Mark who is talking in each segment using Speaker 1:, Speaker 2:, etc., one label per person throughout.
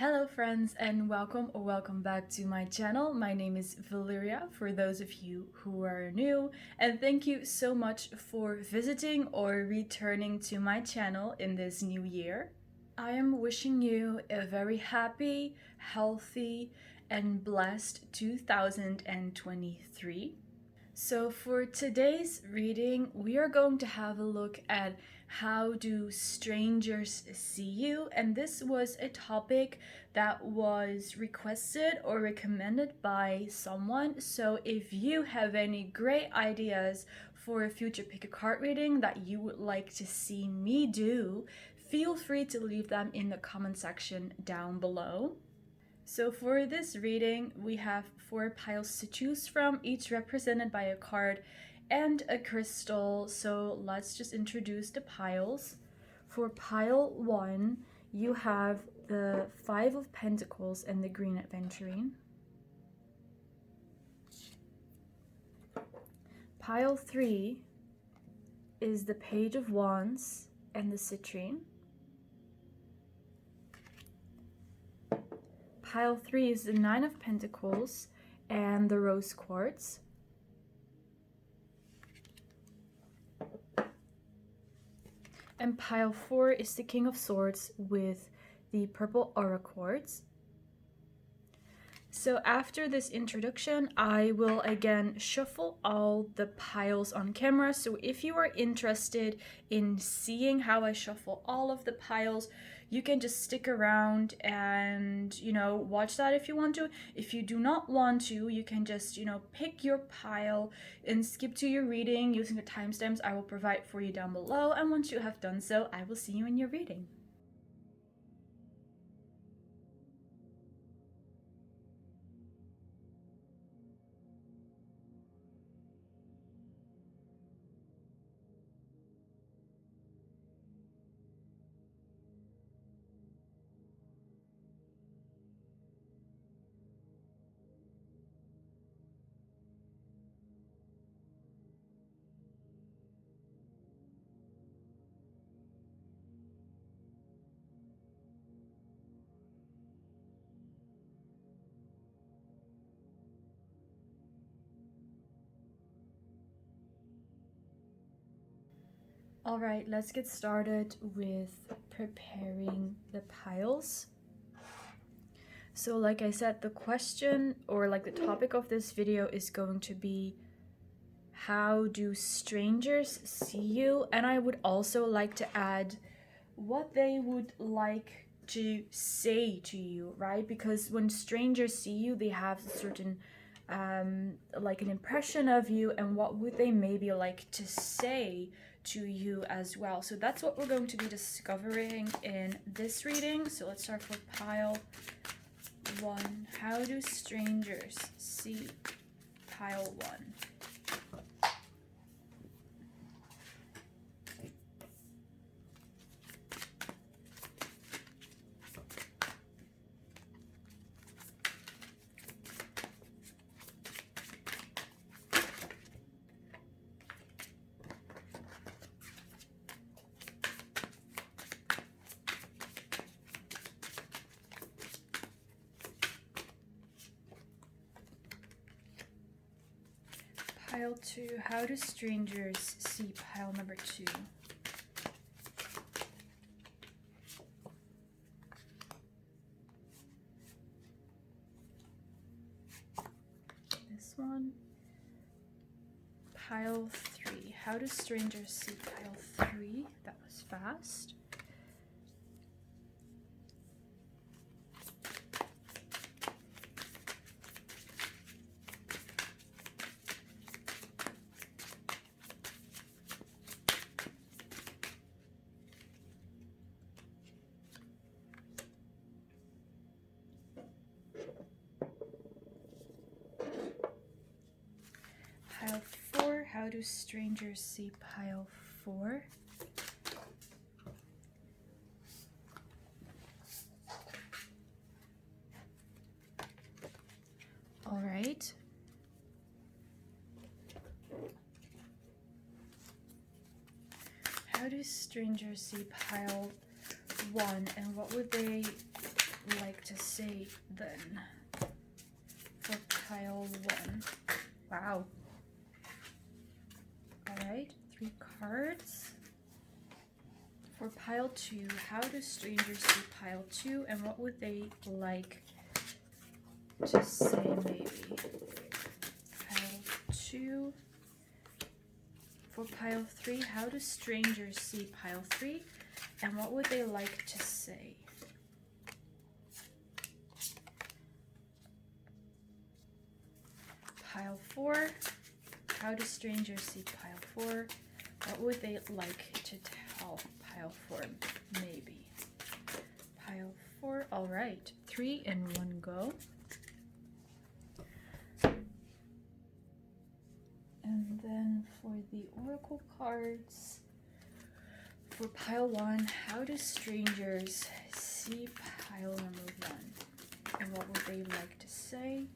Speaker 1: Hello friends and welcome or welcome back to my channel. My name is Valeria for those of you who are new, and thank you so much for visiting or returning to my channel in this new year. I am wishing you a very happy, healthy and blessed 2023. So for today's reading, we are going to have a look at how do strangers see you, and this was a topic that was requested or recommended by someone. So if you have any great ideas for a future pick a card reading that you would like to see me do, feel free to leave them in the comment section down below. So for this reading, we have 4 piles to choose from, each represented by a card and a crystal. So let's just introduce the piles. For pile 1, you have the 5 of Pentacles and the green Adventurine. Pile 3 is the Page of Wands and the Citrine. Pile 3 is the 9 of Pentacles and the Rose Quartz. And pile 4 is the King of Swords with the purple Aura Quartz. So after this introduction, I will again shuffle all the piles on camera. So if you are interested in seeing how I shuffle all of the piles, you can just stick around and, watch that if you want to. If you do not want to, you can just, pick your pile and skip to your reading using the timestamps I will provide for you down below. And once you have done so, I will see you in your reading. Alright, let's get started with preparing the piles. So like I said, the question or the topic of this video is going to be how do strangers see you? And I would also like to add what they would like to say to you, right? Because when strangers see you, they have a certain an impression of you, and what would they maybe like to say to you as well. So that's what we're going to be discovering in this reading. So let's start with pile 1. How do strangers see pile 1? Pile 2, how do strangers see pile number 2? This one. Pile 3, how do strangers see pile 3? That was fast. Pile 4, how do strangers see pile 4? All right. How do strangers see pile 1, and what would they like to say then for pile 1? Wow. Alright, 3 cards. For pile 2, how do strangers see pile 2 and what would they like to say maybe? Pile 2. For pile 3, how do strangers see pile 3 and what would they like to say? Pile 4, how do strangers see pile 4? What would they like to tell pile 4 maybe? Pile 4, all right, 3 in one go. And then for the oracle cards, for pile 1, how do strangers see pile number 1? And what would they like to say?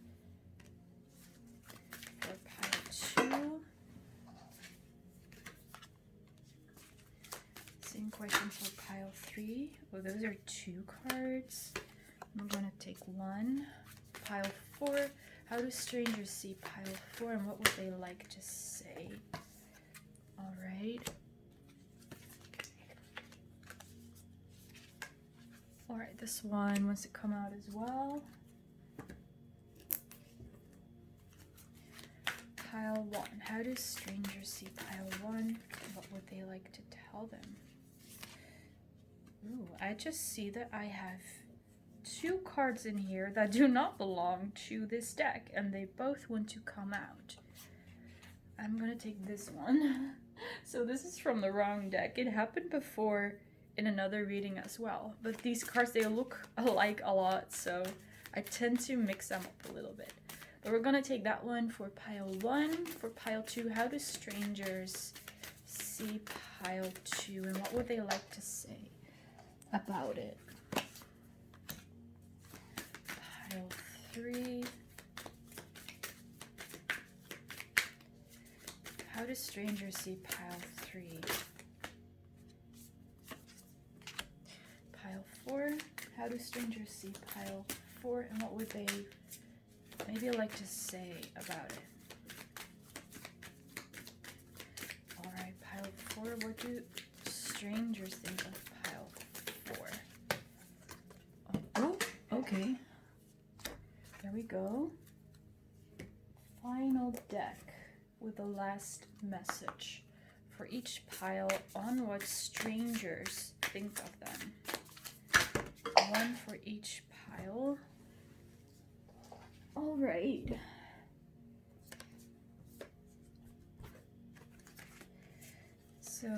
Speaker 1: For pile 2, same question for pile 3. Oh, those are 2 cards. I'm gonna take 1. Pile 4, how do strangers see pile 4 and what would they like to say? All right. All right, this one wants to come out as well. Pile 1, how do strangers see pile 1 and what would they like to tell them? Ooh, I just see that I have 2 cards in here that do not belong to this deck and they both want to come out. I'm gonna take this one. So this is from the wrong deck. It happened before in another reading as well, but these cards, they look alike a lot, so I tend to mix them up a little bit. But we're gonna take that one for pile 1. For pile 2, how do strangers see pile 2 and what would they like to say about it? Pile 3. How do strangers see pile 3? Pile 4. How do strangers see pile 4 and what would they maybe like to say about it? Alright, pile 4. What do strangers think of pile 4? Oh, okay. There we go. Final deck with the last message for each pile on what strangers think of them. 1 for each pile. All right. So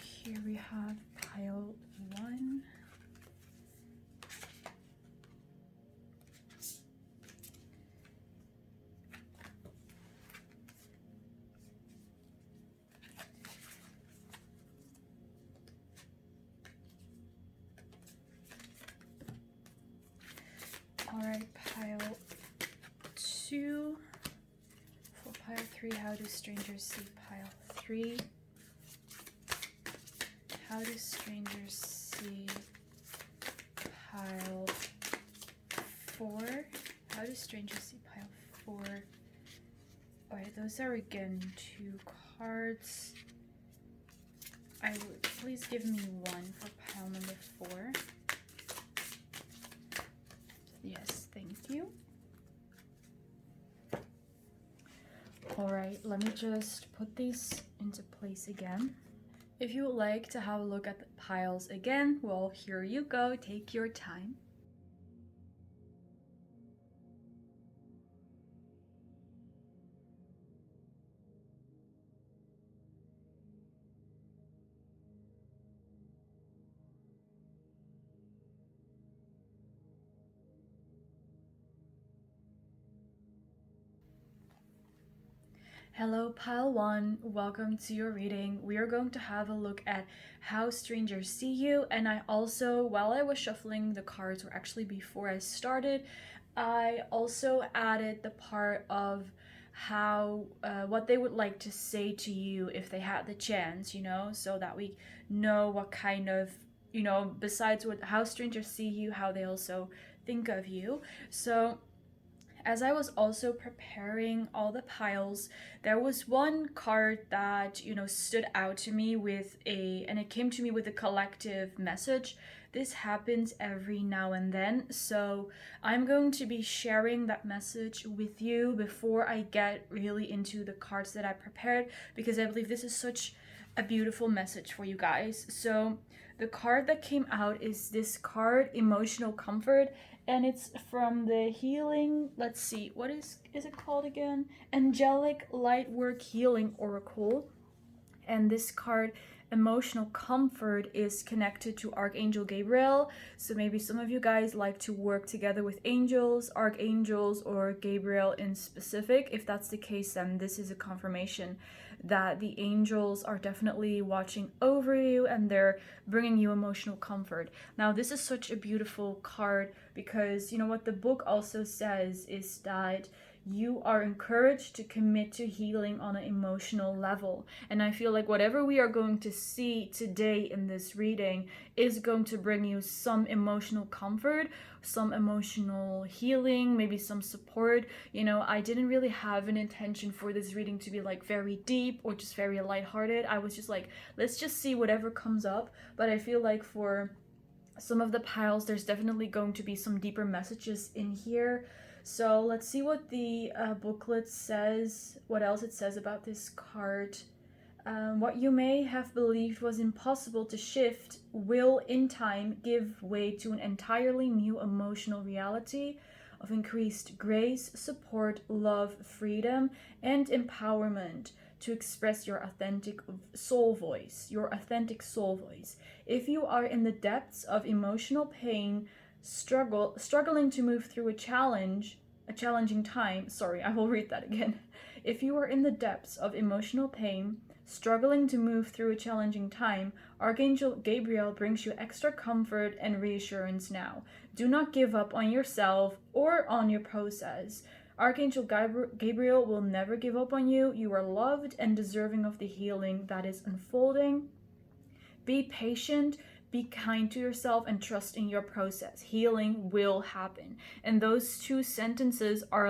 Speaker 1: here we have pile 1. All right, pile 2. For pile 3, how do strangers see pile 3? How do strangers see pile 4? How do strangers see pile 4? All right, those are again 2 cards. I would please give me 1 for pile number 4. Yes, thank you. All right, let me just put these into place again. If you would like to have a look at the piles again, well, here you go. Take your time. Hello, pile 1. Welcome to your reading. We are going to have a look at how strangers see you. And I also, while I was shuffling the cards, or actually before I started, I also added the part of how what they would like to say to you if they had the chance, you know, so that we know what kind of, you know, besides what how strangers see you, how they also think of you. So as I was also preparing all the piles, there was one card that, stood out to me and it came to me with a collective message. This happens every now and then, so I'm going to be sharing that message with you before I get really into the cards that I prepared, because I believe this is such a beautiful message for you guys. So the card that came out is this card, Emotional Comfort, and it's from the healing, let's see, what is it called again? Angelic Lightwork Healing Oracle. And this card, Emotional Comfort, is connected to Archangel Gabriel. So maybe some of you guys like to work together with angels, archangels, or Gabriel in specific. If that's the case, then this is a confirmation that the angels are definitely watching over you and they're bringing you emotional comfort. Now, this is such a beautiful card because, what the book also says is that you are encouraged to commit to healing on an emotional level. And I feel like whatever we are going to see today in this reading is going to bring you some emotional comfort, some emotional healing, maybe some support. I didn't really have an intention for this reading to be like very deep or just very lighthearted. I was just like, let's just see whatever comes up. But I feel like for some of the piles, there's definitely going to be some deeper messages in here. So let's see what the booklet says, what else it says about this card. What you may have believed was impossible to shift will in time give way to an entirely new emotional reality of increased grace, support, love, freedom, and empowerment to express your authentic soul voice, If you are in the depths of emotional pain, struggling to move through a challenging time, I will read that again. If you are in the depths of emotional pain, struggling to move through a challenging time, Archangel Gabriel brings you extra comfort and reassurance now. Do not give up on yourself or on your process. Archangel Gabriel will never give up on you. You are loved and deserving of the healing that is unfolding. Be patient, be kind to yourself, and trust in your process. Healing will happen. And those two sentences are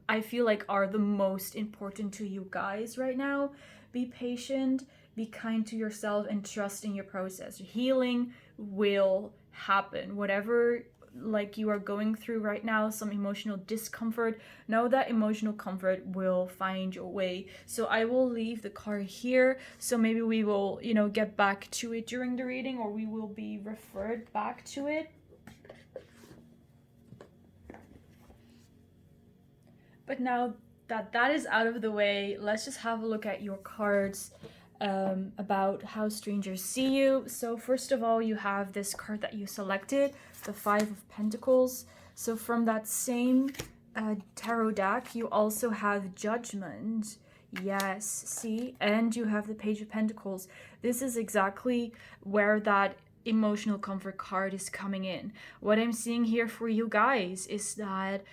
Speaker 1: I feel like are the most important to you guys right now. Be patient, be kind to yourself, and trust in your process. Healing will happen. Whatever you are going through right now, some emotional discomfort, know that emotional comfort will find your way. So I will leave the card here, so maybe we will get back to it during the reading, or we will be referred back to it. But now that is out of the way, let's just have a look at your cards about how strangers see you. So first of all, you have this card that you selected, the Five of Pentacles. So from that same tarot deck, you also have Judgment. Yes, see? And you have the Page of Pentacles. This is exactly where that emotional comfort card is coming in. What I'm seeing here for you guys is that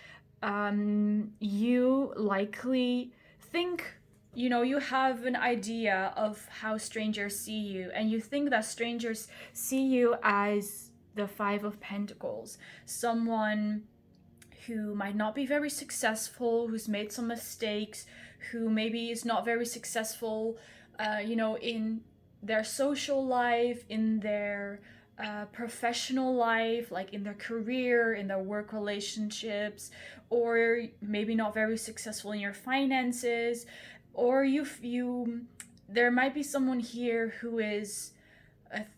Speaker 1: you likely think you have an idea of how strangers see you, and you think that strangers see you as the Five of Pentacles, someone who might not be very successful, who's made some mistakes, who maybe is not very successful, in their social life, in their professional life, like in their career, in their work relationships, or maybe not very successful in your finances, or there might be someone here who is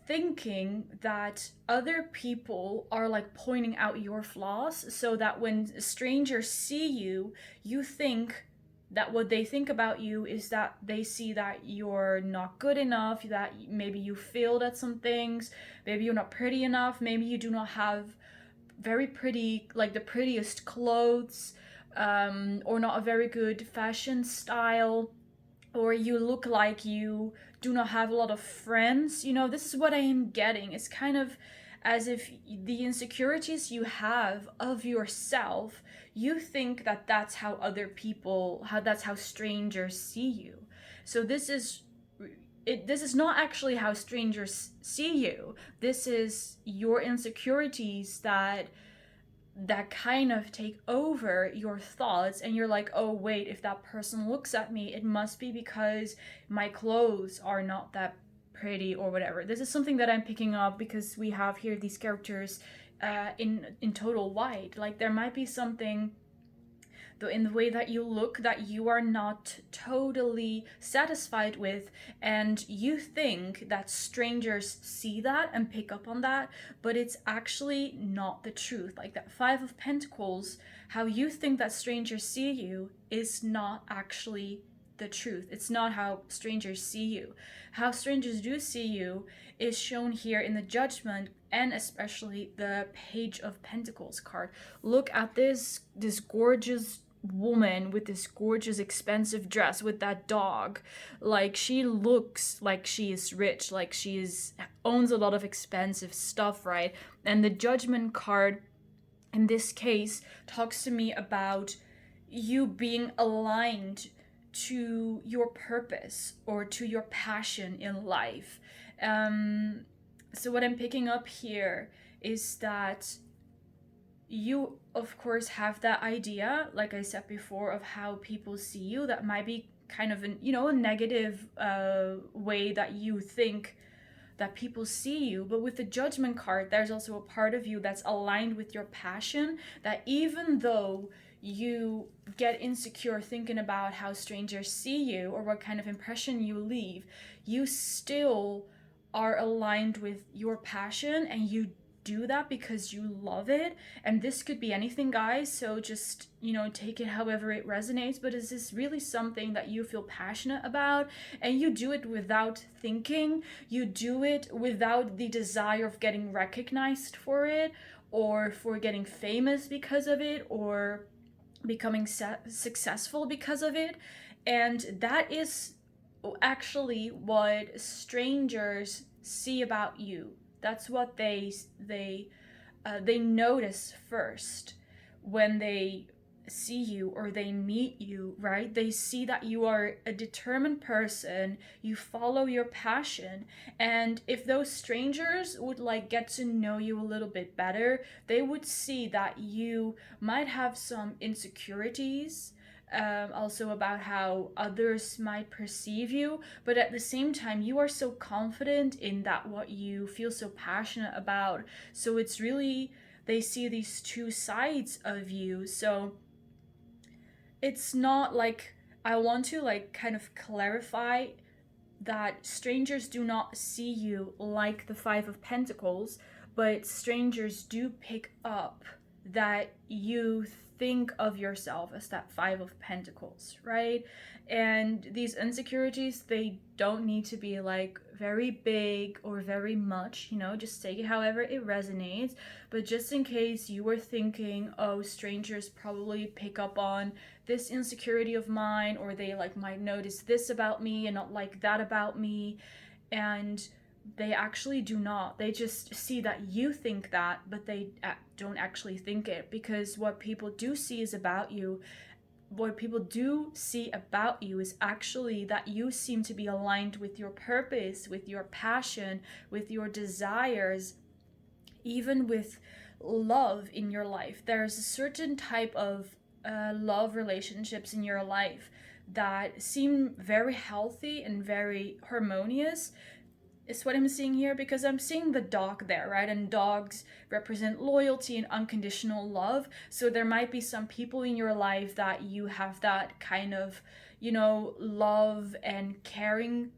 Speaker 1: thinking that other people are pointing out your flaws, so that when strangers see you, you think that what they think about you is that they see that you're not good enough, that maybe you failed at some things, maybe you're not pretty enough, maybe you do not have very pretty, the prettiest clothes, or not a very good fashion style, or you look like you do not have a lot of friends. This is what I am getting. It's kind of as if the insecurities you have of yourself, you think that that's how that's how strangers see you. So this is not actually how strangers see you. This is your insecurities that that kind of take over your thoughts, and you're like, oh wait, if that person looks at me, it must be because my clothes are not that pretty or whatever. This is something that I'm picking up because we have here these characters in total white. Like there might be something in the way that you look that you are not totally satisfied with, and you think that strangers see that and pick up on that, but it's actually not the truth. Like that Five of Pentacles, how you think that strangers see you is not actually the truth. It's not how strangers see you. How strangers do see you is shown here in the Judgment, and especially the Page of Pentacles card. Look at this gorgeous woman with this gorgeous expensive dress with that dog. Like she looks like she is rich, like owns a lot of expensive stuff, right? And the Judgment card in this case talks to me about you being aligned to your purpose or to your passion in life. So what I'm picking up here is that you of course have that idea, like I said before, of how people see you. That might be kind of a negative way that you think that people see you. But with the Judgment card, there's also a part of you that's aligned with your passion, that even though you get insecure thinking about how strangers see you or what kind of impression you leave, you still are aligned with your passion, and you do that because you love it. And this could be anything, guys, so just take it however it resonates. But is this really something that you feel passionate about, and you do it without thinking? You do it without the desire of getting recognized for it, or for getting famous because of it, or becoming successful because of it. And that is actually what strangers see about you. That's what they notice first when they see you or they meet you, right? They see that you are a determined person, you follow your passion. And if those strangers would get to know you a little bit better, they would see that you might have some insecurities, also about how others might perceive you, but at the same time you are so confident in that what you feel so passionate about. So it's really, they see these two sides of you. So it's not like, I want to kind of clarify that strangers do not see you like the Five of Pentacles, but strangers do pick up that you think of yourself as that Five of Pentacles, right? And these insecurities, they don't need to be very big or very much, just take it however it resonates. But just in case you were thinking, oh, strangers probably pick up on this insecurity of mine, or they might notice this about me and not like that about me, and they actually do not. They just see that you think that, but they don't actually think it. Because what people do see is about you. What people do see about you is actually that you seem to be aligned with your purpose, with your passion, with your desires, even with love in your life. There's a certain type of love relationships in your life that seem very healthy and very harmonious, is what I'm seeing here, because I'm seeing the dog there, right? And dogs represent loyalty and unconditional love. So there might be some people in your life that you have that kind of, love and caring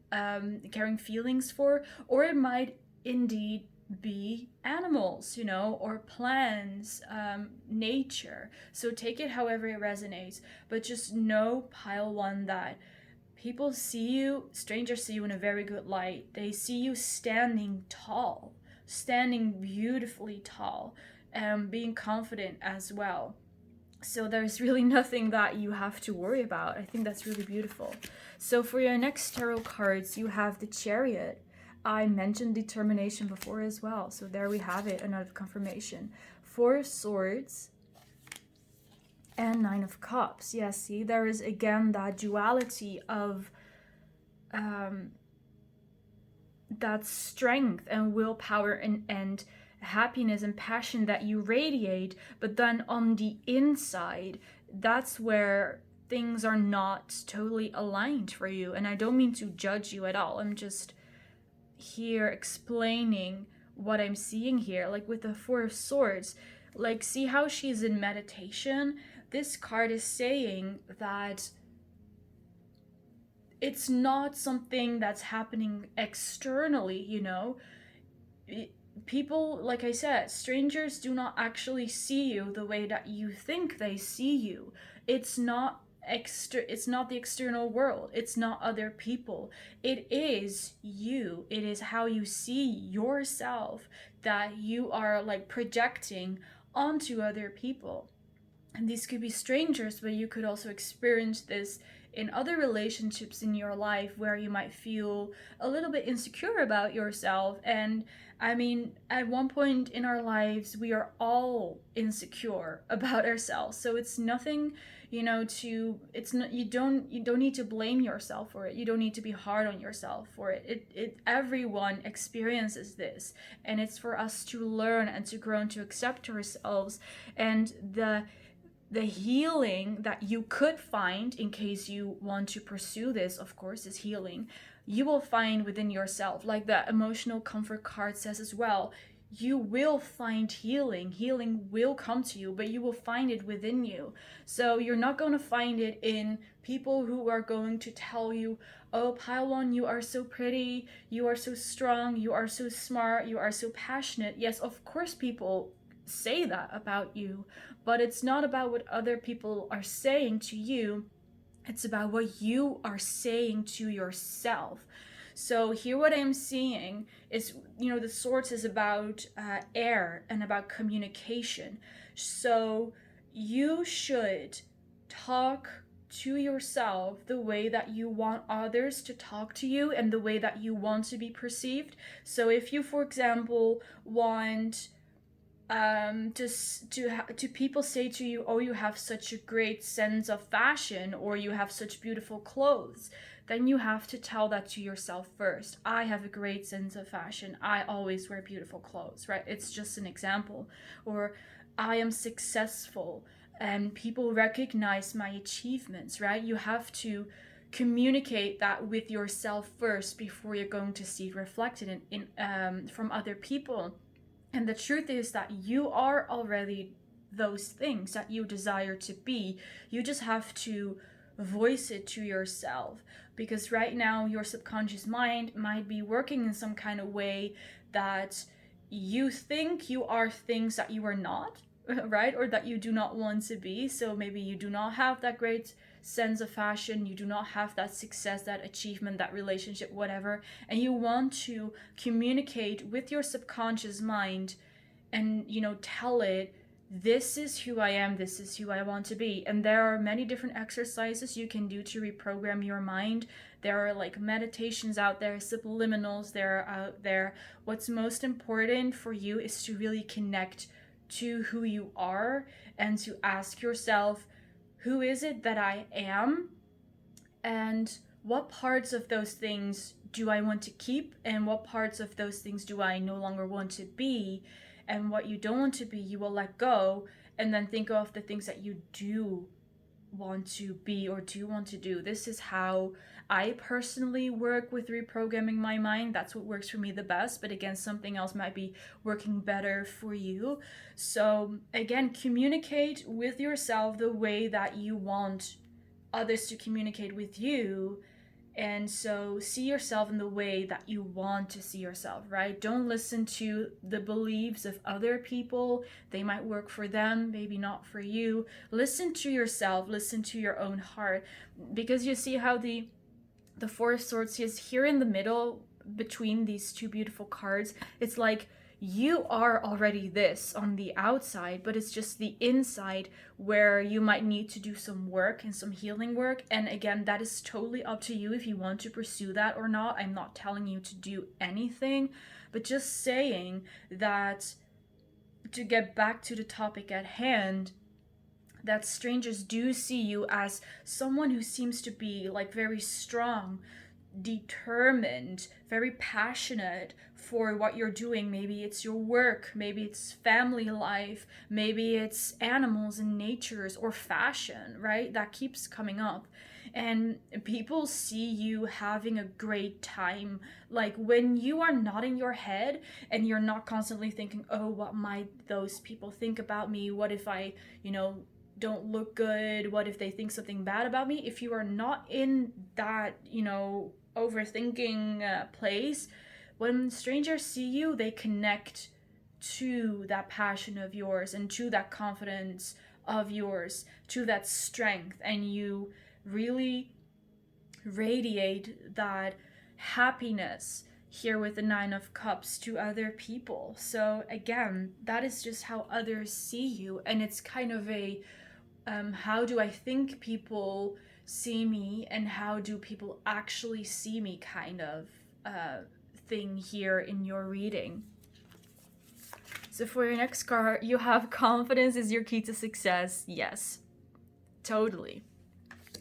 Speaker 1: feelings for, or it might indeed be animals, or plants, nature. So take it however it resonates, but just know, pile one, that people see you, strangers see you in a very good light. They see you standing tall, standing beautifully tall, being confident as well. So there's really nothing that you have to worry about. I think that's really beautiful. So for your next tarot cards, you have the Chariot. I mentioned determination before as well. So there we have it, another confirmation. Four of Swords and Nine of Cups. Yeah, see, there is again that duality of that strength and willpower and happiness and passion that you radiate, but then on the inside, that's where things are not totally aligned for you. And I don't mean to judge you at all. I'm just here explaining what I'm seeing here. Like with the Four of Swords, like, see how she's in meditation? This card is saying that it's not something that's happening externally, you know? People, like I said, strangers do not actually see you the way that you think they see you. It's not it's not the external world, it's not other people, it is you. It is how you see yourself that you are like projecting onto other people. And these could be strangers, but you could also experience this in other relationships in your life where you might feel a little bit insecure about yourself. And I mean, at one point in our lives, we are all insecure about ourselves. So it's nothing, you know, to it's not you don't need to blame yourself for it. You don't need to be hard on yourself for it. It everyone experiences this, and it's for us to learn and to grow and to accept ourselves. And the healing that you could find, in case you want to pursue this, of course, is healing. You will find within yourself, like the emotional comfort card says as well. You will find healing. Healing will come to you, but you will find it within you. So you're not going to find it in people who are going to tell you, oh, Pylon, you are so pretty, you are so strong, you are so smart, you are so passionate. Yes, of course, people say that about you, but it's not about what other people are saying to you. It's about what you are saying to yourself. So here what I'm seeing is, you know, the Swords is about air and about communication. So you should talk to yourself the way that you want others to talk to you and the way that you want to be perceived. So if you, for example, want to people say to you, oh, you have such a great sense of fashion, or you have such beautiful clothes, then you have to tell that to yourself first. I have a great sense of fashion, I always wear beautiful clothes, right? It's just an example. Or I am successful and people recognize my achievements, right? You have to communicate that with yourself first before you're going to see it reflected in from other people. And the truth is that you are already those things that you desire to be. You just have to voice it to yourself. Because right now, your subconscious mind might be working in some kind of way that you think you are things that you are not, right? Or that you do not want to be. So maybe you do not have that great sense of fashion, you do not have that success, that achievement, that relationship, whatever, and you want to communicate with your subconscious mind and, you know, tell it, this is who I am, this is who I want to be. And there are many different exercises you can do to reprogram your mind. There are like meditations out there, subliminals, they're out there. What's most important for you is to really connect to who you are and to ask yourself, who is it that I am? And what parts of those things do I want to keep? And what parts of those things do I no longer want to be? And what you don't want to be, you will let go. And then think of the things that you do want to be or do want to do. This is how I personally work with reprogramming my mind. That's what works for me the best. But again, something else might be working better for you. So again, communicate with yourself the way that you want others to communicate with you. And so see yourself in the way that you want to see yourself, right? Don't listen to the beliefs of other people. They might work for them, maybe not for you. Listen to yourself, listen to your own heart. Because you see how the Four of Swords is here in the middle between these two beautiful cards. It's like you are already this on the outside, but it's just the inside where you might need to do some work and some healing work. And again, that is totally up to you if you want to pursue that or not. I'm not telling you to do anything, but just saying that, to get back to the topic at hand, that strangers do see you as someone who seems to be like very strong, determined, very passionate for what you're doing. Maybe it's your work, maybe it's family life, maybe it's animals and natures or fashion, right? That keeps coming up. And people see you having a great time. Like when you are not in your head and you're not constantly thinking, oh, what might those people think about me? What if I, don't look good? What if they think something bad about me? If you are not in that, overthinking place, when strangers see you, they connect to that passion of yours and to that confidence of yours, to that strength, and you really radiate that happiness here with the Nine of Cups to other people. So again, that is just how others see you, and it's kind of a how do I think people see me and how do people actually see me kind of thing here in your reading. So for your next card, you have confidence is your key to success. Yes, totally.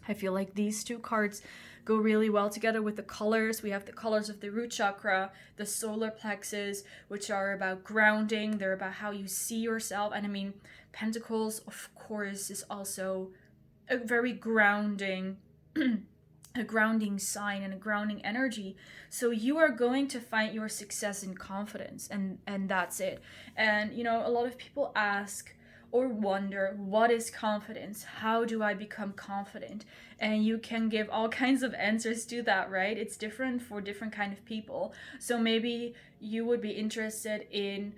Speaker 1: I feel like these two cards go really well together with the colors. We have the colors of the root chakra, the solar plexus, which are about grounding. They're about how you see yourself. And I mean, Pentacles, of course, is also a very grounding a grounding sign and a grounding energy. So you are going to find your success in confidence, and that's it. And a lot of people ask or wonder, what is confidence? How do I become confident? And you can give all kinds of answers to that, right? It's different for different kind of people. So maybe you would be interested in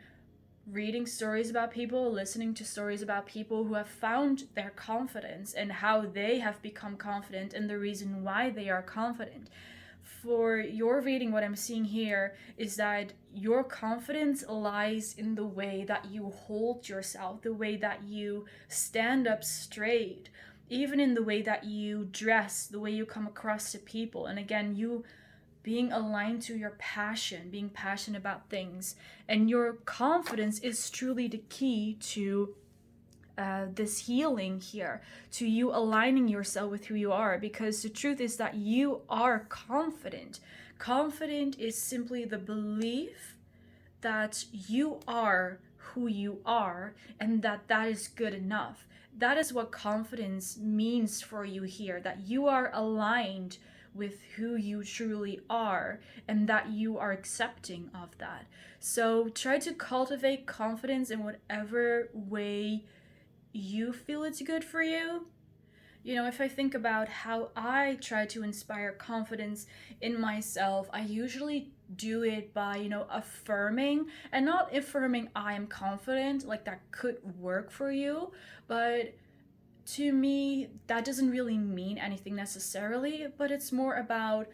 Speaker 1: reading stories about people, listening to stories about people who have found their confidence and how they have become confident and the reason why they are confident. For your reading, what I'm seeing here is that your confidence lies in the way that you hold yourself, the way that you stand up straight, even in the way that you dress, the way you come across to people. And again, you being aligned to your passion, being passionate about things. And your confidence is truly the key to this healing here, to you aligning yourself with who you are, because the truth is that you are confident. Confident is simply the belief that you are who you are and that is good enough. That is what confidence means for you here, that you are aligned with who you truly are and that you are accepting of that. So try to cultivate confidence in whatever way you feel it's good for you. If I think about how I try to inspire confidence in myself, I usually do it by, affirming, and not affirming I am confident, like that could work for you, but to me, that doesn't really mean anything necessarily, but it's more about,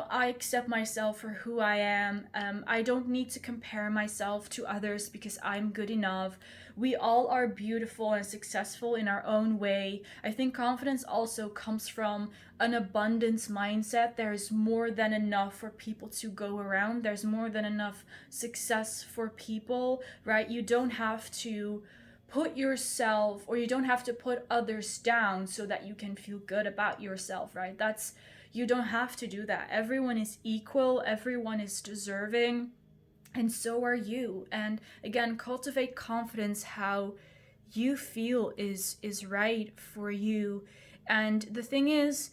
Speaker 1: I accept myself for who I am. I don't need to compare myself to others because I'm good enough. We all are beautiful and successful in our own way. I think confidence also comes from an abundance mindset. There's more than enough for people to go around. There's more than enough success for people, right? You don't have to put yourself, or you don't have to put others down so that you can feel good about yourself, right? You don't have to do that. Everyone is equal, everyone is deserving, and so are you. And again, cultivate confidence how you feel is right for you. And the thing is,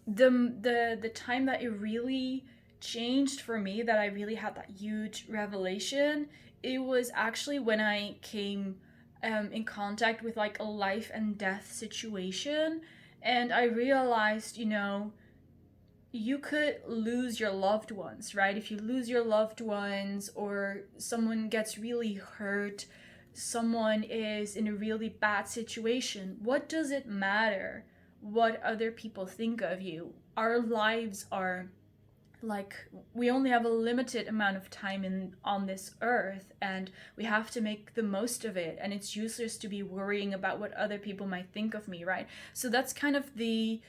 Speaker 1: the time that it really changed for me, that I really had that huge revelation, it was actually when I came in contact with like a life and death situation, and I realized, you could lose your loved ones, right? If you lose your loved ones, or someone gets really hurt, someone is in a really bad situation, what does it matter what other people think of you? Our lives are like, we only have a limited amount of time on this earth, and we have to make the most of it, and it's useless to be worrying about what other people might think of me, right? So that's kind of the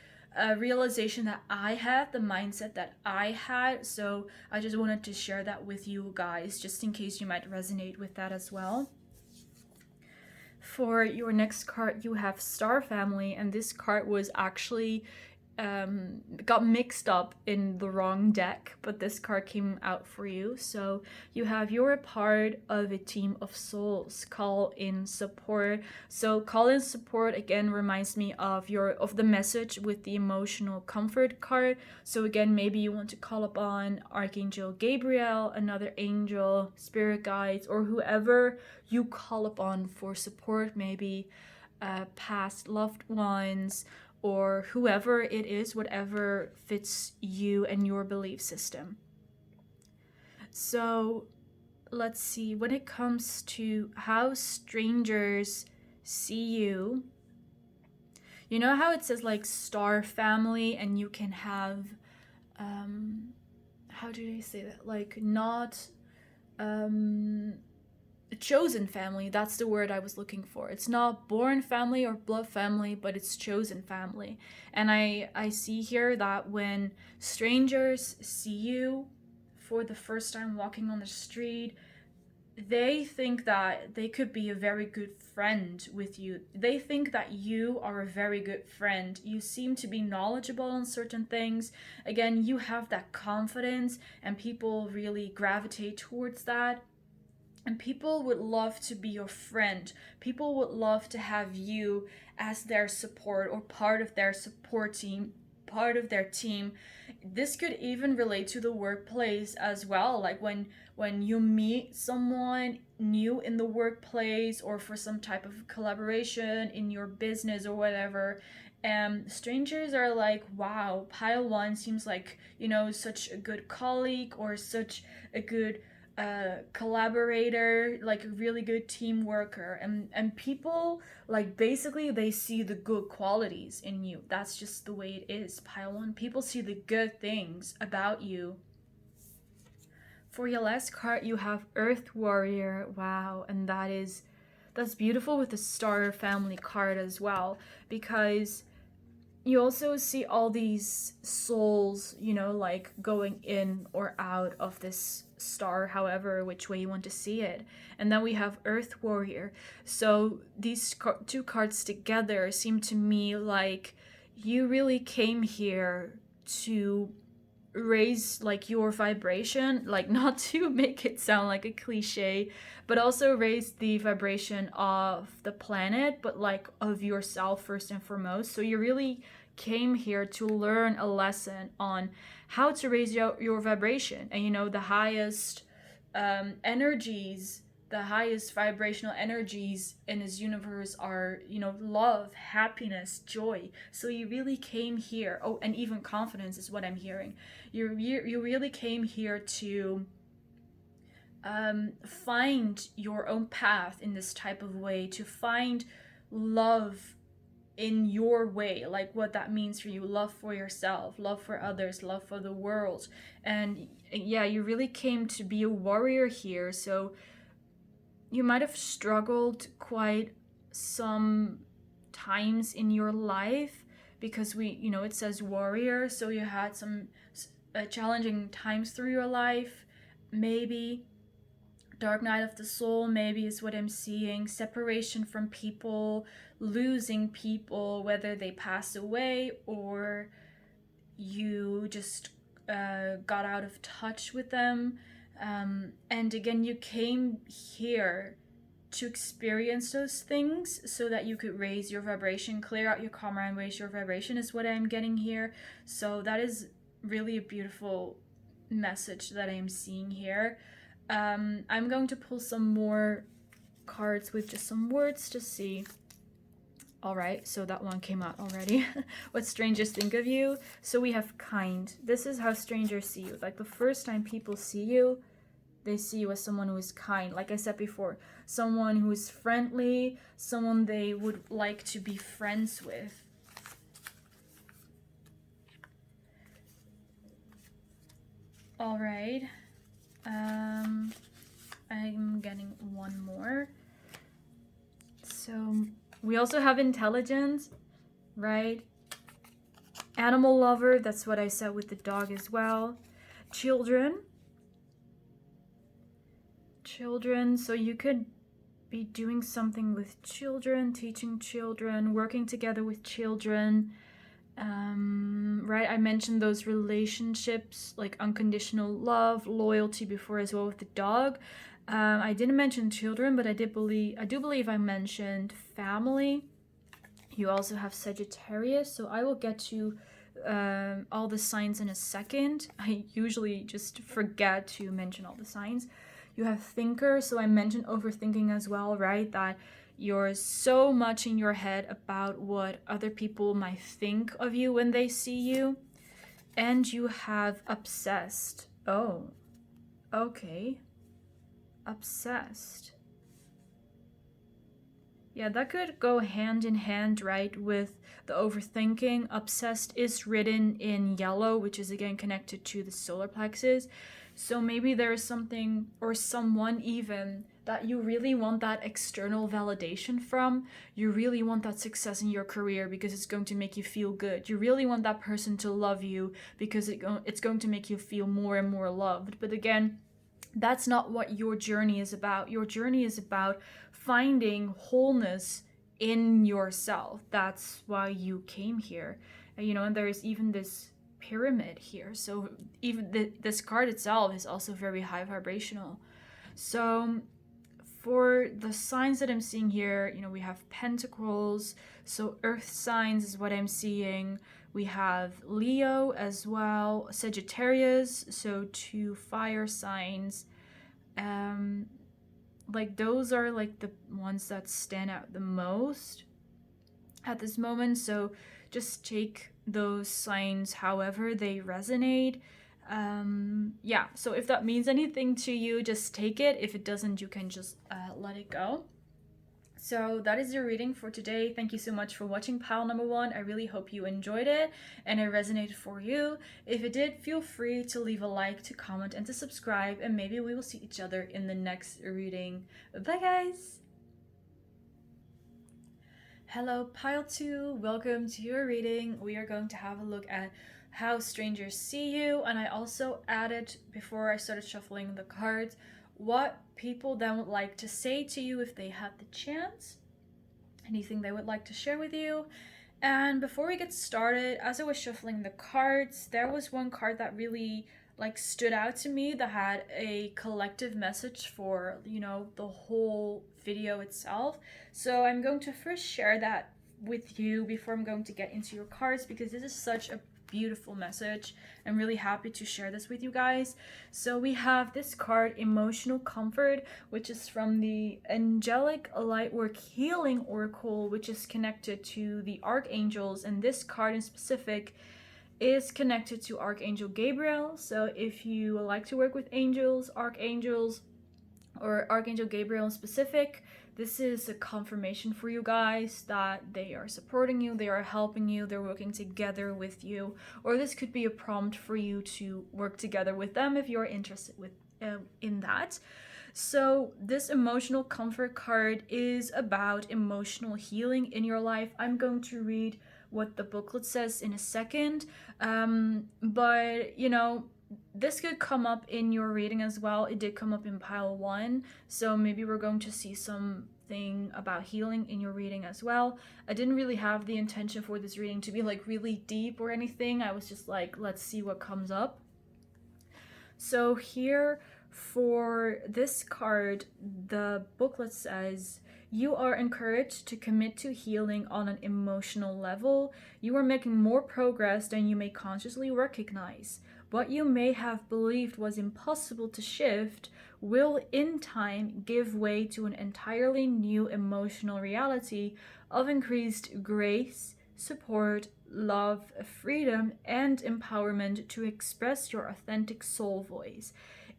Speaker 1: realization that I had, the mindset that I had. So I just wanted to share that with you guys, just in case you might resonate with that as well. For your next card, you have Star Family, and this card was actually got mixed up in the wrong deck, but this card came out for you. So you have, you're a part of a team of souls. Call in support. So call in support again reminds me of the message with the emotional comfort card. So again, maybe you want to call upon Archangel Gabriel, another angel, spirit guides, or whoever you call upon for support, maybe past loved ones, or whoever it is, whatever fits you and your belief system. So let's see, when it comes to how strangers see you, you know how it says like star family, and you can have, how do they say that? Like not, chosen family, that's the word I was looking for. It's not born family or blood family, but it's chosen family. And I see here that when strangers see you for the first time walking on the street, they think that they could be a very good friend with you. They think that you are a very good friend. You seem to be knowledgeable on certain things. Again, you have that confidence, and people really gravitate towards that. And people would love to be your friend. People would love to have you as their support or part of their support team, part of their team. This could even relate to the workplace as well. Like when you meet someone new in the workplace, or for some type of collaboration in your business or whatever, strangers are like, wow, pile one seems like, such a good colleague, or such a good collaborator, like a really good team worker. And people, like, basically they see the good qualities in you. That's just the way it is, pile one. People see the good things about you. For your last card, you have Earth Warrior. Wow. And that's beautiful with the Star Family card as well, because you also see all these souls, like going in or out of this star, however, which way you want to see it. And then we have Earth Warrior. So these two cards together seem to me like you really came here to raise like your vibration, like not to make it sound like a cliche, but also raise the vibration of the planet, but like of yourself first and foremost. So you really came here to learn a lesson on how to raise your vibration. And the highest energies, the highest vibrational energies in this universe are, love, happiness, joy. So you really came here, oh, and even confidence is what I'm hearing. You really came here to find your own path in this type of way, to find love in your way, like what that means for you. Love for yourself, love for others, love for the world. And yeah, you really came to be a warrior here. So you might have struggled quite some times in your life, because it says warrior, so you had some challenging times through your life. Maybe dark night of the soul, maybe, is what I'm seeing. Separation from people, losing people, whether they pass away or you just got out of touch with them. And again, you came here to experience those things so that you could raise your vibration, clear out your karma and raise your vibration, is what I'm getting here. So that is really a beautiful message that I'm seeing here. I'm going to pull some more cards with just some words to see. All right, so that one came out already. What strangers think of you. So we have kind. This is how strangers see you. Like the first time people see you, they see you as someone who is kind. Like I said before, someone who is friendly, someone they would like to be friends with. All right. I'm getting one more. So we also have intelligence, right? Animal lover, that's what I said with the dog as well. Children, so you could be doing something with children, teaching children, working together with children. Right, I mentioned those relationships like unconditional love, loyalty before as well with the dog. I didn't mention children, but I do believe I mentioned family. You also have Sagittarius, so I will get to all the signs in a second. I usually just forget to mention all the signs. You have Thinker, so I mentioned overthinking as well, right? That you're so much in your head about what other people might think of you when they see you. And you have Obsessed. Oh, okay. Obsessed. Yeah, that could go hand in hand, right, with the overthinking. Obsessed is written in yellow, which is again connected to the solar plexus. So maybe there is something or someone even that you really want that external validation from. You really want that success in your career because it's going to make you feel good. You really want that person to love you because it's going to make you feel more and more loved. But again, that's not what your journey is about. Your journey is about finding wholeness in yourself. That's why you came here. And there is even this pyramid here. So even this card itself is also very high vibrational. So for the signs that I'm seeing here, we have pentacles. So earth signs is what I'm seeing. We have Leo as well, Sagittarius, so 2 fire signs. Like those are like the ones that stand out the most at this moment. So just take those signs however they resonate. Yeah, so if that means anything to you, just take it. If it doesn't, you can just let it go. So that is your reading for today. Thank you so much for watching pile number 1. I really hope you enjoyed it and it resonated for you. If it did, feel free to leave a like, to comment, and to subscribe, and maybe we will see each other in the next reading. Bye guys! Hello pile 2, welcome to your reading. We are going to have a look at how strangers see you, and I also added, before I started shuffling the cards, what people then would like to say to you if they had the chance, anything they would like to share with you. And before we get started, as I was shuffling the cards, there was one card that really stood out to me that had a collective message for the whole video itself. So I'm going to first share that with you before I'm going to get into your cards, because this is such a beautiful message. I'm really happy to share this with you guys. So we have this card, Emotional Comfort, which is from the Angelic Lightwork Healing Oracle, which is connected to the Archangels, and this card in specific is connected to Archangel Gabriel. So if you like to work with angels, archangels, or Archangel Gabriel in specific, this is a confirmation for you guys that they are supporting you, they are helping you, they're working together with you, or this could be a prompt for you to work together with them if you're interested in that. So this Emotional Comfort card is about emotional healing in your life. I'm going to read what the booklet says in a second, but this could come up in your reading as well. It did come up in pile 1, so maybe we're going to see something about healing in your reading as well. I didn't really have the intention for this reading to be really deep or anything. I was just let's see what comes up. So here for this card, the booklet says, you are encouraged to commit to healing on an emotional level. You are making more progress than you may consciously recognize. What you may have believed was impossible to shift will in time give way to an entirely new emotional reality of increased grace, support, love, freedom, and empowerment to express your authentic soul voice.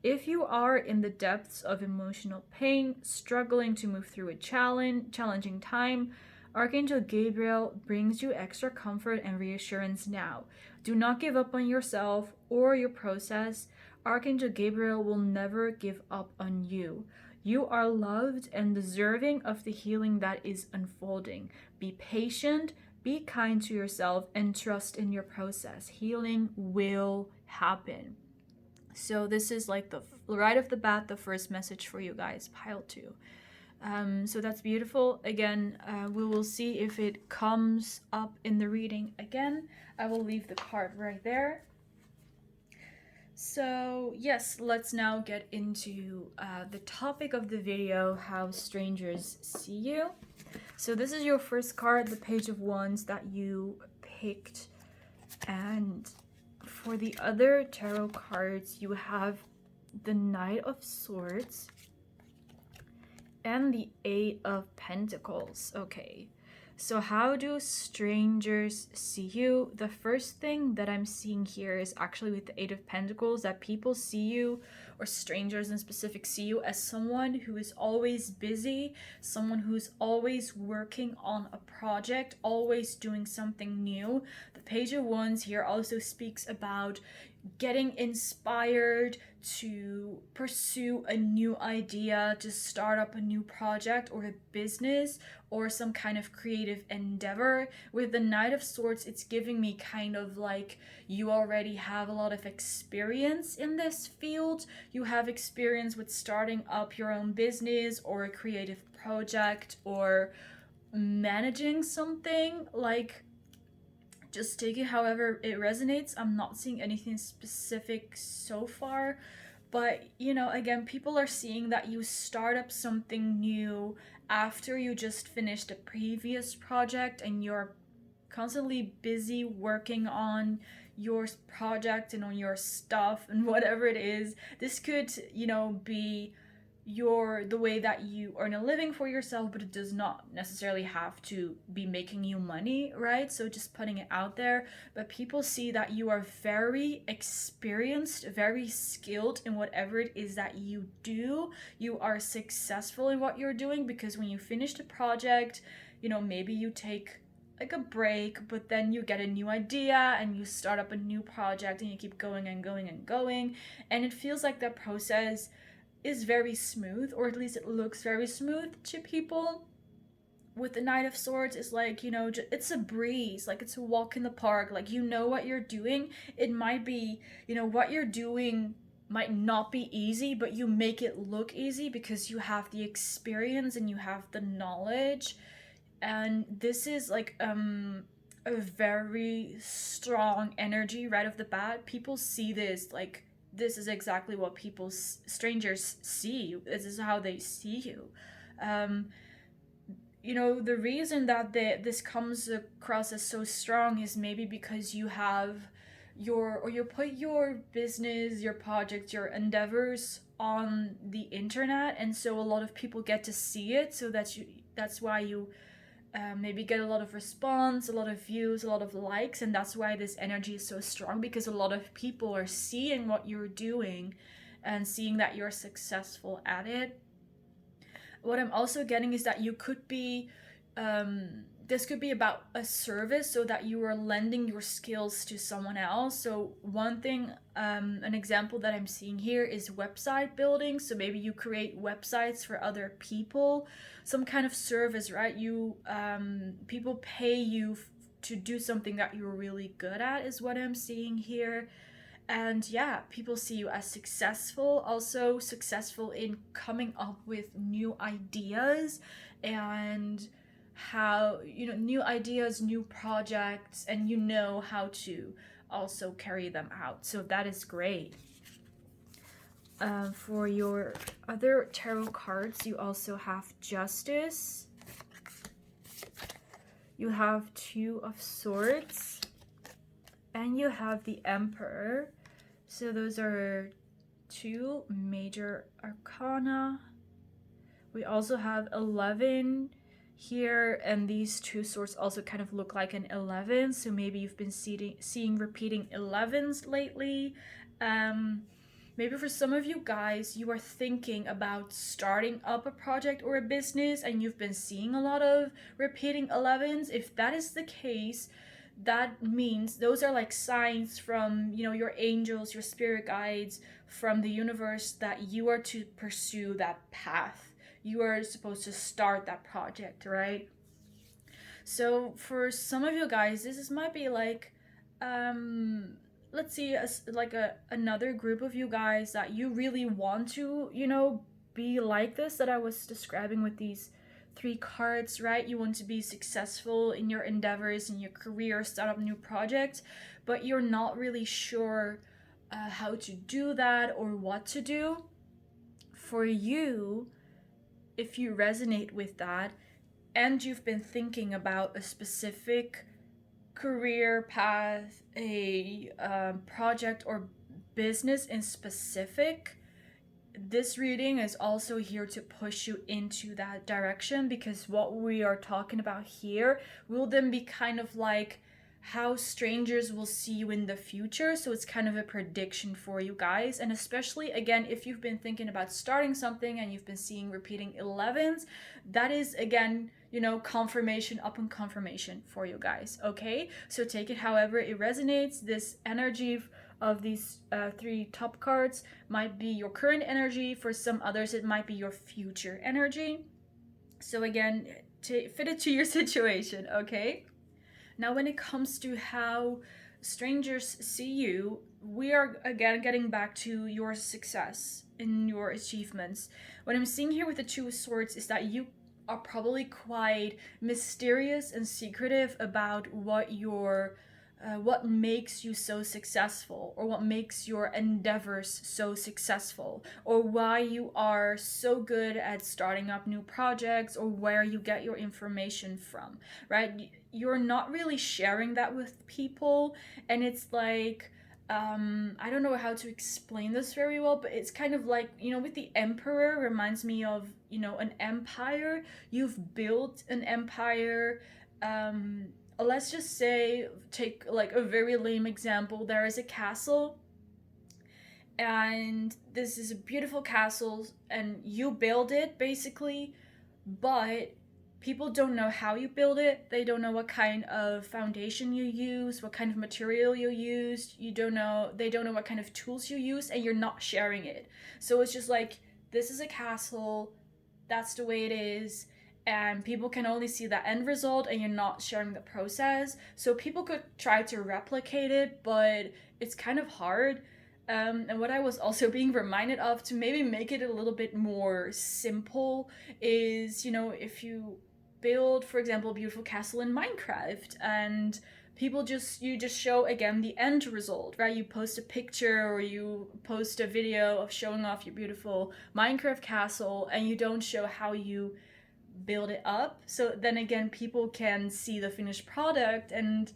Speaker 1: If you are in the depths of emotional pain, struggling to move through a challenging time, Archangel Gabriel brings you extra comfort and reassurance now. Do not give up on yourself or your process. Archangel Gabriel will never give up on you. You are loved and deserving of the healing that is unfolding. Be patient, be kind to yourself, and trust in your process. Healing will happen. So this is the right off the bat, the first message for you guys, pile 2. So that's beautiful. Again, we will see if it comes up in the reading again. I will leave the card right there. So yes, let's now get into the topic of the video, how strangers see you. So this is your first card, the Page of Wands that you picked. And for the other tarot cards, you have the Knight of Swords and the Eight of Pentacles. Okay, so how do strangers see you? The first thing that I'm seeing here is actually with the Eight of Pentacles, that people see you, or strangers in specific, see you as someone who is always busy, someone who's always working on a project, always doing something new. The Page of Wands here also speaks about getting inspired to pursue a new idea, to start up a new project or a business or some kind of creative endeavor. With the Knight of Swords, it's giving me kind of like you already have a lot of experience in this field. You have experience with starting up your own business or a creative project or managing something. Like, just take it however it resonates. I'm not seeing anything specific so far, but you know, again, people are seeing that you start up something new after you just finished a previous project and you're constantly busy working on your project and on your stuff and whatever it is. This could, you know, be the way that you earn a living for yourself, but it does not necessarily have to be making you money, right? So just putting it out there. But people see that you are very experienced, very skilled in whatever it is that you do. You are successful in what you're doing, because when you finish the project, you know, maybe you take like a break, but then you get a new idea and you start up a new project and you keep going and going and going, and it feels like the process is very smooth, or at least it looks very smooth to people. With the Knight of Swords, it's like, you know, it's a breeze, like it's a walk in the park, like you know what you're doing. It might be, you know, what you're doing might not be easy, but you make it look easy because you have the experience and you have the knowledge. And this is like a very strong energy right off the bat. People see this, like, this is exactly what strangers see you. This is how they see you. You know, the reason that this comes across as so strong is maybe because you have you put your business, your projects, your endeavors on the internet, and so a lot of people get to see it. So that's why you maybe get a lot of response, a lot of views, a lot of likes, and that's why this energy is so strong, because a lot of people are seeing what you're doing and seeing that you're successful at it. What I'm also getting is that you could be this could be about a service, so that you are lending your skills to someone else. So one thing, an example that I'm seeing here is website building. So maybe you create websites for other people, some kind of service, right? You people pay you to do something that you're really good at, is what I'm seeing here. And yeah, people see you as successful, also successful in coming up with new ideas, and how, you know, new ideas, new projects, and you know how to also carry them out. So that is great. For your other tarot cards, you also have Justice, you have Two of Swords, and you have the Emperor. So those are two major arcana. We also have 11 here, and these two swords also kind of look like an 11, so maybe you've been seeing repeating 11s lately. Maybe for some of you guys, you are thinking about starting up a project or a business, and you've been seeing a lot of repeating 11s. If that is the case, that means those are like signs from, you know, your angels, your spirit guides, from the universe, that you are to pursue that path. You are supposed to start that project, right? So for some of you guys, might be like, let's see, like another group of you guys that you really want to, you know, be like this that I was describing with these 3 cards, right? You want to be successful in your endeavors, in your career, start up new projects, but you're not really sure how to do that or what to do. For you, if you resonate with that and you've been thinking about a specific career path, a project or business in specific, this reading is also here to push you into that direction, because what we are talking about here will then be kind of like how strangers will see you in the future. So it's kind of a prediction for you guys. And especially, again, if you've been thinking about starting something and you've been seeing repeating 11s, that is, again, confirmation upon confirmation for you guys. Okay, so take it however it resonates. This energy of these 3 top cards might be your current energy. For some others, it might be your future energy. So again, fit it to your situation. Okay, now when it comes to how strangers see you, we are again getting back to your success in your achievements. What I'm seeing here with the 2 of Swords is that you are probably quite mysterious and secretive about what makes you so successful, or what makes your endeavors so successful, or why you are so good at starting up new projects, or where you get your information from, right? You're not really sharing that with people, and it's like, I don't know how to explain this very well, but it's kind of like, with the Emperor, reminds me of, an empire. You've built an empire. Let's just say, take like a very lame example. There is a castle, and this is a beautiful castle, and you build it basically, but people don't know how you build it. They don't know what kind of foundation you use, what kind of material you used. They don't know what kind of tools you use, and you're not sharing it. So it's just like, this is a castle, that's the way it is, and people can only see the end result, and you're not sharing the process. So people could try to replicate it, but it's kind of hard. And what I was also being reminded of, to maybe make it a little bit more simple, is, if you build, for example, a beautiful castle in Minecraft, and you just show again the end result, right? You post a picture or you post a video of showing off your beautiful Minecraft castle, and you don't show how you build it up. So then again, people can see the finished product and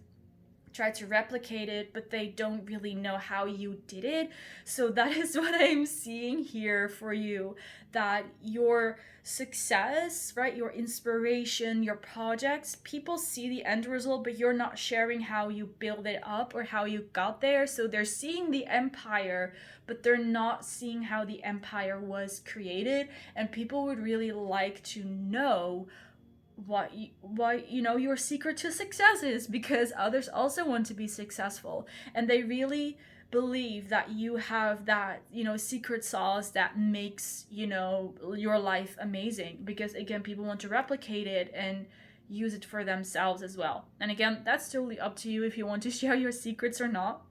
Speaker 1: try to replicate it, but they don't really know how you did it. So that is what I'm seeing here for you, that your success, right, your inspiration, your projects, people see the end result, but you're not sharing how you build it up or how you got there. So they're seeing the empire, but they're not seeing how the empire was created. And people would really like to know what your secret to success is, because others also want to be successful, and they really believe that you have that secret sauce that makes your life amazing, because again, people want to replicate it and use it for themselves as well. And again, that's totally up to you if you want to share your secrets or not,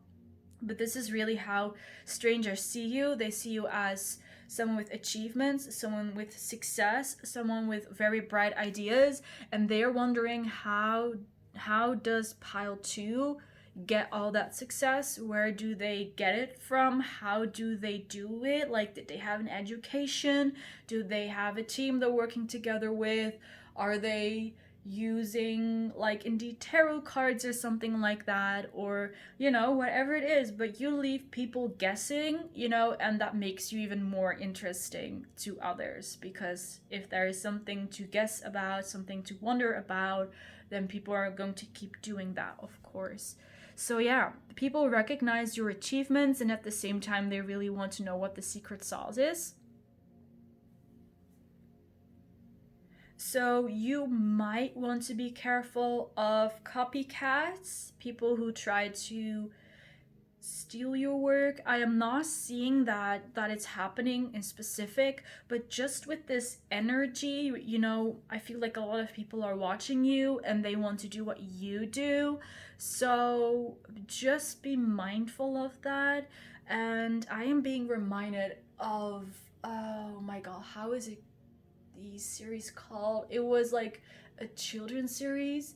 Speaker 1: but this is really how strangers see you. They see you as someone with achievements, someone with success, someone with very bright ideas, and they're wondering how does pile 2 get all that success? Where do they get it from? How do they do it? Like, did they have an education? Do they have a team they're working together with? Are they using like indeed tarot cards or something like that, or whatever it is, but you leave people guessing, and that makes you even more interesting to others, because if there is something to guess about, something to wonder about, then people are going to keep doing that, of course. So yeah, people recognize your achievements, and at the same time they really want to know what the secret sauce is. So you might want to be careful of copycats, people who try to steal your work. I am not seeing that it's happening in specific, but just with this energy, I feel like a lot of people are watching you and they want to do what you do. So just be mindful of that. And I am being reminded of Oh my god, how is it the series called? It was like a children's series.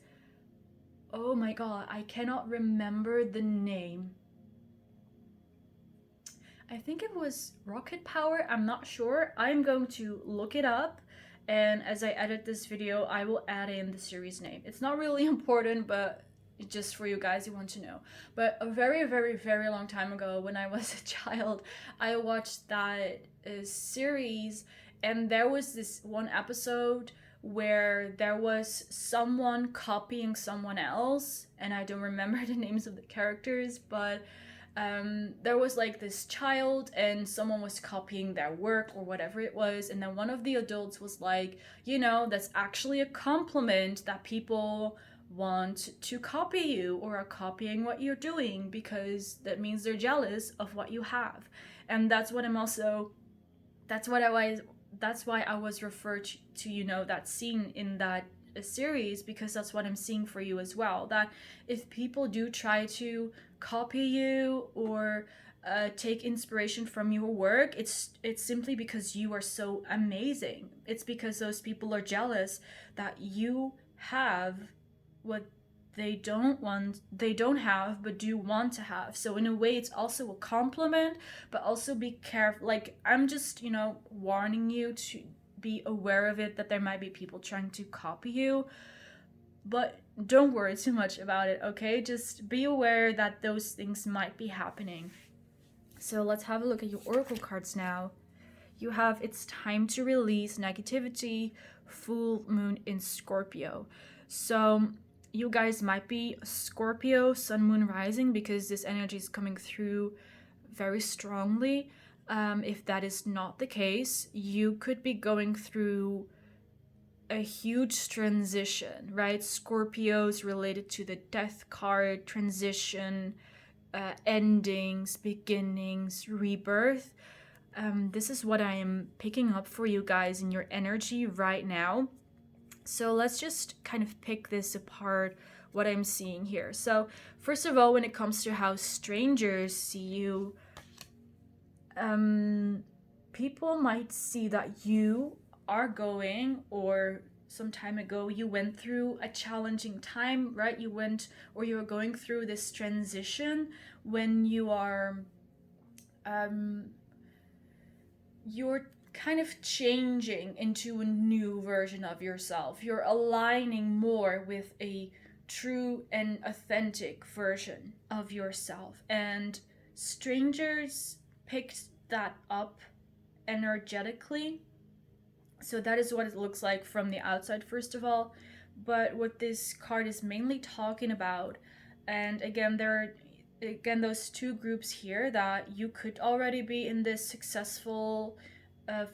Speaker 1: Oh my god, I cannot remember the name. I think it was Rocket Power. I'm not sure. I'm going to look it up. And as I edit this video, I will add in the series name. It's not really important, but just for you guys, you want to know. But a very, very, very long time ago, when I was a child, I watched that series, and there was this one episode where there was someone copying someone else, and I don't remember the names of the characters, but there was like this child and someone was copying their work or whatever it was, and then one of the adults was like, you know, that's actually a compliment that people want to copy you or are copying what you're doing because that means they're jealous of what you have. And that's what I'm also that's what I was that's why I was referred to, you know, that scene in that series, because that's what I'm seeing for you as well. That if people do try to copy you or take inspiration from your work, it's simply because you are so amazing. It's because those people are jealous that you have what they don't have but do want to have. So in a way it's also a compliment, but also be careful. Like, I'm just, you know, warning you to be aware of it, that there might be people trying to copy you, but don't worry too much about it, okay? Just be aware that those things might be happening. So let's have a look at your oracle cards now. You have it's time to release negativity, full moon in Scorpio. So you guys might be Scorpio, sun, moon, rising, because this energy is coming through very strongly. If that is not the case, you could be going through a huge transition, right? Scorpios related to the death card, transition, endings, beginnings, rebirth. This is what I am picking up for you guys in your energy right now. So let's just kind of pick this apart, what I'm seeing here. So first of all, when it comes to how strangers see you, people might see that you are going, or some time ago you went through a challenging time, right? You're going through this transition when you're kind of changing into a new version of yourself. You're aligning more with a true and authentic version of yourself. And strangers picked that up energetically. So that is what it looks like from the outside, first of all. But what this card is mainly talking about, and again, those two groups here, that you could already be in this successful,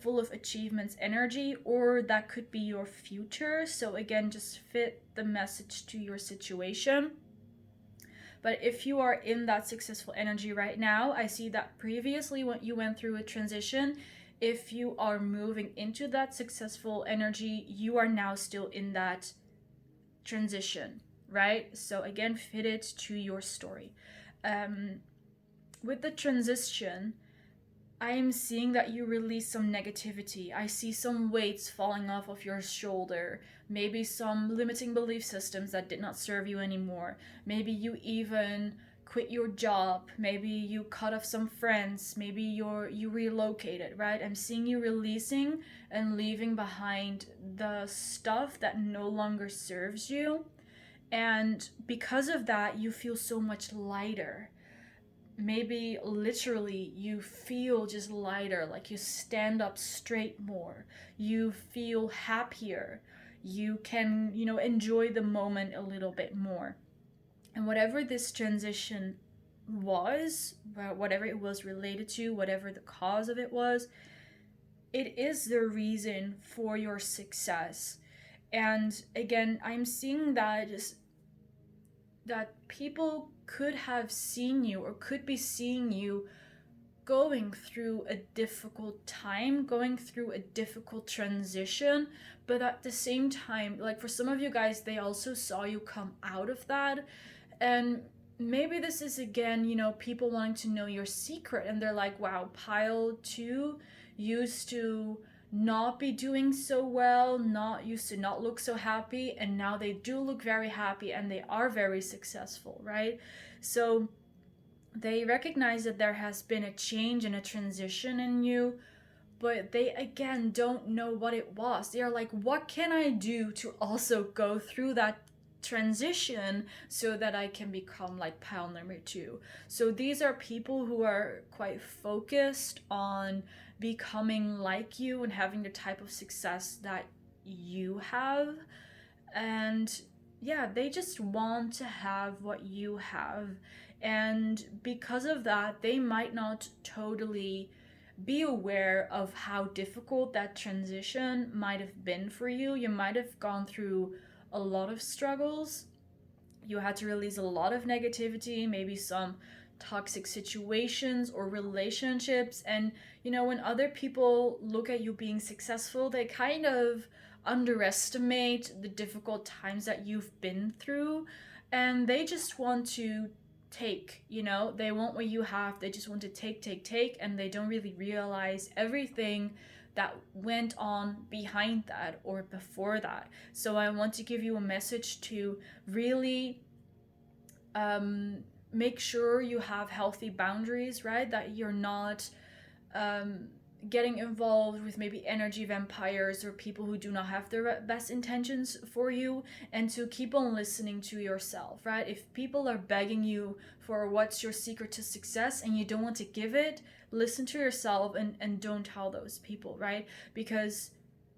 Speaker 1: full of achievements energy, or that could be your future. So again, just fit the message to your situation. But if you are in that successful energy right now, I see that previously when you went through a transition, if you are moving into that successful energy, you are now still in that transition, right? So again, fit it to your story. With the transition, I am seeing that you release some negativity. I see some weights falling off of your shoulder. Maybe some limiting belief systems that did not serve you anymore. Maybe you even quit your job. Maybe you cut off some friends. Maybe you relocated, right? I'm seeing you releasing and leaving behind the stuff that no longer serves you. And because of that, you feel so much lighter. Maybe literally you feel just lighter, like you stand up straight more, you feel happier, you can, you know, enjoy the moment a little bit more. And whatever this transition was, whatever it was related to, whatever the cause of it was, it is the reason for your success. And again, I'm seeing that just that people could have seen you or could be seeing you going through a difficult time, going through a difficult transition, but at the same time, like for some of you guys, they also saw you come out of that. And maybe this is again, you know, people wanting to know your secret, and they're like, wow, pile 2, used to not be doing so well, not used to not look so happy, and now they do look very happy and they are very successful, right? So they recognize that there has been a change and a transition in you, but they again don't know what it was. They are like, what can I do to also go through that transition so that I can become like pile number two? So these are people who are quite focused on becoming like you and having the type of success that you have. And yeah, they just want to have what you have. And because of that, they might not totally be aware of how difficult that transition might have been for you. You might have gone through a lot of struggles. You had to release a lot of negativity, maybe some toxic situations or relationships. And, when other people look at you being successful, they kind of underestimate the difficult times that you've been through. And they just want to take, they want what you have. They just want to take, and they don't really realize everything that went on behind that or before that. So I want to give you a message to really make sure you have healthy boundaries, right? That you're not getting involved with maybe energy vampires or people who do not have the best intentions for you, and to keep on listening to yourself, right? If people are begging you for what's your secret to success and you don't want to give it, listen to yourself and don't tell those people, right? Because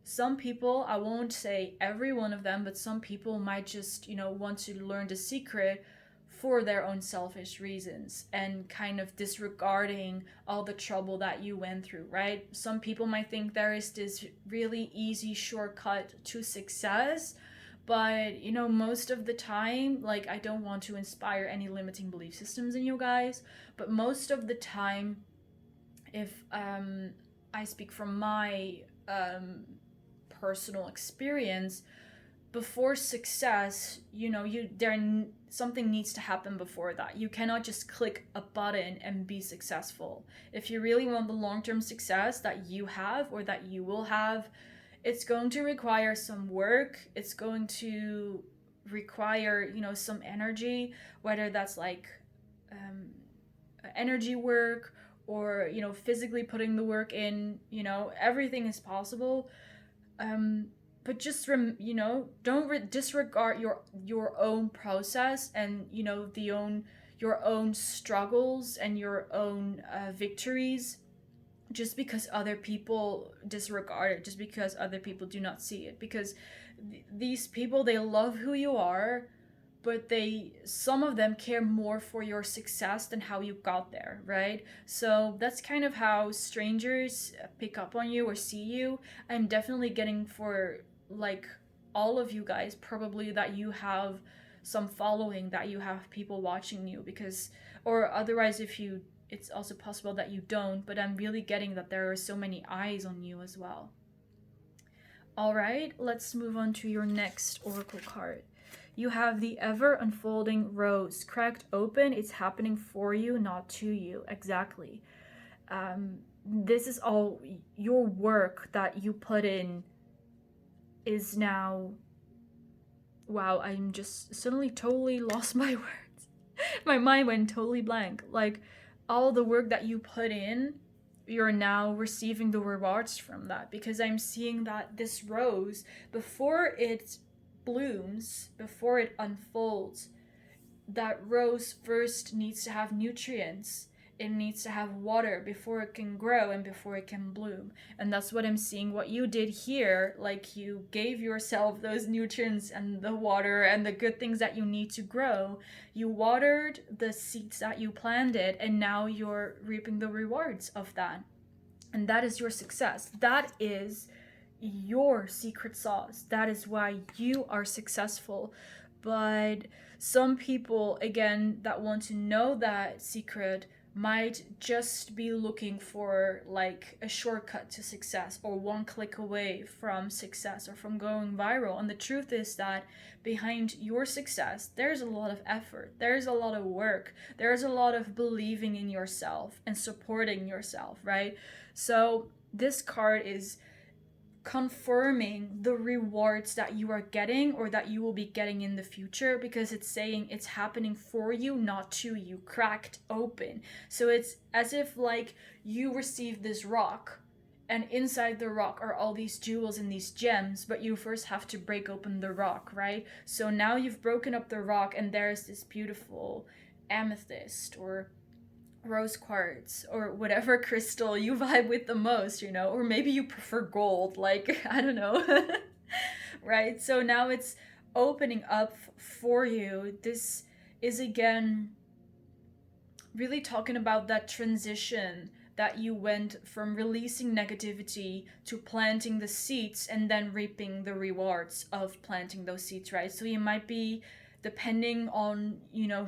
Speaker 1: some people, I won't say every one of them, but some people might just, want to learn the secret for their own selfish reasons and kind of disregarding all the trouble that you went through, right? Some people might think there is this really easy shortcut to success, but most of the time, like, I don't want to inspire any limiting belief systems in you guys, but most of the time, if I speak from my personal experience, before success, something needs to happen before that. You cannot just click a button and be successful. If you really want the long-term success that you have or that you will have, it's going to require some work. It's going to require, some energy, whether that's like energy work or, physically putting the work in, everything is possible. But just don't disregard your own process and your own struggles and your own victories just because other people disregard it, just because other people do not see it. Because these people, they love who you are, but some of them care more for your success than how you got there, right? So that's kind of how strangers pick up on you or see you. I'm definitely getting for like all of you guys probably that you have some following, that you have people watching you, because or otherwise it's also possible that you don't, but I'm really getting that there are so many eyes on you as well. All right, let's move on to your next oracle card. You have the ever unfolding rose. Cracked open, it's happening for you, not to you. Exactly. This is all your work that you put in is now, wow, I'm just suddenly totally lost my words. My mind went totally blank. Like, all the work that you put in, you're now receiving the rewards from that, because I'm seeing that this rose, before it blooms, before it unfolds, that rose first needs to have nutrients. It needs to have water before it can grow and before it can bloom. And that's what I'm seeing what you did here. Like, you gave yourself those nutrients and the water and the good things that you need to grow. You watered the seeds that you planted, and now you're reaping the rewards of that. And that is your success. That is your secret sauce. That is why you are successful. But some people, again, that want to know that secret might just be looking for like a shortcut to success, or one click away from success or from going viral. And the truth is that behind your success, there's a lot of effort, there's a lot of work, there's a lot of believing in yourself and supporting yourself, right? So this card is confirming the rewards that you are getting or that you will be getting in the future, because it's saying it's happening for you, not to you, cracked open. So it's as if like you received this rock, and inside the rock are all these jewels and these gems, but you first have to break open the rock, right? So now you've broken up the rock and there's this beautiful amethyst or rose quartz or whatever crystal you vibe with the most, or maybe you prefer gold, like, I don't know. Right? So now it's opening up for you. This is again really talking about that transition that you went from releasing negativity to planting the seeds and then reaping the rewards of planting those seeds, right? So you might be, depending on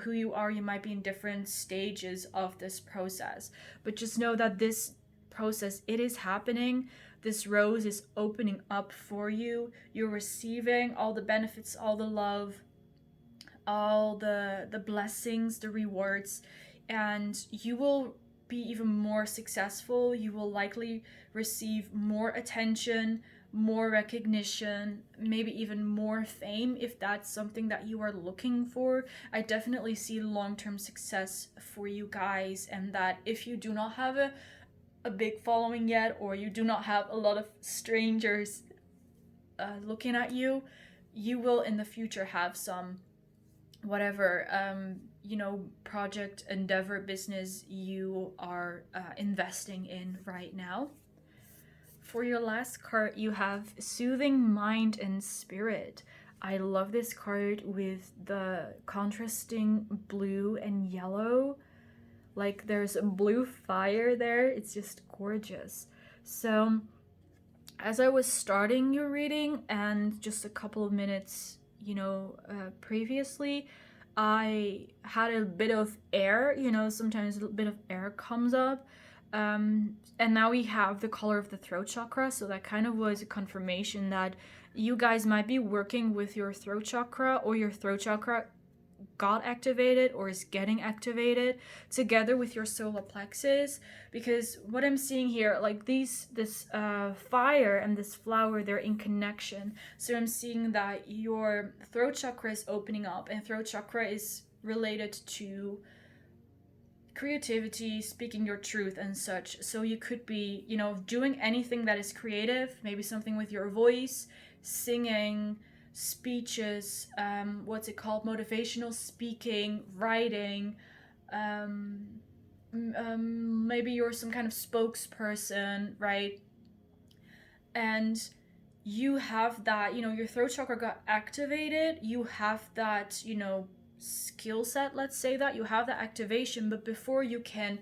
Speaker 1: who you are, you might be in different stages of this process, but just know that this process, it is happening. This rose is opening up for you. You're receiving all the benefits, all the love, all the blessings, the rewards, and you will be even more successful. You will likely receive more attention, more recognition, maybe even more fame if that's something that you are looking for. I definitely see long-term success for you guys, and that if you do not have a big following yet, or you do not have a lot of strangers looking at you, you will in the future have some whatever project, endeavor, business you are investing in right now. For your last card, you have Soothing Mind and Spirit. I love this card with the contrasting blue and yellow. Like there's a blue fire there. It's just gorgeous. So as I was starting your reading and just a couple of minutes previously, I had a bit of air, sometimes a bit of air comes up. And now we have the color of the throat chakra, so that kind of was a confirmation that you guys might be working with your throat chakra, or your throat chakra got activated or is getting activated together with your solar plexus. Because what I'm seeing here, like this fire and this flower, they're in connection. So I'm seeing that your throat chakra is opening up, and throat chakra is related to creativity, speaking your truth and such. So you could be doing anything that is creative, maybe something with your voice, singing, speeches, what's it called, motivational speaking, writing, maybe you're some kind of spokesperson, right? And you have that, your throat chakra got activated, you have that skill set, let's say that you have that activation, but before you can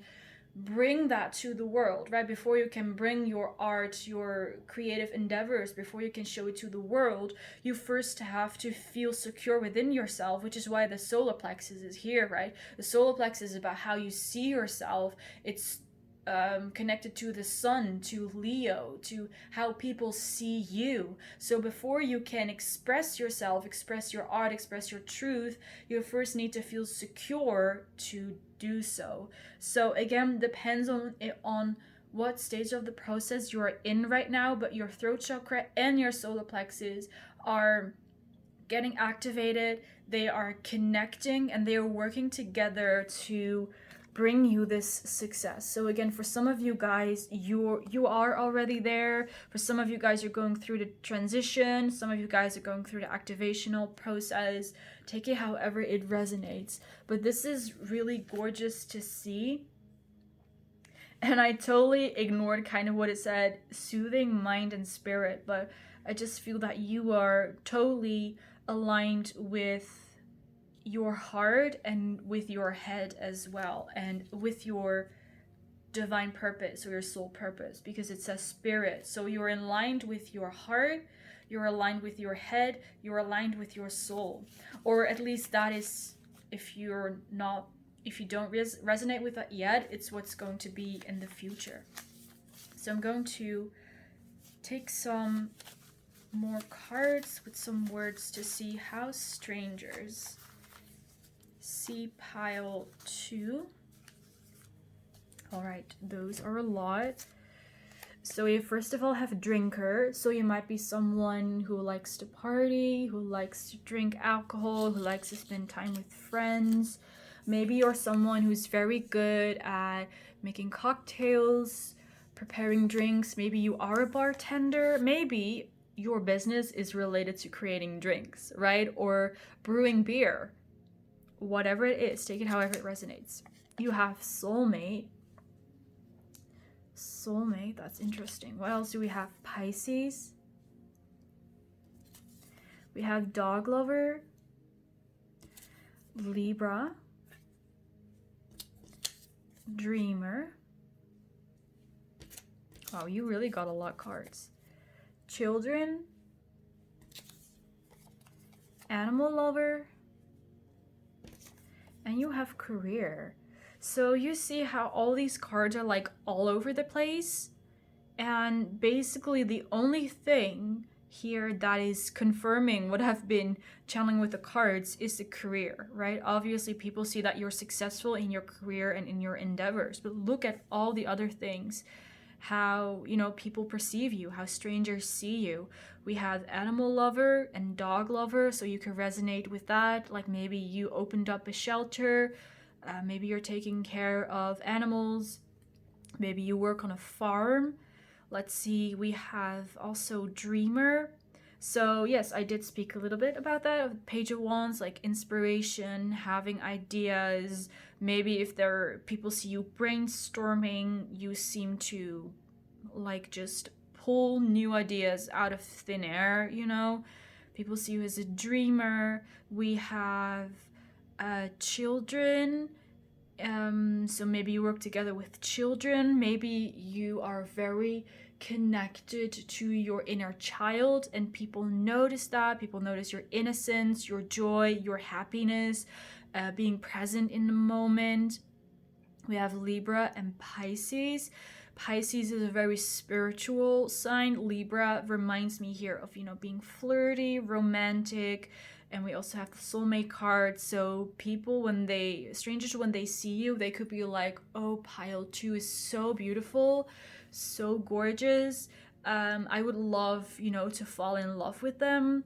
Speaker 1: bring that to the world, right, before you can bring your art, your creative endeavors, before you can show it to the world, you first have to feel secure within yourself, which is why the solar plexus is here, right? The solar plexus is about how you see yourself. It's connected to the sun, to Leo, to how people see you. So before you can express yourself, express your art, express your truth, you first need to feel secure to do so. So again, depends on what stage of the process you are in right now, but your throat chakra and your solar plexus are getting activated. They are connecting and they are working together to bring you this success. So again, for some of you guys, you are already there. For some of you guys, you're going through the transition. Some of you guys are going through the activational process. Take it however it resonates. But this is really gorgeous to see. And I totally ignored kind of what it said, soothing mind and spirit, but I just feel that you are totally aligned with your heart and with your head as well, and with your divine purpose or your soul purpose, because it says spirit. So you're aligned with your heart, you're aligned with your head, you're aligned with your soul, or at least that is, if you don't resonate with that yet, it's what's going to be in the future. So I'm going to take some more cards with some words to see how strangers see pile 2. All right, those are a lot. So you first of all have drinker. So you might be someone who likes to party, who likes to drink alcohol, who likes to spend time with friends. Maybe you're someone who's very good at making cocktails, preparing drinks. Maybe you are a bartender. Maybe your business is related to creating drinks, right? Or brewing beer. Whatever it is, take it however it resonates. You have soulmate. Soulmate, that's interesting. What else do we have? Pisces. We have dog lover, Libra, dreamer. Wow, you really got a lot of cards. Children, animal lover, and you have career. So you see how all these cards are like all over the place, and basically the only thing here that is confirming what I've been channeling with the cards is the career, right? Obviously people see that you're successful in your career and in your endeavors, but look at all the other things, how, you know, people perceive you, how strangers see you. We have animal lover and dog lover, so you can resonate with that. Like maybe you opened up a shelter, maybe you're taking care of animals, maybe you work on a farm. Let's see, we have also dreamer. So yes, I did speak a little bit about that. Page of Wands, like inspiration, having ideas. Maybe if people see you brainstorming, you seem to like just pull new ideas out of thin air, you know? People see you as a dreamer. We have children. So maybe you work together with children. Maybe you are very connected to your inner child, and people notice that. People notice your innocence, your joy, your happiness, being present in the moment. We have Libra and Pisces. Pisces is a very spiritual sign. Libra reminds me here of, you know, being flirty, romantic. And we also have the soulmate card. So people, strangers, when they see you, they could be like, oh, pile 2 is so beautiful, so gorgeous. I would love, you know, to fall in love with them.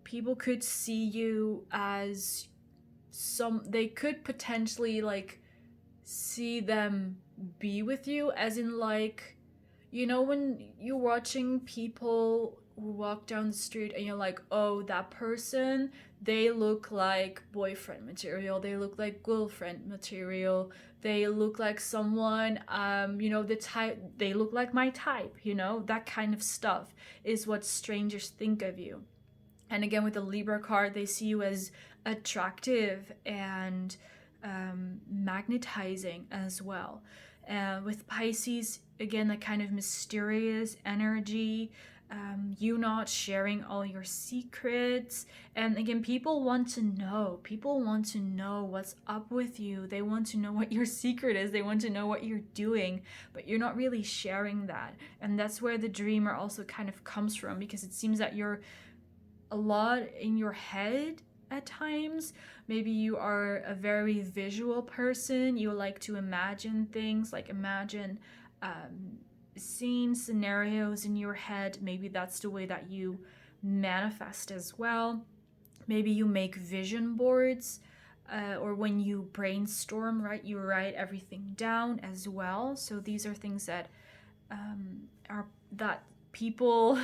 Speaker 1: People could see you as they could potentially like see them be with you, as in like, you know, when you're watching people who walk down the street and you're like, oh, that person, they look like boyfriend material, they look like girlfriend material, they look like someone, you know, the type, they look like my type, you know, that kind of stuff is what strangers think of you. And again, with the Libra card, they see you as attractive and magnetizing as well. With Pisces, again, that kind of mysterious energy, you not sharing all your secrets. And again, people want to know what's up with you. They want to know what your secret is. They want to know what you're doing, but you're not really sharing that. And that's where the dreamer also kind of comes from, because it seems that you're a lot in your head at times. Maybe you are a very visual person. You like to imagine things, like imagine scenes, scenarios in your head. Maybe that's the way that you manifest as well. Maybe you make vision boards, or when you brainstorm, right, you write everything down as well. So these are things that are that people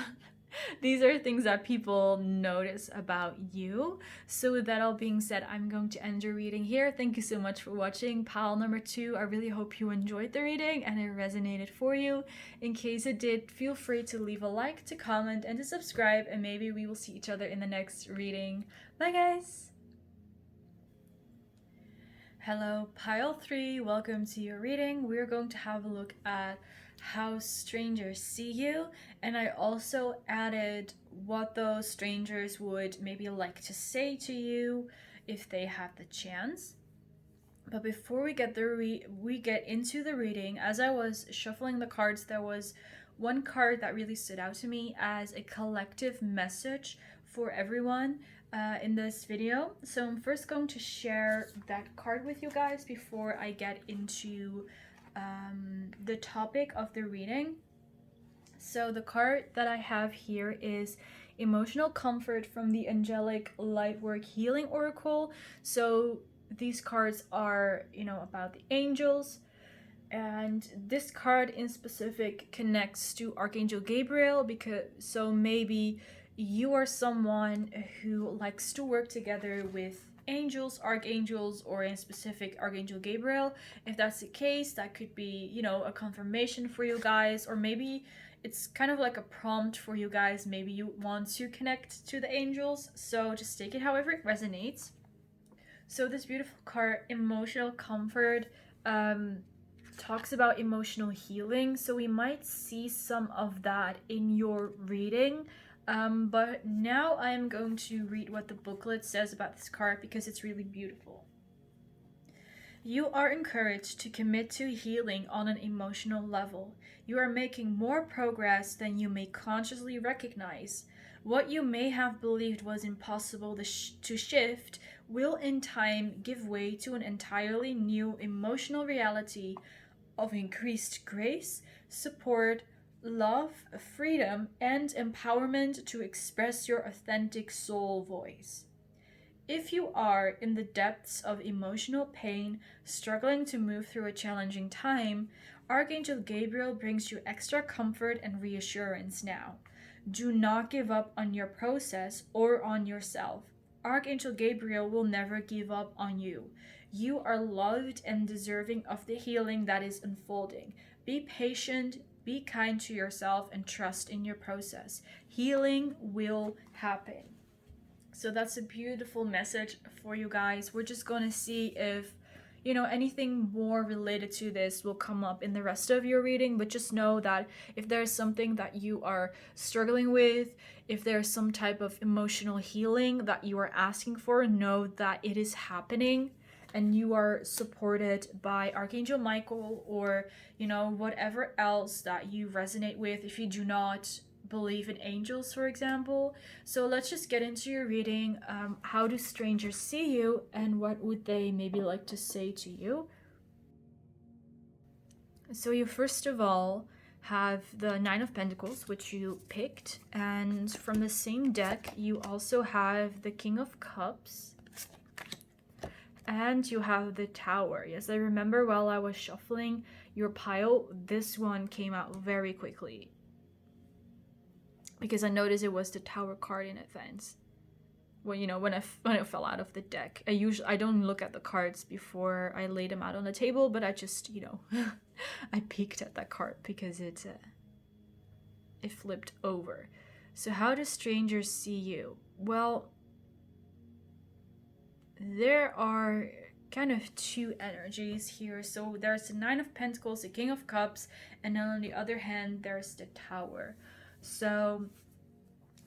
Speaker 1: these are things that people notice about you. So with that all being said, I'm going to end your reading here. Thank you so much for watching pile number 2. I really hope you enjoyed the reading and it resonated for you. In case it did, feel free to leave a like, to comment, and to subscribe, and maybe we will see each other in the next reading. Bye guys! Hello, pile 3. Welcome to your reading. We're going to have a look at how strangers see you, and I also added what those strangers would maybe like to say to you if they have the chance. But before we get into the reading, as I was shuffling the cards, there was one card that really stood out to me as a collective message for everyone in this video. So I'm first going to share that card with you guys before I get into the topic of the reading. So the card that I have here is Emotional Comfort from the Angelic Lightwork Healing Oracle. So these cards are, about the angels. And this card in specific connects to Archangel Gabriel, because so maybe you are someone who likes to work together with angels, archangels, or in specific Archangel Gabriel. If that's the case, that could be, a confirmation for you guys, or maybe it's kind of like a prompt for you guys. Maybe you want to connect to the angels, so just take it however it resonates. So this beautiful card, Emotional Comfort, talks about emotional healing, so we might see some of that in your reading. But now I'm going to read what the booklet says about this card because it's really beautiful. You are encouraged to commit to healing on an emotional level. You are making more progress than you may consciously recognize. What you may have believed was impossible to shift will in time give way to an entirely new emotional reality of increased grace, support, love, freedom, and empowerment to express your authentic soul voice. If you are in the depths of emotional pain, struggling to move through a challenging time, Archangel Gabriel brings you extra comfort and reassurance now. Do not give up on your process or on yourself. Archangel Gabriel will never give up on you. You are loved and deserving of the healing that is unfolding. Be patient, be kind to yourself, and trust in your process. Healing will happen. So that's a beautiful message for you guys. We're just going to see if, anything more related to this will come up in the rest of your reading. But just know that if there's something that you are struggling with, if there's some type of emotional healing that you are asking for, know that it is happening. And you are supported by Archangel Michael, or, whatever else that you resonate with if you do not believe in angels, for example. So let's just get into your reading. How do strangers see you, and what would they maybe like to say to you? So you first of all have the Nine of Pentacles, which you picked, and from the same deck you also have the King of Cups, and you have the Tower. Yes, I remember while I was shuffling your pile, this one came out very quickly, because I noticed it was the Tower card in advance. Well, when it fell out of the deck, I don't look at the cards before I lay them out on the table, but I just I peeked at that card because it flipped over. So how do strangers see you? Well, there are kind of two energies here. So there's the Nine of Pentacles, the King of Cups, and then on the other hand there's the Tower. So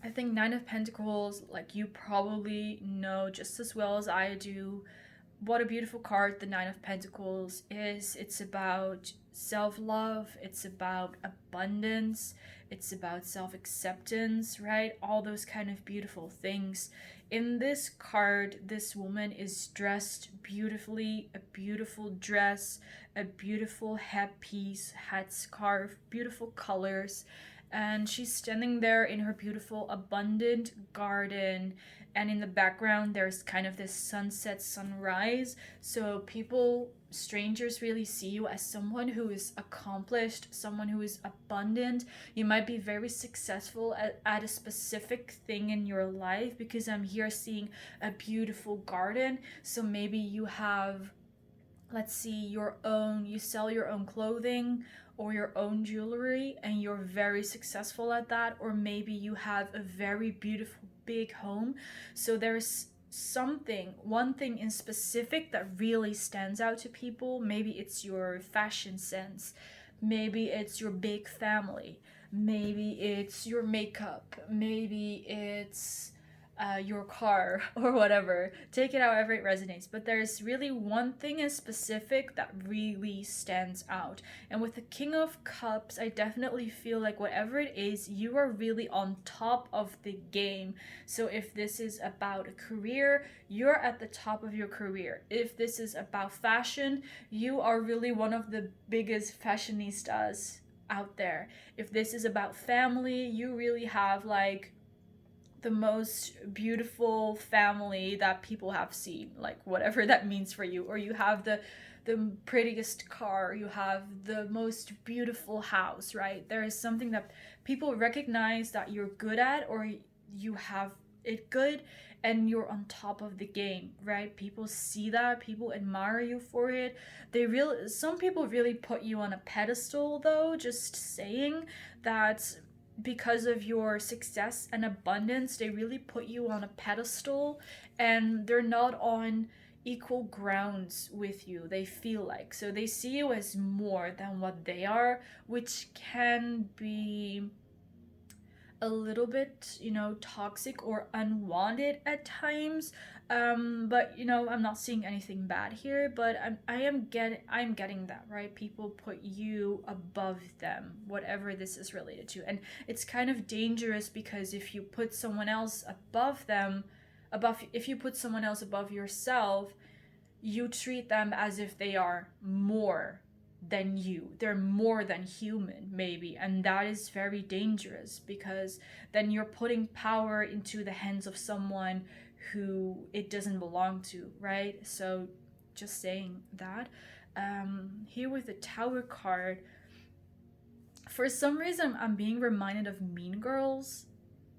Speaker 1: I think Nine of Pentacles, like, you probably know just as well as I do what a beautiful card the Nine of Pentacles is. It's about self-love, it's about abundance, it's about self-acceptance, right? All those kind of beautiful things. In this card, this woman is dressed beautifully, a beautiful dress, a beautiful headpiece, headscarf, beautiful colors. And she's standing there in her beautiful abundant garden, and in the background there's kind of this sunset sunrise. So strangers really see you as someone who is accomplished, someone who is abundant. You might be very successful at a specific thing in your life, because I'm here seeing a beautiful garden. So maybe you have, let's see, you sell your own clothing or your own jewelry, and you're very successful at that. Or maybe you have a very beautiful big home. So there's one thing in specific that really stands out to people. Maybe it's your fashion sense, maybe it's your big family, maybe it's your makeup, maybe it's your car or whatever. Take it however it resonates. But there's really one thing in specific that really stands out. And with the King of Cups, I definitely feel like whatever it is, you are really on top of the game. So if this is about a career, you're at the top of your career. If this is about fashion, you are really one of the biggest fashionistas out there. If this is about family, you really have like the most beautiful family that people have seen, like whatever that means for you. Or you have the prettiest car, you have the most beautiful house, right? There is something that people recognize that you're good at, or you have it good, and you're on top of the game, right? People see that, people admire you for it. Some people really put you on a pedestal, though, just saying that because of your success and abundance, they really put you on a pedestal, and they're not on equal grounds with you, they feel like. So they see you as more than what they are, which can be a little bit, toxic or unwanted at times. But I'm not seeing anything bad here, but I'm getting that, right? People put you above them, whatever this is related to. And it's kind of dangerous, because if you put someone else above them, if you put someone else above yourself, you treat them as if they are more than you. They're more than human, maybe. And that is very dangerous, because then you're putting power into the hands of someone who it doesn't belong to, right? So just saying that. Here with the Tower card, for some reason I'm being reminded of Mean Girls,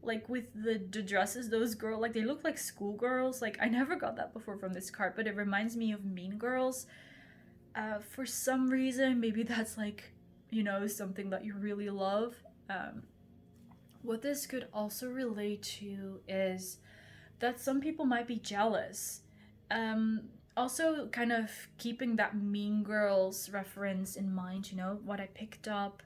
Speaker 1: like with the dresses, those girls, like they look like schoolgirls. Like I never got that before from this card, but it reminds me of Mean Girls. For some reason, maybe that's like, something that you really love. What this could also relate to is that some people might be jealous. Also, kind of keeping that Mean Girls reference in mind, what I picked up.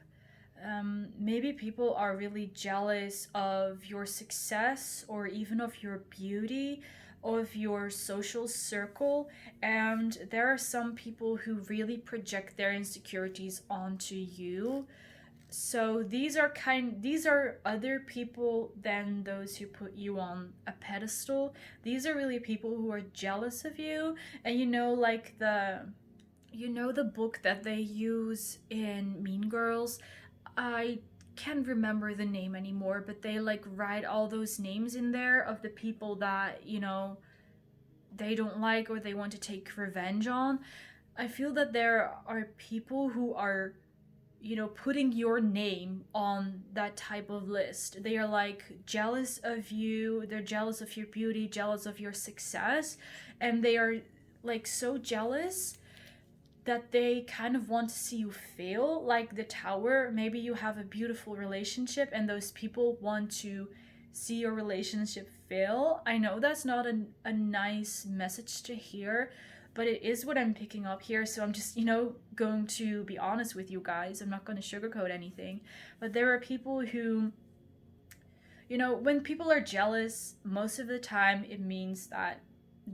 Speaker 1: Maybe people are really jealous of your success, or even of your beauty, of your social circle, and there are some people who really project their insecurities onto you. So these are other people than those who put you on a pedestal. These are really people who are jealous of you. And like the book that they use in Mean Girls, I can't remember the name anymore, but they like write all those names in there of the people that, they don't like or they want to take revenge on. I feel that there are people who are, putting your name on that type of list. They are like jealous of you, they're jealous of your beauty, jealous of your success, and they are like so jealous that they kind of want to see you fail. Like the Tower, maybe you have a beautiful relationship and those people want to see your relationship fail. I know that's not a nice message to hear, but it is what I'm picking up here. So I'm just, going to be honest with you guys. I'm not going to sugarcoat anything. But there are people who, when people are jealous, most of the time it means that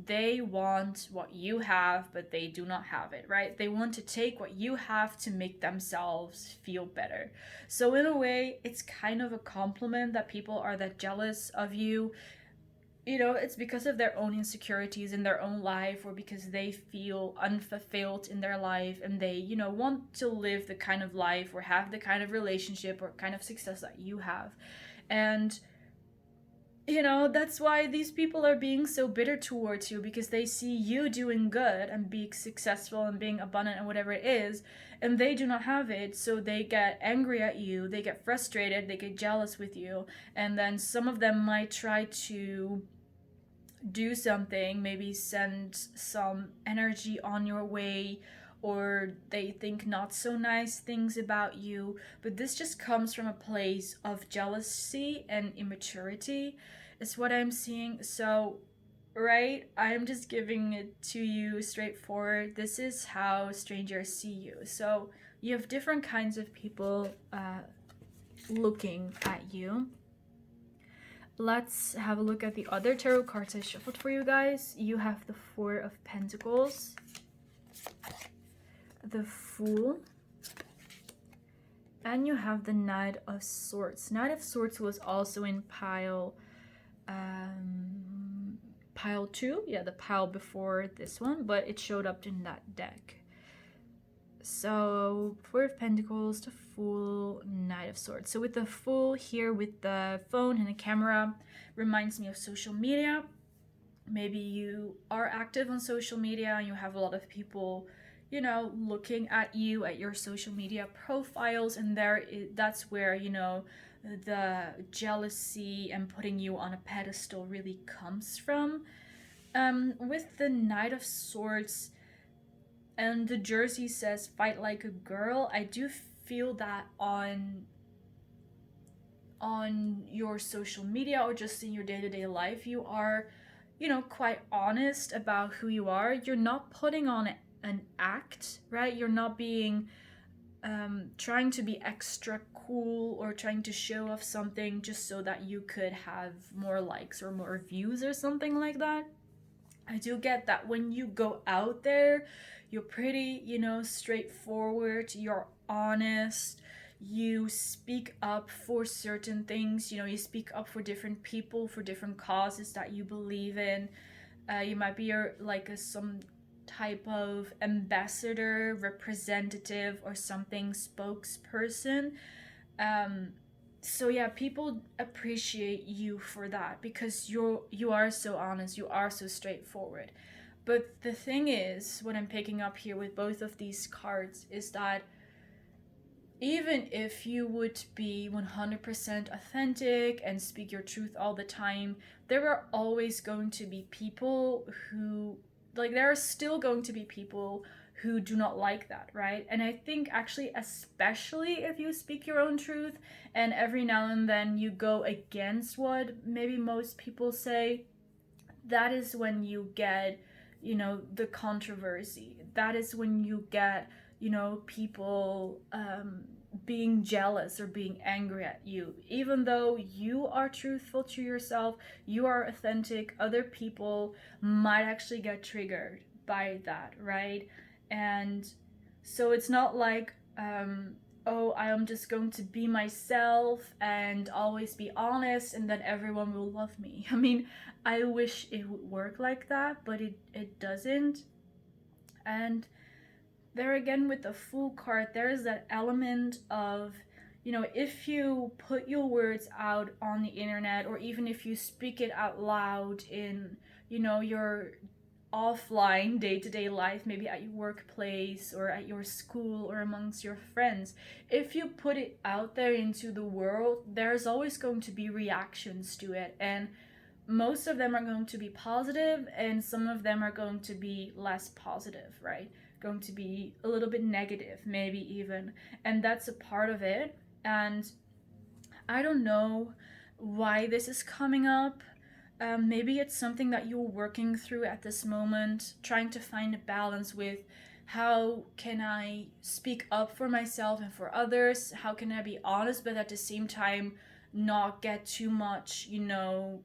Speaker 1: they want what you have, but they do not have it, right? They want to take what you have to make themselves feel better. So in a way, it's kind of a compliment that people are that jealous of you. It's because of their own insecurities in their own life, or because they feel unfulfilled in their life, and they, want to live the kind of life or have the kind of relationship or kind of success that you have. And that's why these people are being so bitter towards you, because they see you doing good and being successful and being abundant and whatever it is, and they do not have it. So they get angry at you, they get frustrated, they get jealous with you, and then some of them might try to do something, maybe send some energy on your way, or they think not so nice things about you. But this just comes from a place of jealousy and immaturity, is what I'm seeing. So, right, I'm just giving it to you straightforward. This is how strangers see you. So you have different kinds of people looking at you. Let's have a look at the other tarot cards I shuffled for you guys. You have the Four of Pentacles, the Fool, and you have the Knight of Swords. Knight of Swords was also in pile 2. Yeah, the pile before this one, but it showed up in that deck. So, Four of Pentacles, the Fool, Knight of Swords. So with the Fool here with the phone and the camera, reminds me of social media. Maybe you are active on social media and you have a lot of people, you know, looking at you, at your social media profiles, and that's where, you know, the jealousy and putting you on a pedestal really comes from. With the Knight of Swords, and the jersey says fight like a girl, I do feel that on your social media or just in your day-to-day life, you are, you know, quite honest about who you are. You're not putting on an act, right? You're not being trying to be extra cool or trying to show off something just so that you could have more likes or more views or something like that. I do get that when you go out there, you're pretty, you know, straightforward, you're honest, you speak up for certain things, you know, you speak up for different people, for different causes that you believe in. You might be some type of ambassador, representative, or something, spokesperson. Um, so yeah, people appreciate you for that because you are so honest, you are so straightforward. But the thing is, what I'm picking up here with both of these cards is that even if you would be 100% authentic and speak your truth all the time, there are always going to be people who, like, there are still going to be people who do not like that, right? And I think actually, especially if you speak your own truth and every now and then you go against what maybe most people say, that is when you get, you know, the controversy. That is when you get, you know, people being jealous or being angry at you. Even though you are truthful to yourself, you are authentic, other people might actually get triggered by that, right? And so it's not like, oh, I am just going to be myself and always be honest and then everyone will love me. I mean, I wish it would work like that, but it doesn't. And there again with the Fool card, there is that element of, you know, if you put your words out on the internet or even if you speak it out loud in, you know, your offline day-to-day life, maybe at your workplace or at your school or amongst your friends, if you put it out there into the world, there's always going to be reactions to it, and most of them are going to be positive and some of them are going to be less positive, right? Going to be a little bit negative, maybe even, and that's a part of it. And I don't know why this is coming up. Maybe it's something that you're working through at this moment, trying to find a balance with how can I speak up for myself and for others? How can I be honest, but at the same time, not get too much, you know,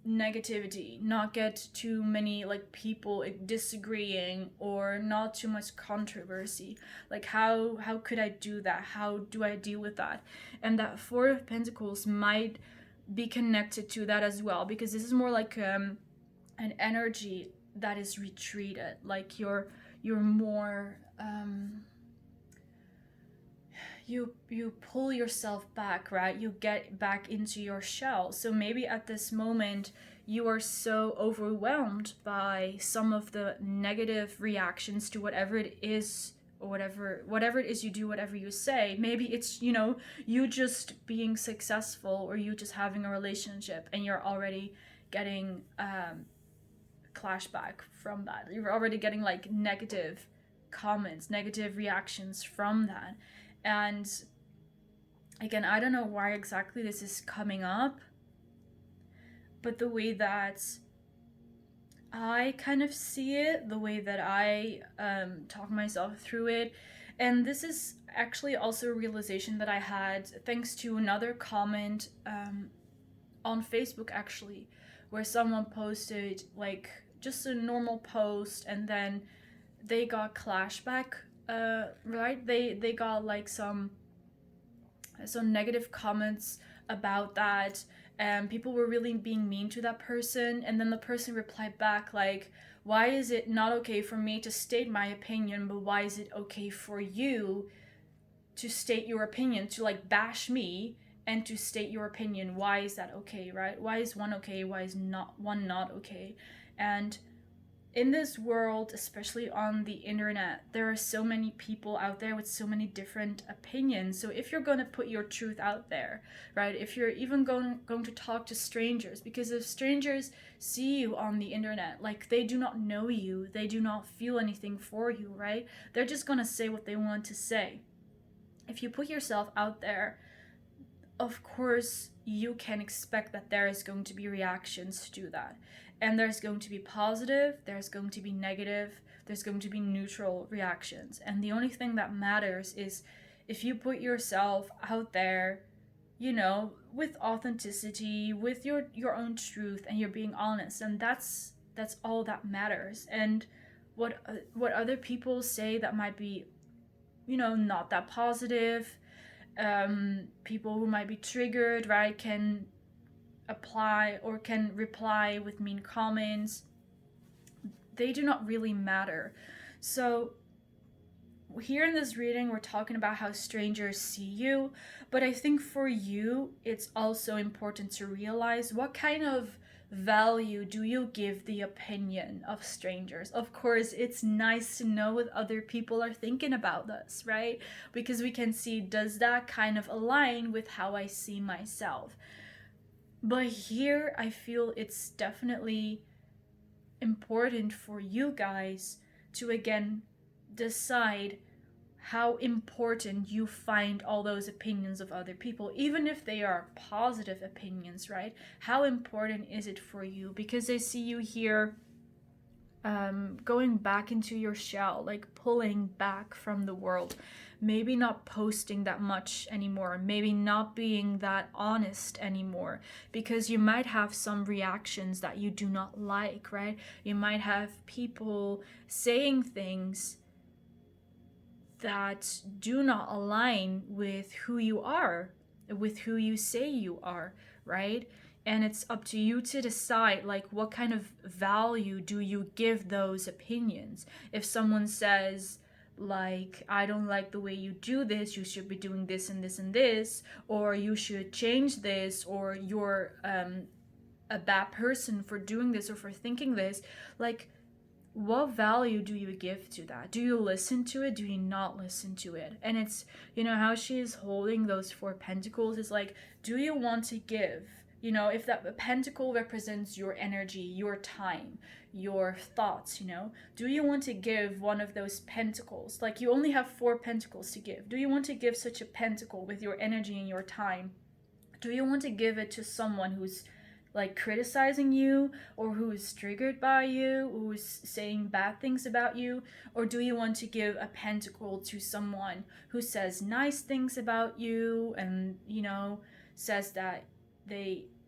Speaker 1: negativity, not get too many like people disagreeing or not too much controversy. Like how could I do that? How do I deal with that? And that Four of Pentacles might be connected to that as well, because this is more like an energy that is retreated, like you're more you pull yourself back, right? You get back into your shell. So maybe at this moment you are so overwhelmed by some of the negative reactions to whatever it is, or whatever it is you do, whatever you say. Maybe it's, you know, you just being successful or you just having a relationship and you're already getting clashback from that. You're already getting like negative comments, negative reactions from that. And again, I don't know why exactly this is coming up, but the way that I kind of see it, the way that I talk myself through it, and this is actually also a realization that I had thanks to another comment on Facebook, actually, where someone posted like just a normal post and then they got clashback, right? They got like some negative comments about that, and people were really being mean to that person, and then the person replied back like, why is it not okay for me to state my opinion, but why is it okay for you to state your opinion, to like bash me and to state your opinion? Why is that okay, right? Why is one okay, why is not one not okay? And in this world, especially on the internet, there are so many people out there with so many different opinions. So if you're going to put your truth out there, right, if you're even going to talk to strangers, because if strangers see you on the internet, like, they do not know you, they do not feel anything for you, right? They're just going to say what they want to say. If you put yourself out there, of course you can expect that there is going to be reactions to that, and there's going to be positive, there's going to be negative, there's going to be neutral reactions. And the only thing that matters is if you put yourself out there, you know, with authenticity, with your own truth, and you're being honest, and that's all that matters. And what other people say that might be, you know, not that positive, people who might be triggered, right, can apply or can reply with mean comments. They do not really matter. So here in this reading, we're talking about how strangers see you, but I think for you, it's also important to realize what kind of value do you give the opinion of strangers. Of course, it's nice to know what other people are thinking about us, right? Because we can see, does that kind of align with how I see myself? But here I feel it's definitely important for you guys to again decide how important you find all those opinions of other people, even if they are positive opinions, right? How important is it for you? Because I see you here going back into your shell, like pulling back from the world, maybe not posting that much anymore, maybe not being that honest anymore, because you might have some reactions that you do not like, right? You might have people saying things that do not align with who you are, with who you say you are, right? And it's up to you to decide, like, what kind of value do you give those opinions? If someone says, like, I don't like the way you do this, you should be doing this and this and this, or you should change this, or you're a bad person for doing this or for thinking this, like, what value do you give to that? Do you listen to it? Do you not listen to it? And it's, you know, how she is holding those 4 pentacles is like, do you want to give? You know, if that pentacle represents your energy, your time, your thoughts, you know, do you want to give one of those pentacles? Like, you only have 4 pentacles to give. Do you want to give such a pentacle with your energy and your time? Do you want to give it to someone who's like criticizing you, or who is triggered by you, who is saying bad things about you? Or do you want to give a pentacle to someone who says nice things about you, and, you know, says that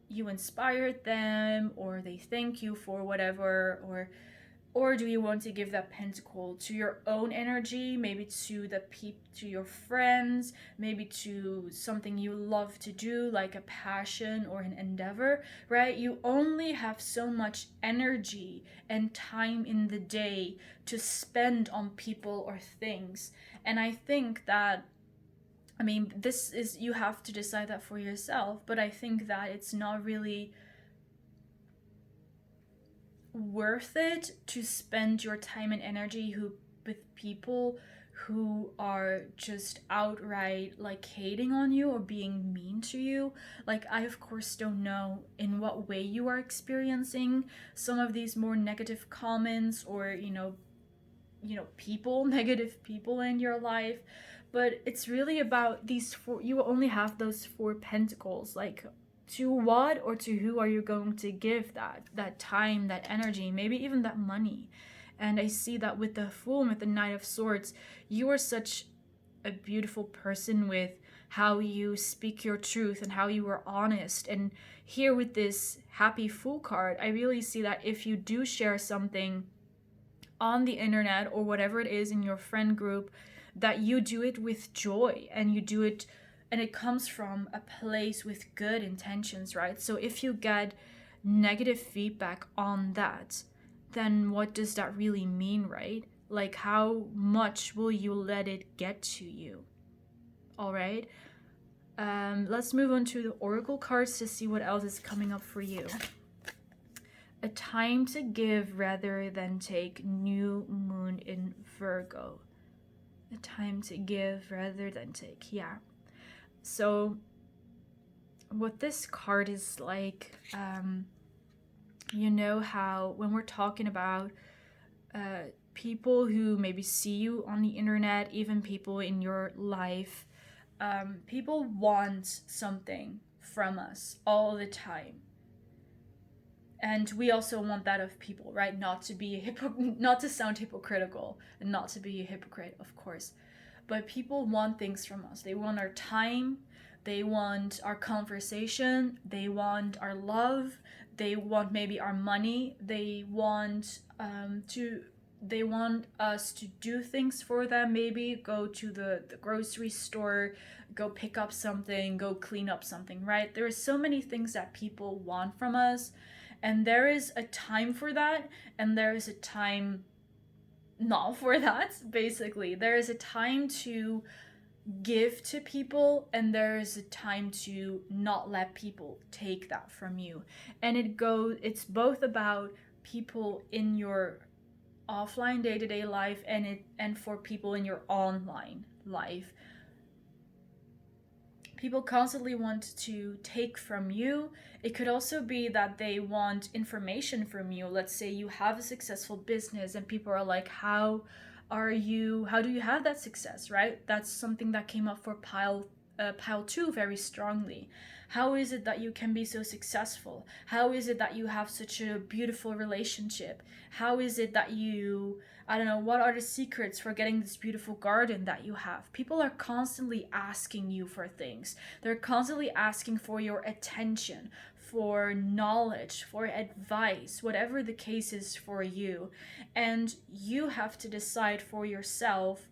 Speaker 1: you inspired them, or they thank you for whatever? Or do you want to give that pentacle to your own energy, maybe to to your friends, maybe to something you love to do, like a passion or an endeavor, right? You only have so much energy and time in the day to spend on people or things. And I think that, I mean, this is, you have to decide that for yourself, but I think that it's not really worth it to spend your time and energy with people who are just outright like hating on you or being mean to you. Like, I of course don't know in what way you are experiencing some of these more negative comments, or people, negative people in your life, but it's really about these 4. You only have those 4 pentacles. Like, to what or to who are you going to give that time, that energy, maybe even that money? And I see that with the Fool and with the Knight of Swords, you are such a beautiful person with how you speak your truth and how you are honest. And here with this Happy Fool card, I really see that if you do share something on the internet or whatever it is in your friend group, that you do it with joy, and you do it and it comes from a place with good intentions, right? So if you get negative feedback on that, then what does that really mean, right? Like, how much will you let it get to you? All right. Let's move on to the oracle cards to see what else is coming up for you. A time to give rather than take, new moon in Virgo. A time to give rather than take, yeah. So what this card is like, you know how when we're talking about people who maybe see you on the internet, even people in your life, people want something from us all the time. And we also want that of people, right? Not to be not to sound hypocritical and not to be a hypocrite, of course. But people want things from us. They want our time, they want our conversation, they want our love, they want maybe our money, they want they want us to do things for them, maybe go to the grocery store, go pick up something, go clean up something, right? There are so many things that people want from us, and there is a time for that, and there is a time not for that. Basically, there is a time to give to people, and there is a time to not let people take that from you. And it's both about people in your offline day-to-day life and for people in your online life. People constantly want to take from you. It could also be that they want information from you. Let's say you have a successful business and people are like, how do you have that success, right? That's something that came up for pile 2 very strongly. How is it that you can be so successful? How is it that you have such a beautiful relationship? How is it that you, I don't know, what are the secrets for getting this beautiful garden that you have? People are constantly asking you for things. They're constantly asking for your attention, for knowledge, for advice, whatever the case is for you. And you have to decide for yourself,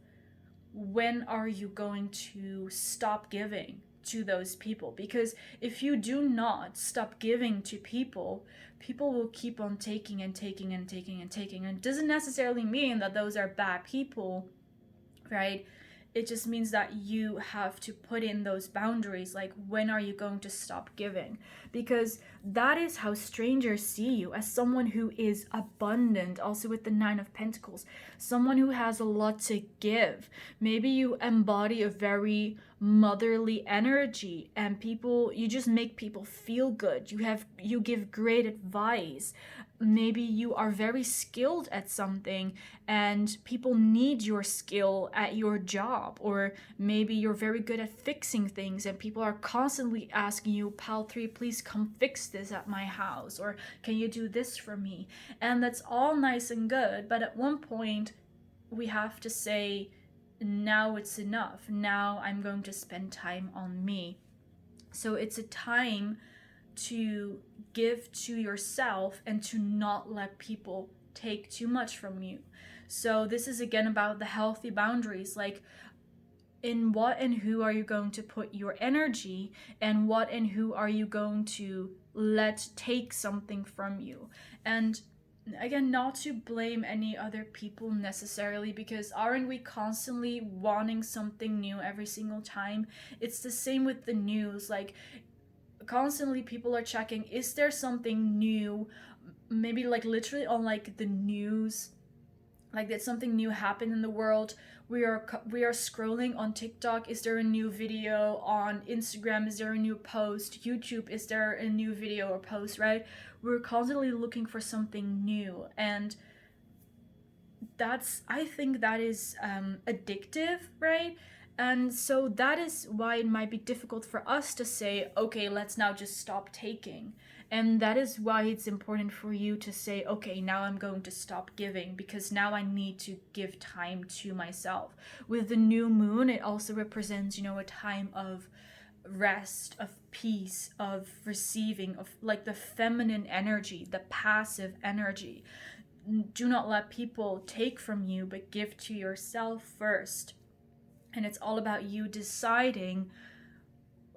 Speaker 1: when are you going to stop giving to those people? Because if you do not stop giving to people, people will keep on taking and taking and taking and taking. And it doesn't necessarily mean that those are bad people, right? It just means that you have to put in those boundaries, like, when are you going to stop giving? Because that is how strangers see you, as someone who is abundant, also with the 9 of Pentacles, someone who has a lot to give. Maybe you embody a very motherly energy, and you just make people feel good. You give great advice. Maybe you are very skilled at something and people need your skill at your job, or maybe you're very good at fixing things and people are constantly asking you, pal 3, please come fix this at my house, or can you do this for me? And that's all nice and good, but at one point we have to say, now it's enough. Now I'm going to spend time on me. So it's a time to give to yourself and to not let people take too much from you. So this is again about the healthy boundaries, like, in what and who are you going to put your energy, and what and who are you going to let take something from you? And again, not to blame any other people necessarily, because aren't we constantly wanting something new every single time? It's the same with the news. Like, constantly people are checking, is there something new, maybe like literally on like the news, like did something new happen in the world? We are scrolling on TikTok, is there a new video? On Instagram, is there a new post? YouTube, is there a new video or post, right? We're constantly looking for something new, and I think that is addictive, right? And so that is why it might be difficult for us to say, okay, let's now just stop taking. And that is why it's important for you to say, okay, now I'm going to stop giving, because now I need to give time to myself. With the new moon, it also represents, a time of rest, of peace, of receiving, of like the feminine energy, the passive energy. Do not let people take from you, but give to yourself first. And it's all about you deciding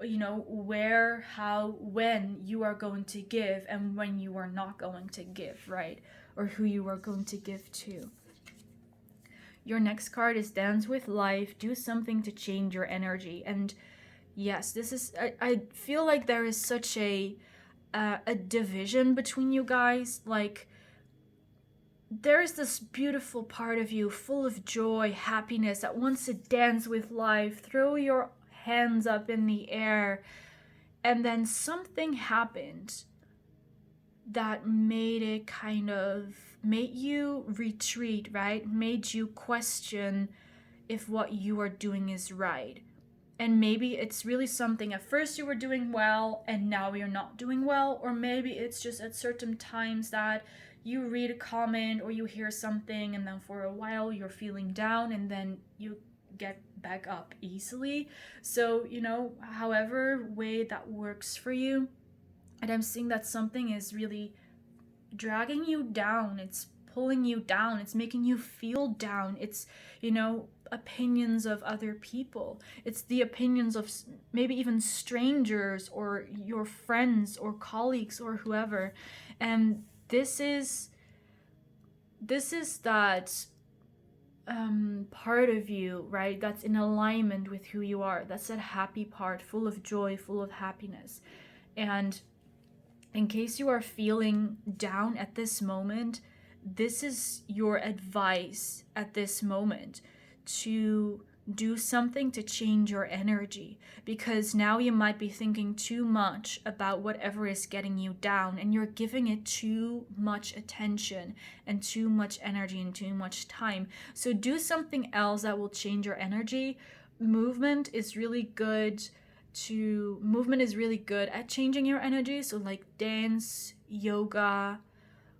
Speaker 1: where, how, when you are going to give and when you are not going to give, right? Or who you are going to give to. Your next card is Dance with Life. Do something to change your energy. And yes, this is, I feel like there is such a division between you guys. Like, there's this beautiful part of you full of joy, happiness, that wants to dance with life, throw your hands up in the air, and then something happened that made you retreat, right? Made you question if what you are doing is right. And maybe it's really something at first you were doing well and now you're not doing well, or maybe it's just at certain times that you read a comment or you hear something and then for a while you're feeling down and then you get back up easily. So, however way that works for you. And I'm seeing that something is really dragging you down. It's pulling you down. It's making you feel down. It's, opinions of other people. It's the opinions of maybe even strangers or your friends or colleagues or whoever. And this is that part of you, right? That's in alignment with who you are. That's that happy part, full of joy, full of happiness. And in case you are feeling down at this moment, this is your advice at this moment, to do something to change your energy, because now you might be thinking too much about whatever is getting you down and you're giving it too much attention and too much energy and too much time. So do something else that will change your energy. Movement is really good at changing your energy. So like dance, yoga,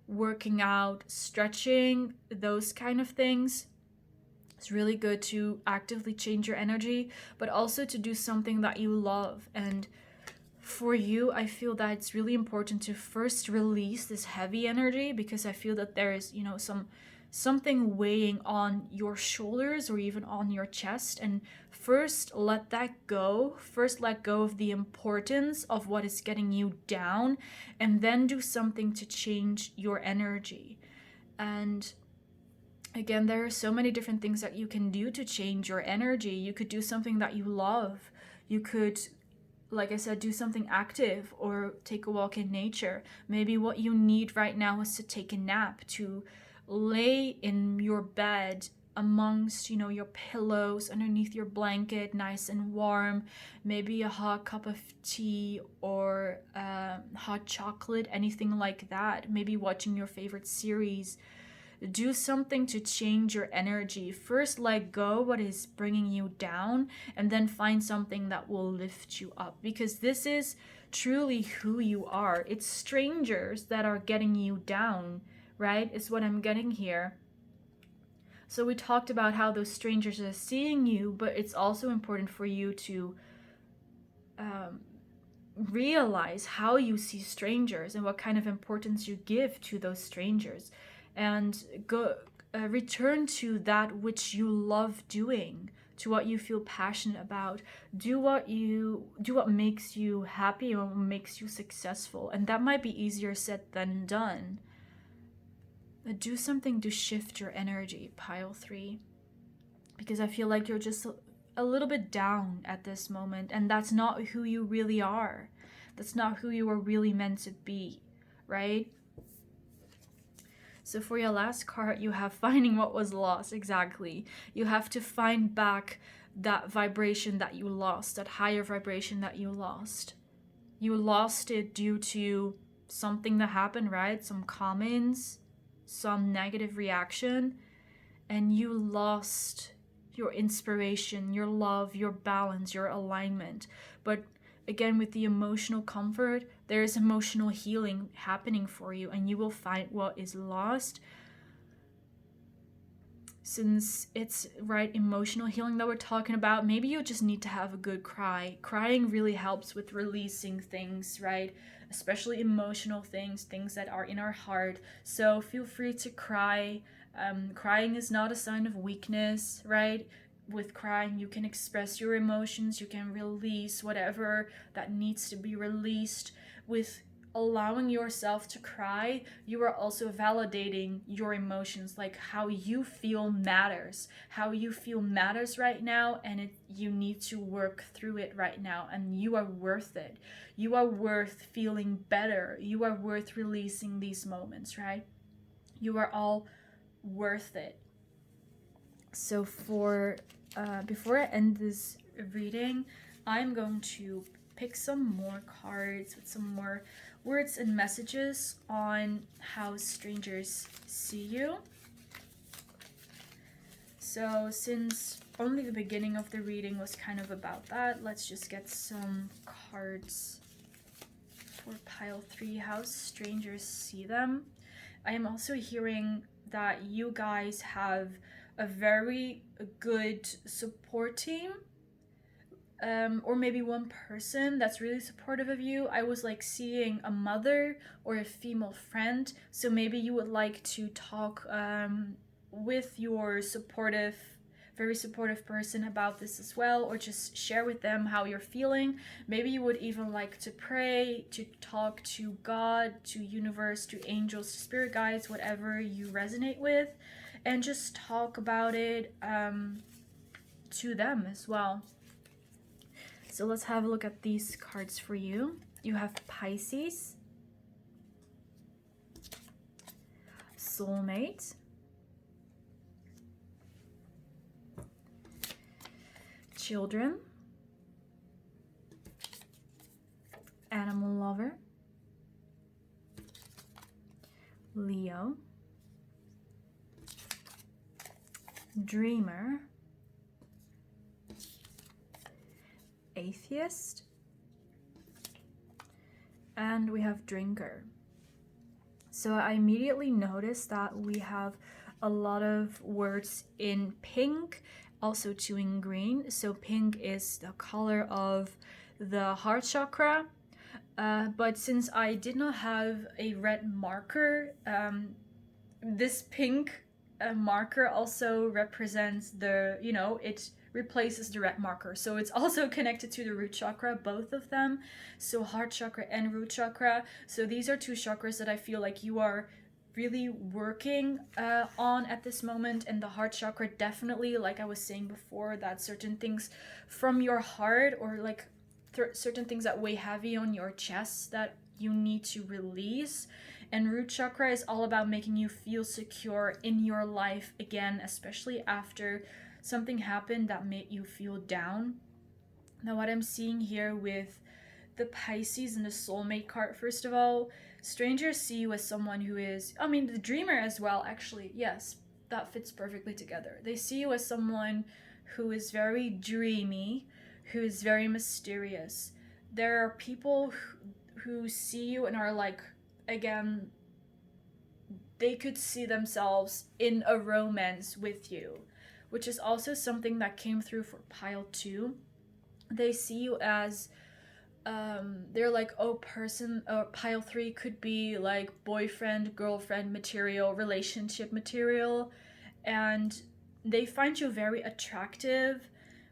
Speaker 1: working out, stretching, those kind of things. It's really good to actively change your energy, but also to do something that you love. And for you, I feel that it's really important to first release this heavy energy, because I feel that there is, something weighing on your shoulders or even on your chest. And first let that go. First let go of the importance of what is getting you down, and then do something to change your energy. And again, there are so many different things that you can do to change your energy. You could do something that you love. You could, like I said, do something active or take a walk in nature. Maybe what you need right now is to take a nap, to lay in your bed amongst, your pillows, underneath your blanket, nice and warm. Maybe a hot cup of tea or hot chocolate, anything like that. Maybe watching your favorite series. Do something to change your energy. First, let go what is bringing you down, and then find something that will lift you up, because this is truly who you are. It's strangers that are getting you down, right? Is what I'm getting here. So we talked about how those strangers are seeing you, but it's also important for you to realize how you see strangers and what kind of importance you give to those strangers. And return to that which you love doing, to what you feel passionate about. Do what makes you happy and what makes you successful. And that might be easier said than done. Do something to shift your energy, pile 3, because I feel like you're just a little bit down at this moment, and that's not who you really are. That's not who you are really meant to be, right? So for your last card, you have finding what was lost. Exactly. You have to find back that vibration that you lost, that higher vibration that you lost. You lost it due to something that happened, right? Some comments, some negative reaction, and you lost your inspiration, your love, your balance, your alignment. But again, with the emotional comfort, there is emotional healing happening for you, and you will find what is lost. Since it's, right, emotional healing that we're talking about, maybe you just need to have a good cry. Crying really helps with releasing things, right? Especially emotional things that are in our heart. So feel free to cry. Crying is not a sign of weakness, right? with crying, you can express your emotions, you can release whatever that needs to be released. With allowing yourself to cry, you are also validating your emotions, like how you feel matters. How you feel matters right now, and you need to work through it right now, and you are worth it. You are worth feeling better. You are worth releasing these moments, right? You are all worth it. So for before I end this reading, I'm going to pick some more cards with some more words and messages on how strangers see you. So since only the beginning of the reading was kind of about that, let's just get some cards for pile 3, how strangers see them. I am also hearing that you guys have a very good support team, or maybe one person that's really supportive of you. I was like seeing a mother or a female friend, so maybe you would like to talk with your very supportive person about this as well, or just share with them how you're feeling. Maybe you would even like to pray, to talk to God, to universe, to angels, to spirit guides, whatever you resonate with, and just talk about it to them as well. So let's have a look at these cards for you. You have Pisces, Soulmate, Children, Animal Lover, Leo, Dreamer, Atheist, and we have Drinker. So I immediately noticed that we have a lot of words in pink, also two in green. So pink is the color of the heart chakra, but since I did not have a red marker, this pink marker also represents it replaces the red marker. So it's also connected to the root chakra, both of them. So heart chakra and root chakra. So these are two chakras that I feel like you are really working on at this moment. And the heart chakra, definitely, like I was saying before, that certain things from your heart, or like certain things that weigh heavy on your chest that you need to release. And root chakra is all about making you feel secure in your life again, especially after something happened that made you feel down. Now, what I'm seeing here with the Pisces and the Soulmate card, first of all, strangers see you as someone who is, the Dreamer as well, actually, yes, that fits perfectly together. They see you as someone who is very dreamy, who is very mysterious. There are people who see you and are like, again, they could see themselves in a romance with you, which is also something that came through for pile 2. They see you as they're like, pile 3 could be like boyfriend, girlfriend material, relationship material, and they find you very attractive.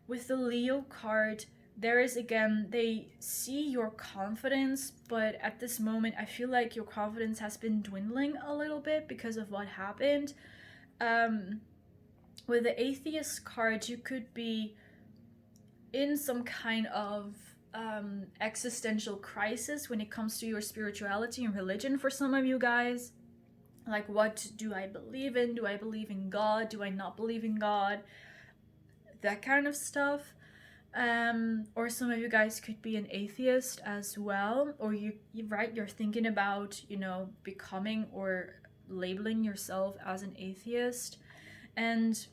Speaker 1: With the Leo card, there is, again, they see your confidence, but at this moment I feel like your confidence has been dwindling a little bit because of what happened. With the Atheist card, you could be in some kind of existential crisis when it comes to your spirituality and religion for some of you guys. Like, what do I believe in? Do I believe in God? Do I not believe in God? That kind of stuff. Or some of you guys could be an atheist as well, or you're thinking about, becoming or labeling yourself as an atheist. And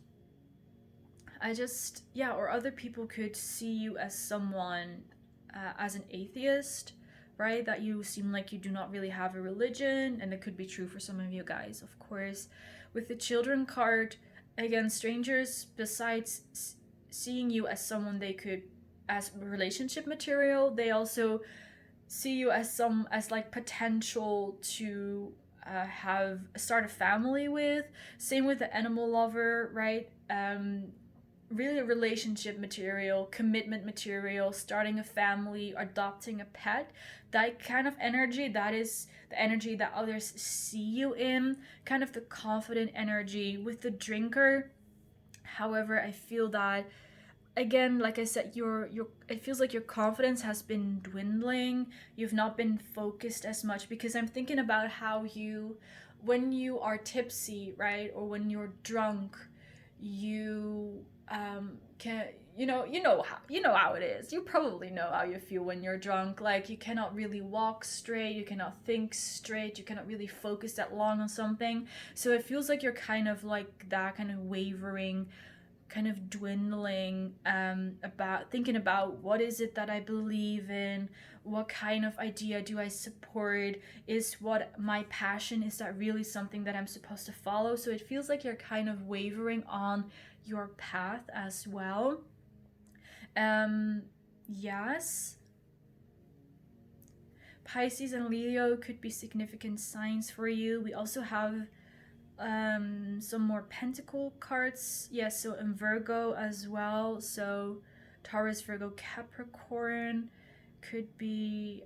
Speaker 1: or other people could see you as someone, as an atheist, right? That you seem like you do not really have a religion, and it could be true for some of you guys, of course. With the Children card, again, strangers, besides seeing you as someone as relationship material, they also see you as like potential to start a family with. Same with the Animal Lover, right? really relationship material, commitment material, starting a family, adopting a pet. That kind of energy, that is the energy that others see you in, kind of the confident energy. With the drinker, however, I feel that, again, like I said, your it feels like your confidence has been dwindling. You've not been focused as much, because I'm thinking about how you, when you are tipsy, right, or when you're drunk, you can, you know how it is. You probably know how you feel when you're drunk. Like, you cannot really walk straight, you cannot think straight, you cannot really focus that long on something. So it feels like you're kind of like that, kind of wavering, kind of dwindling, about thinking about, what is it that I believe in, what kind of idea do I support, is what my passion, is that really something that I'm supposed to follow? So it feels like you're kind of wavering on your path as well. Yes, Pisces and Leo could be significant signs for you. We also have some more pentacle cards, yes, so in Virgo as well. So Taurus, Virgo, Capricorn could be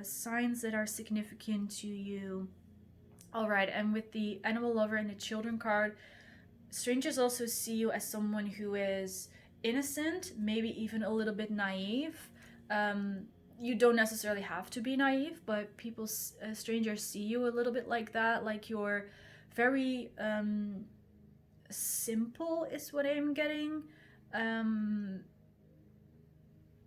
Speaker 1: signs that are significant to you. All right, and with the animal lover and the children card, strangers also see you as someone who is innocent, maybe even a little bit naive. You don't necessarily have to be naive, but people, strangers see you a little bit like that, like you're very simple, is what I'm getting.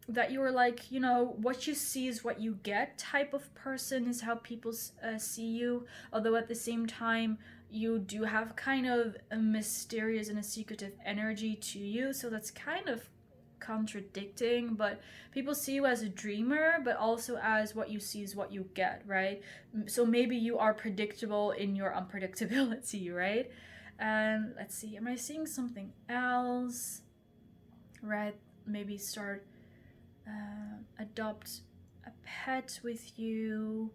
Speaker 1: That you're like, what you see is what you get type of person, is how people see you. Although at the same time, you do have kind of a mysterious and a secretive energy to you, so that's kind of contradicting. But people see you as a dreamer, but also as what you see is what you get, right? So maybe you are predictable in your unpredictability, right? And let's see, am I seeing something else? Right, maybe start adopt a pet with you.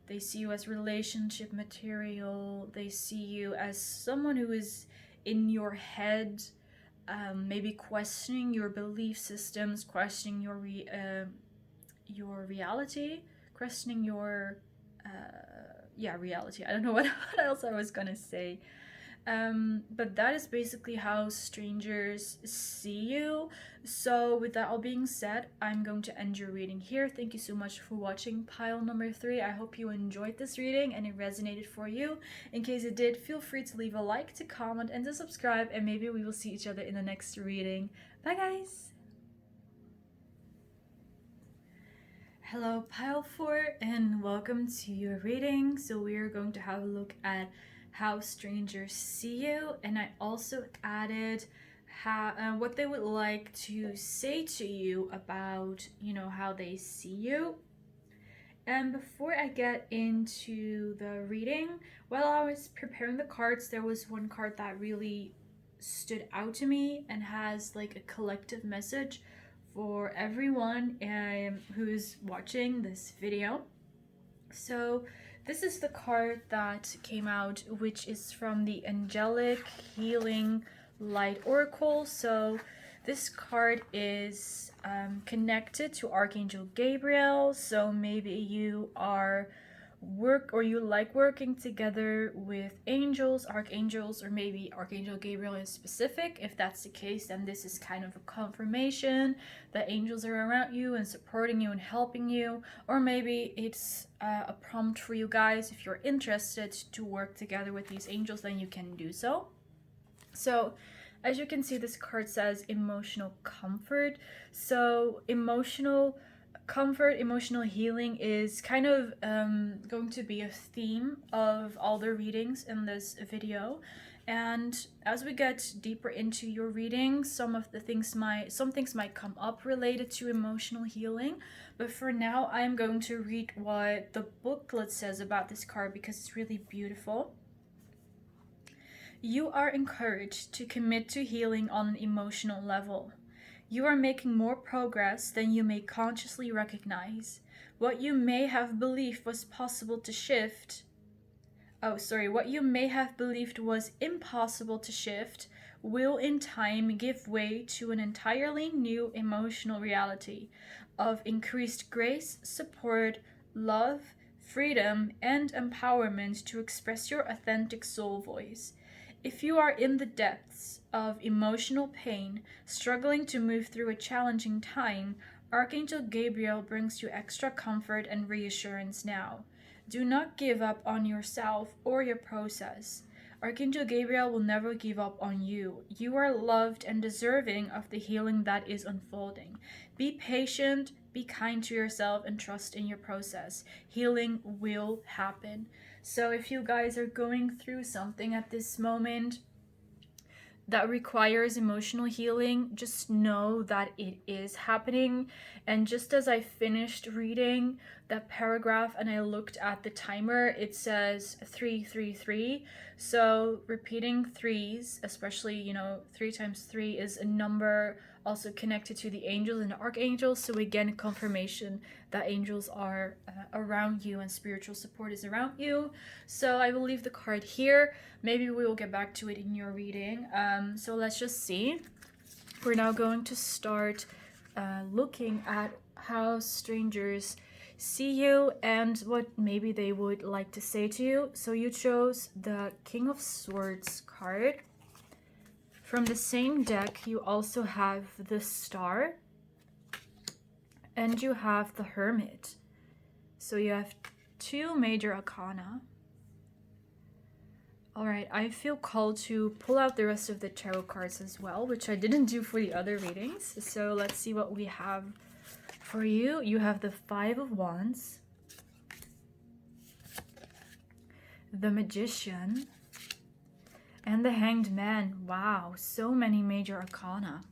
Speaker 1: They see you as relationship material. They see you as someone who is in your head, maybe questioning your belief systems, questioning your reality, questioning your reality. I don't know what else I was gonna say. But that is basically how strangers see you. So with that all being said, I'm going to end your reading here. Thank you so much for watching pile number 3. I hope you enjoyed this reading and it resonated for you. In case it did, feel free to leave a like, to comment, and to subscribe, and maybe we will see each other in the next reading. Bye guys! Hello pile 4, and welcome to your reading. So we are going to have a look at how strangers see you, and I also added what they would like to say to you about, how they see you. And before I get into the reading, while I was preparing the cards, there was one card that really stood out to me and has like a collective message for everyone who's watching this video. So this is the card that came out, which is from the Angelic Healing Light Oracle. So this card is connected to Archangel Gabriel. So maybe you are you like working together with angels, archangels, or maybe Archangel Gabriel is specific. If that's the case, then this is kind of a confirmation that angels are around you and supporting you and helping you. Or maybe it's a prompt for you guys. If you're interested to work together with these angels, then you can do so. So as you can see, this card says emotional comfort. So emotional comfort, emotional healing is kind of going to be a theme of all the readings in this video. And as we get deeper into your reading, some things might come up related to emotional healing. But for now, I'm going to read what the booklet says about this card, because it's really beautiful. You are encouraged to commit to healing on an emotional level. You are making more progress than you may consciously recognize. What you may have believed was impossible to shift will in time give way to an entirely new emotional reality of increased grace, support, love, freedom, and empowerment to express your authentic soul voice. If you are in the depths of emotional pain, struggling to move through a challenging time, Archangel Gabriel brings you extra comfort and reassurance now. Do not give up on yourself or your process. Archangel Gabriel will never give up on you. You are loved and deserving of the healing that is unfolding. Be patient, be kind to yourself, and trust in your process. Healing will happen. So, if you guys are going through something at this moment that requires emotional healing, just know that it is happening. And just as I finished reading that paragraph and I looked at the timer, it says 333. So repeating threes, especially, 3 times 3 is a number also connected to the angels and the archangels. So again, confirmation that angels are around you and spiritual support is around you. So I will leave the card here. Maybe we will get back to it in your reading. So let's just see. We're now going to start looking at how strangers see you and what maybe they would like to say to you. So you chose the King of Swords card. From the same deck, you also have the Star and you have the Hermit. So you have 2 major arcana. Alright, I feel called to pull out the rest of the tarot cards as well, which I didn't do for the other readings. So let's see what we have for you. You have the 5 of Wands, the Magician, and the Hanged Man. Wow, so many major arcana.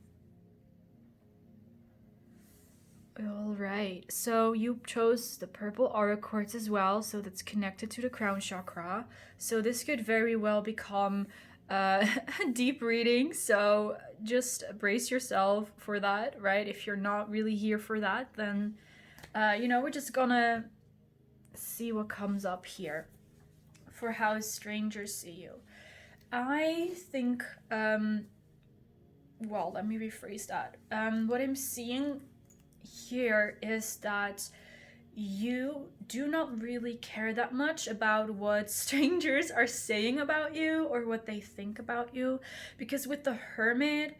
Speaker 1: Alright, so you chose the purple aura quartz as well, so that's connected to the crown chakra. So this could very well become a deep reading, so just brace yourself for that, right? If you're not really here for that, then, we're just gonna see what comes up here for how strangers see you. I think, well, let me rephrase that. What I'm seeing here is that you do not really care that much about what strangers are saying about you or what they think about you, because with the Hermit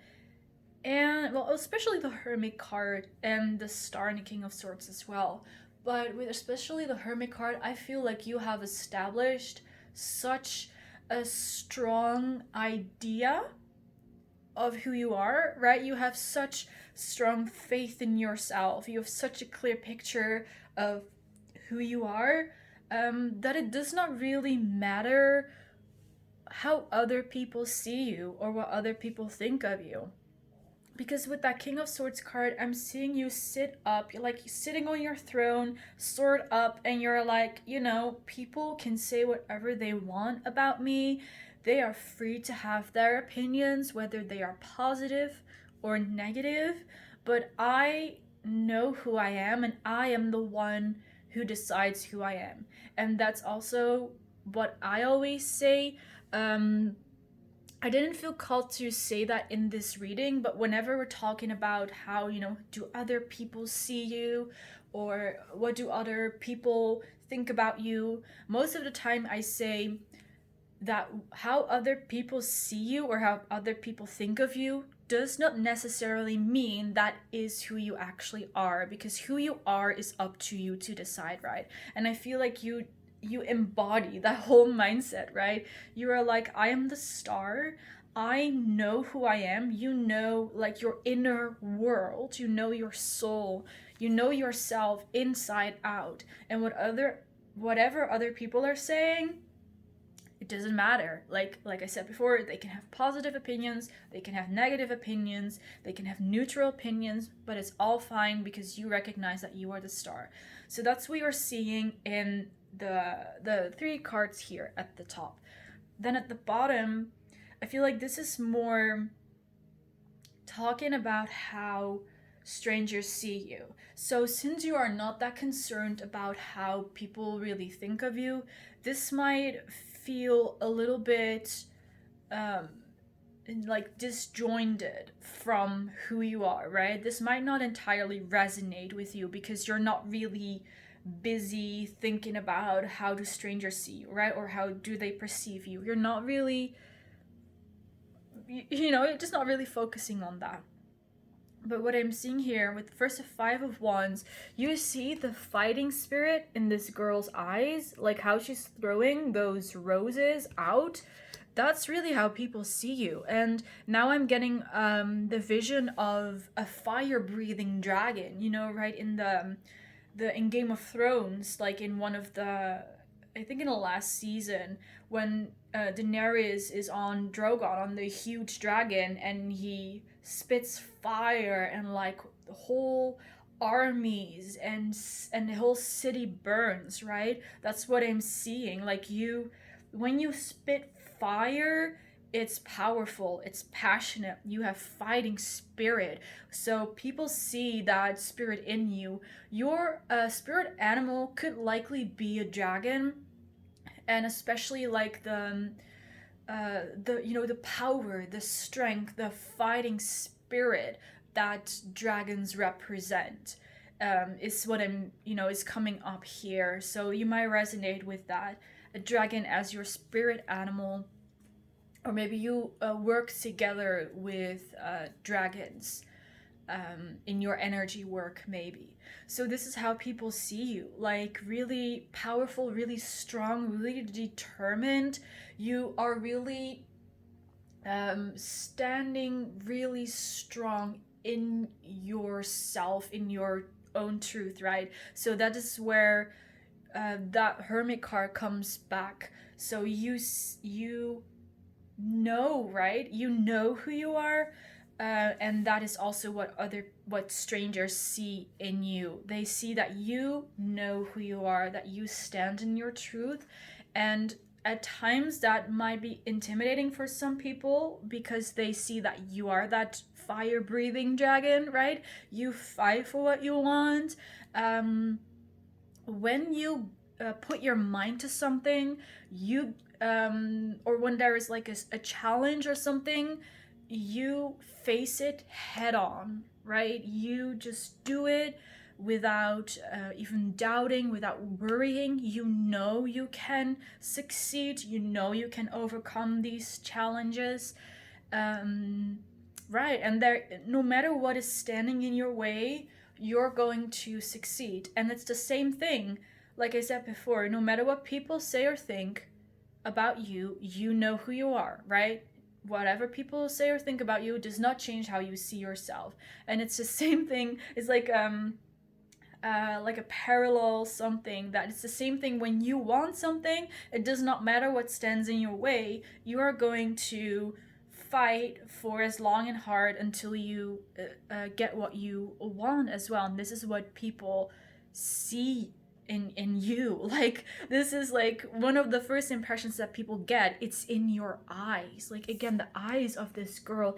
Speaker 1: and, well, especially the Hermit card and the Star and the King of Swords as well, but with especially the Hermit card, I feel like you have established such a strong idea of who you are, right? You have such strong faith in yourself. You have such a clear picture of who you are, that it does not really matter how other people see you or what other people think of you. Because with that King of Swords card, I'm seeing you sit up. You're like sitting on your throne, sword up, and you're like, people can say whatever they want about me. They are free to have their opinions, whether they are positive or negative. But I know who I am, and I am the one who decides who I am. And that's also what I always say. I didn't feel called to say that in this reading, but whenever we're talking about how, do other people see you or what do other people think about you, most of the time I say that how other people see you or how other people think of you does not necessarily mean that is who you actually are, because who you are is up to you to decide, right? And I feel like you embody that whole mindset, right? You are like, I am the Star. I know who I am. Like your inner world. You know your soul. You know yourself inside out. And whatever other people are saying, it doesn't matter. Like I said before, they can have positive opinions, they can have negative opinions, they can have neutral opinions, but it's all fine because you recognize that you are the Star. So that's what you're seeing in the 3 cards here at the top. Then at the bottom, I feel like this is more talking about how strangers see you. So since you are not that concerned about how people really think of you, this might feel a little bit like disjointed from who you are, right? This might not entirely resonate with you because you're not really busy thinking about how do strangers see you, right? Or how do they perceive you. You're not really, you're just not really focusing on that. But what I'm seeing here with the first 5 of Wands, you see the fighting spirit in this girl's eyes, like how she's throwing those roses out. That's really how people see you. And now I'm getting the vision of a fire breathing dragon, right in Game of Thrones, like in one of the, I think in the last season, when Daenerys is on Drogon, on the huge dragon, and he spits fire, and like the whole armies and the whole city burns, right? That's what I'm seeing. Like when you spit fire, it's powerful, it's passionate, you have fighting spirit. So people see that spirit in you. Your spirit animal could likely be a dragon, and especially like the power, the strength, the fighting spirit that dragons represent, is what I'm is coming up here. So you might resonate with that, a dragon as your spirit animal, or maybe you work together with dragons in your energy work, maybe. So this is how people see you, like really powerful, really strong, really determined. You are really standing really strong in yourself, in your own truth, right? So that is where that Hermit card comes back. So you know, right? You know who you are, and that is also what strangers see in you. They see that you know who you are, that you stand in your truth, and at times that might be intimidating for some people because they see that you are that fire breathing dragon, right? You fight for what you want. When you put your mind to something, you or when there is like a challenge or something, you face it head on, right? You just do it without even doubting, without worrying. You know you can succeed, you know you can overcome these challenges. Right, and there, no matter what is standing in your way, you're going to succeed. And it's the same thing, like I said before, no matter what people say or think about you, you know who you are, right? Whatever people say or think about you does not change how you see yourself. And it's the same thing. It's like a parallel something, that it's the same thing when you want something. It does not matter what stands in your way. You are going to fight for as long and hard until you get what you want as well. And this is what people see in you. Like, this is like one of the first impressions that people get. It's in your eyes. Like, again, the eyes of this girl,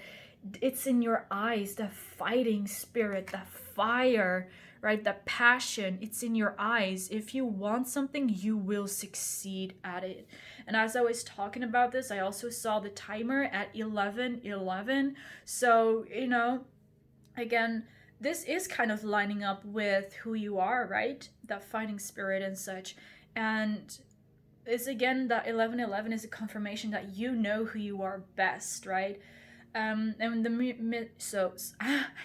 Speaker 1: it's in your eyes, the fighting spirit, the fire, right? The passion, it's in your eyes. If you want something, you will succeed at it. And as I was talking about this, I also saw the timer at 11:11. So, again, this is kind of lining up with who you are, right? That fighting spirit and such. And it's again that 11:11 is a confirmation that you know who you are best, right? And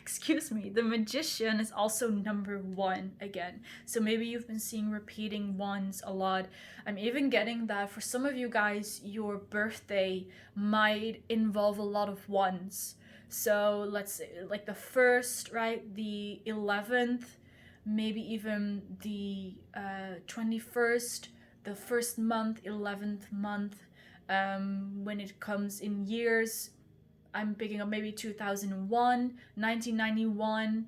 Speaker 1: excuse me, the Magician is also number 1 again. So maybe you've been seeing repeating ones a lot. I'm even getting that for some of you guys, your birthday might involve a lot of ones. So let's say like the 1st, right? The 11th, maybe even the 21st, the first month, 11th month. When it comes in years, I'm picking up maybe 2001, 1991,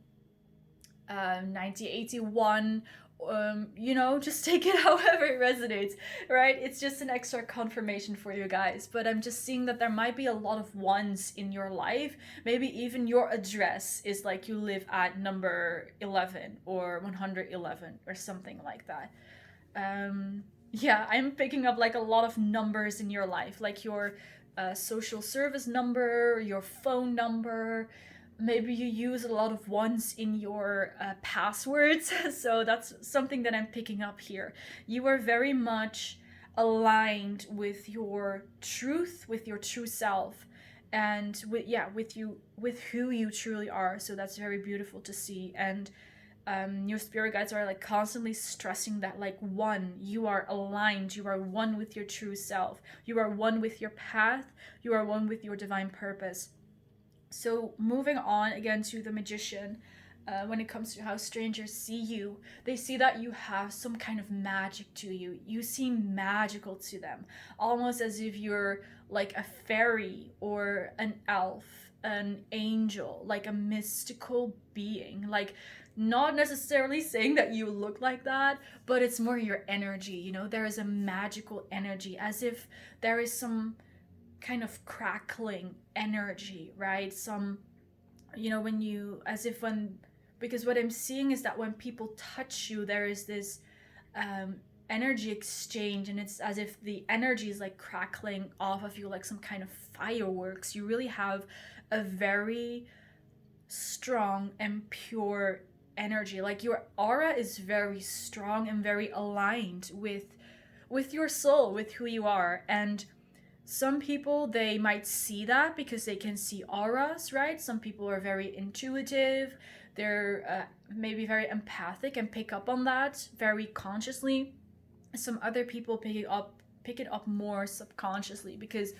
Speaker 1: 1981. Just take it however it resonates, right? It's just an extra confirmation for you guys. But I'm just seeing that there might be a lot of ones in your life. Maybe even your address is like you live at number 11 or 111 or something like that. Yeah, I'm picking up like a lot of numbers in your life, like your social service number, your phone number. Maybe you use a lot of ones in your passwords. So that's something that I'm picking up here. You are very much aligned with your truth, with your true self, and with who you truly are. So that's very beautiful to see. And your spirit guides are like constantly stressing that, like, one, you are aligned, you are one with your true self, you are one with your path, you are one with your divine purpose. So moving on again to the magician, when it comes to how strangers see you, they see that you have some kind of magic to you. You seem magical to them, almost as if you're like a fairy or an elf, an angel, like a mystical being. Like, not necessarily saying that you look like that, but it's more your energy. You know, there is a magical energy, as if there is some kind of crackling energy, right? Some, you know, when you, as if when, because what I'm seeing is that when people touch you, there is this energy exchange, and it's as if the energy is like crackling off of you like some kind of fireworks. You really have a very strong and pure energy. Like, your aura is very strong and very aligned with your soul, with who you are. And some people, they might see that because they can see auras, right? Some people are very intuitive, they're maybe very empathic and pick up on that very consciously. Some other people pick it up more subconsciously, because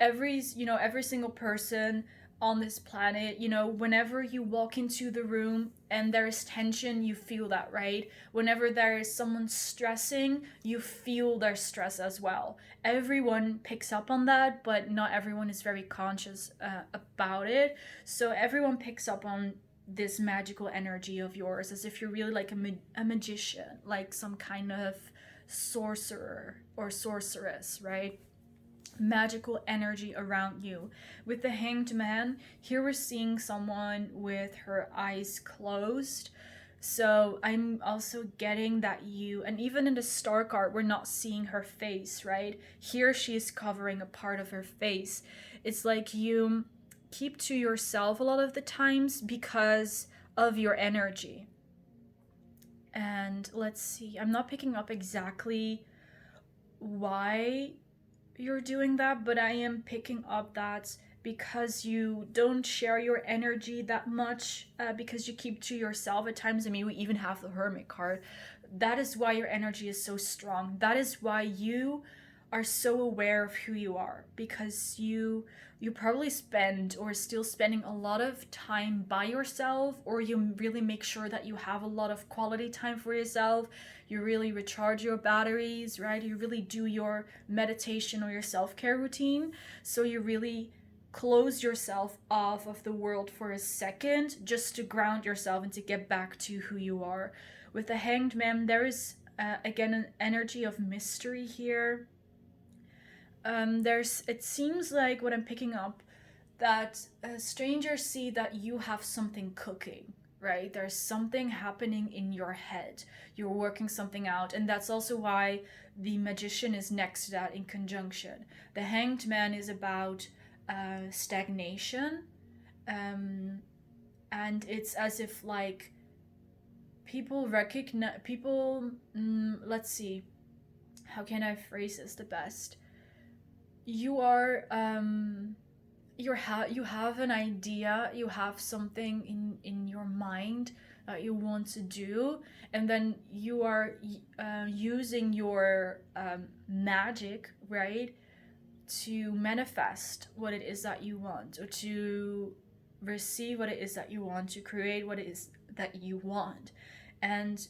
Speaker 1: every single person on this planet, whenever you walk into the room and there's tension, you feel that, right? Whenever there is someone stressing, you feel their stress as well. Everyone picks up on that, but not everyone is very conscious about it. So everyone picks up on this magical energy of yours, as if you're really like a magician, like some kind of sorcerer or sorceress, right? Magical energy around you. With the Hanged Man, here we're seeing someone with her eyes closed. So I'm also getting that and even in the star card, we're not seeing her face, right? Here she's covering a part of her face. It's like you keep to yourself a lot of the times because of your energy. And let's see, I'm not picking up exactly why you're doing that, but I am picking up that because you don't share your energy that much, because you keep to yourself at times. I mean, we even have the Hermit card. That is why your energy is so strong. That is why you are so aware of who you are, because you probably spend or still spending a lot of time by yourself, or you really make sure that you have a lot of quality time for yourself. You really recharge your batteries, right? You really do your meditation or your self-care routine. So you really close yourself off of the world for a second, just to ground yourself and to get back to who you are. With the Hanged Man, there is again an energy of mystery here. It seems like, what I'm picking up, that strangers see that you have something cooking, right? There's something happening in your head. You're working something out, and that's also why the Magician is next to that in conjunction. The Hanged Man is about stagnation, and it's as if like people recognize people. Let's see, how can I phrase this the best? You are you have an idea, you have something in your mind that you want to do, and then you are using your magic, right, to manifest what it is that you want, or to receive what it is that you want, to create what it is that you want. And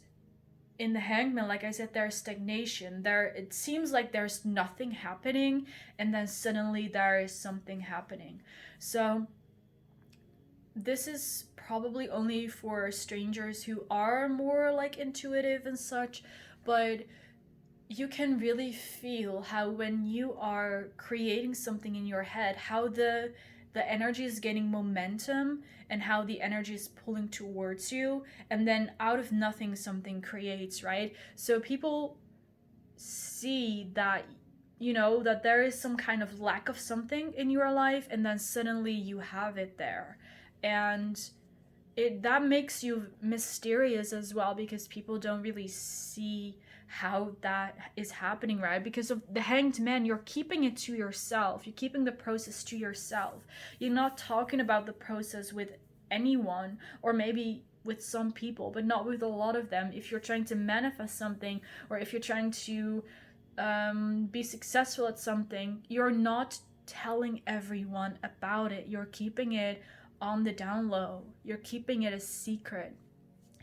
Speaker 1: in the Hangman, like I said, there's stagnation. It seems like there's nothing happening, and then suddenly there is something happening. So this is probably only for strangers who are more like intuitive and such, but you can really feel how, when you are creating something in your head, how the energy is gaining momentum, and how the energy is pulling towards you, and then out of nothing something creates, right? So people see that that there is some kind of lack of something in your life, and then suddenly you have it there. And that makes you mysterious as well, because people don't really see how that is happening, right? Because of the Hanged Man, you're keeping it to yourself. You're keeping the process to yourself. You're not talking about the process with anyone, or maybe with some people, but not with a lot of them. If you're trying to manifest something, or if you're trying to be successful at something, you're not telling everyone about it. You're keeping it on the down low. You're keeping it a secret.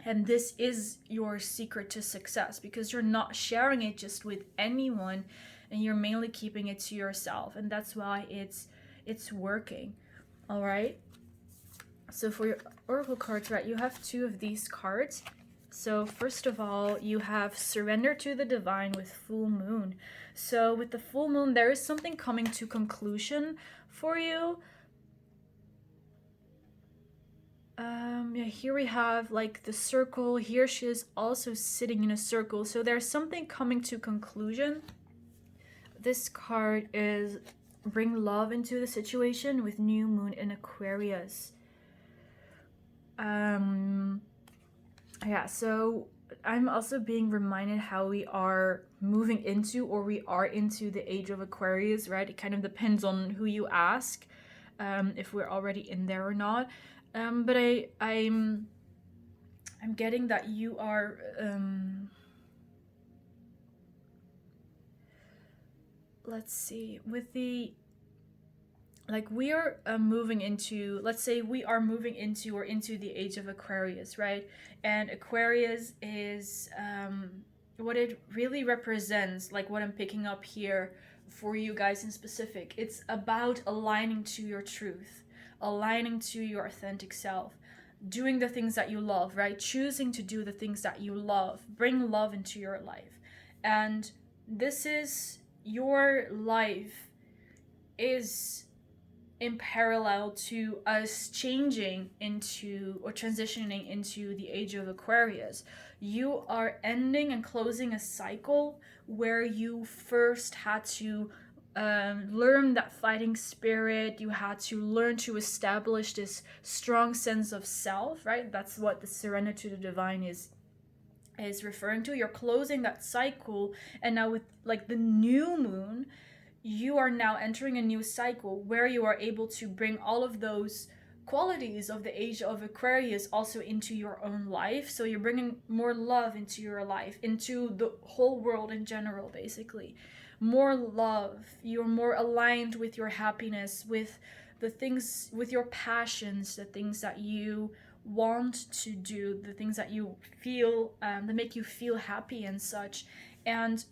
Speaker 1: And this is your secret to success, because you're not sharing it just with anyone, and you're mainly keeping it to yourself. And that's why it's working. All right. So for your oracle cards, right, you have 2 of these cards. So first of all, you have Surrender to the Divine with Full Moon. So with the full moon, there is something coming to conclusion for you. Yeah, here we have like the circle. Here she is also sitting in a circle. So there's something coming to conclusion. This card is bring love into the situation with new moon in Aquarius. Yeah, so I'm also being reminded how we are moving into, or we are into, the age of Aquarius, right? It kind of depends on who you ask, if we're already in there or not. But I'm getting that you are let's see, with the, like, we are moving into, let's say we are moving into, or into the age of Aquarius, right? And Aquarius is what it really represents, like what I'm picking up here for you guys in specific. It's about aligning to your truth, aligning to your authentic self, doing the things that you love, right? Choosing to do the things that you love, bring love into your life. And this is, your life is in parallel to us changing into, or transitioning into, the age of Aquarius. You are ending and closing a cycle where you first had to learn that fighting spirit. You had to learn to establish this strong sense of self, right? That's what the Surrender to the Divine is referring to. You're closing that cycle, and now with like the new moon, you are now entering a new cycle where you are able to bring all of those qualities of the age of Aquarius also into your own life. So you're bringing more love into your life, into the whole world in general, basically. More love. You're more aligned with your happiness, with the things, with your passions, the things that you want to do, the things that you feel, that make you feel happy and such. And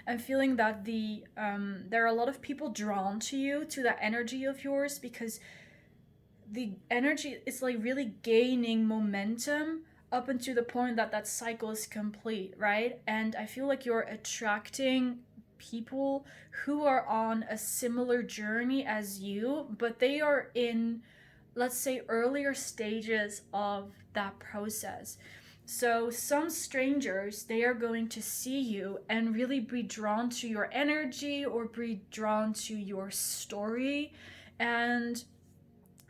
Speaker 1: I'm feeling that there are a lot of people drawn to you, to that energy of yours, because the energy is like really gaining momentum up until the point that that cycle is complete, right? And I feel like you're attracting people who are on a similar journey as you, but they are in, let's say, earlier stages of that process. So some strangers, they are going to see you and really be drawn to your energy, or be drawn to your story, and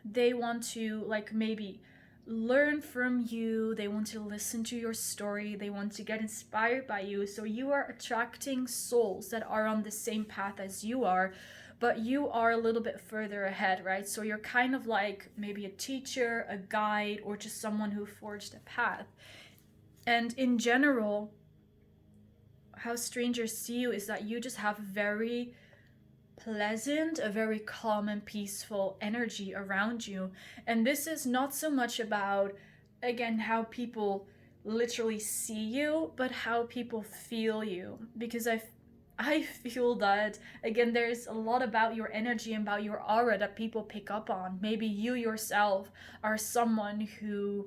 Speaker 1: they want to, like, maybe learn from you. They want to listen to your story. They want to get inspired by you. So you are attracting souls that are on the same path as you are, but you are a little bit further ahead, right? So you're kind of like maybe a teacher, a guide, or just someone who forged a path. And in general, how strangers see you is that you just have very pleasant, a very calm and peaceful energy around you. And this is not so much about, again, how people literally see you, but how people feel you. Because I feel that, again, there's a lot about your energy and about your aura that people pick up on. Maybe you yourself are someone who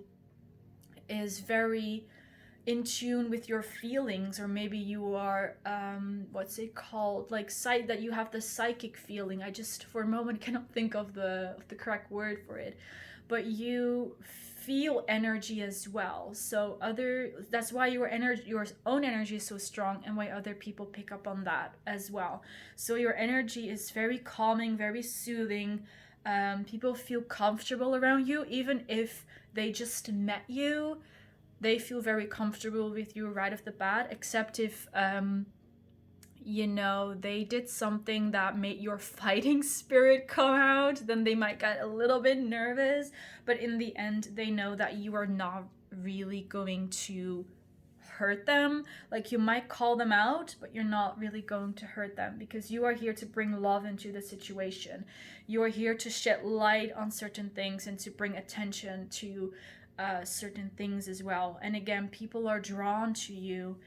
Speaker 1: is very in tune with your feelings, or maybe you are what's it called, like that you have the psychic feeling. I just for a moment cannot think of the correct word for it, but you feel energy as well. So that's why your own energy is so strong, and why other people pick up on that as well. So your energy is very calming, very soothing. People feel comfortable around you, even if they just met you. They feel very comfortable with you right off the bat, except if they did something that made your fighting spirit come out, then they might get a little bit nervous. But in the end, they know that you are not really going to hurt them. Like, you might call them out, but you're not really going to hurt them, because you are here to bring love into the situation. You are here to shed light on certain things and to bring attention to certain things as well. And again, people are drawn to you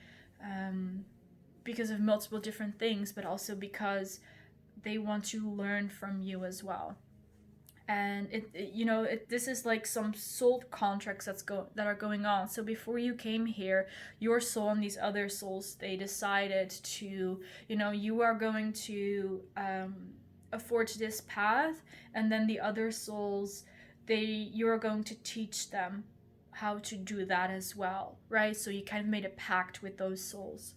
Speaker 1: because of multiple different things, but also because they want to learn from you as well. And this is like some soul contracts that are going on. So before you came here, your soul and these other souls, they decided to, you are going to afford this path, and then the other souls, you're going to teach them how to do that as well, right? So you kind of made a pact with those souls.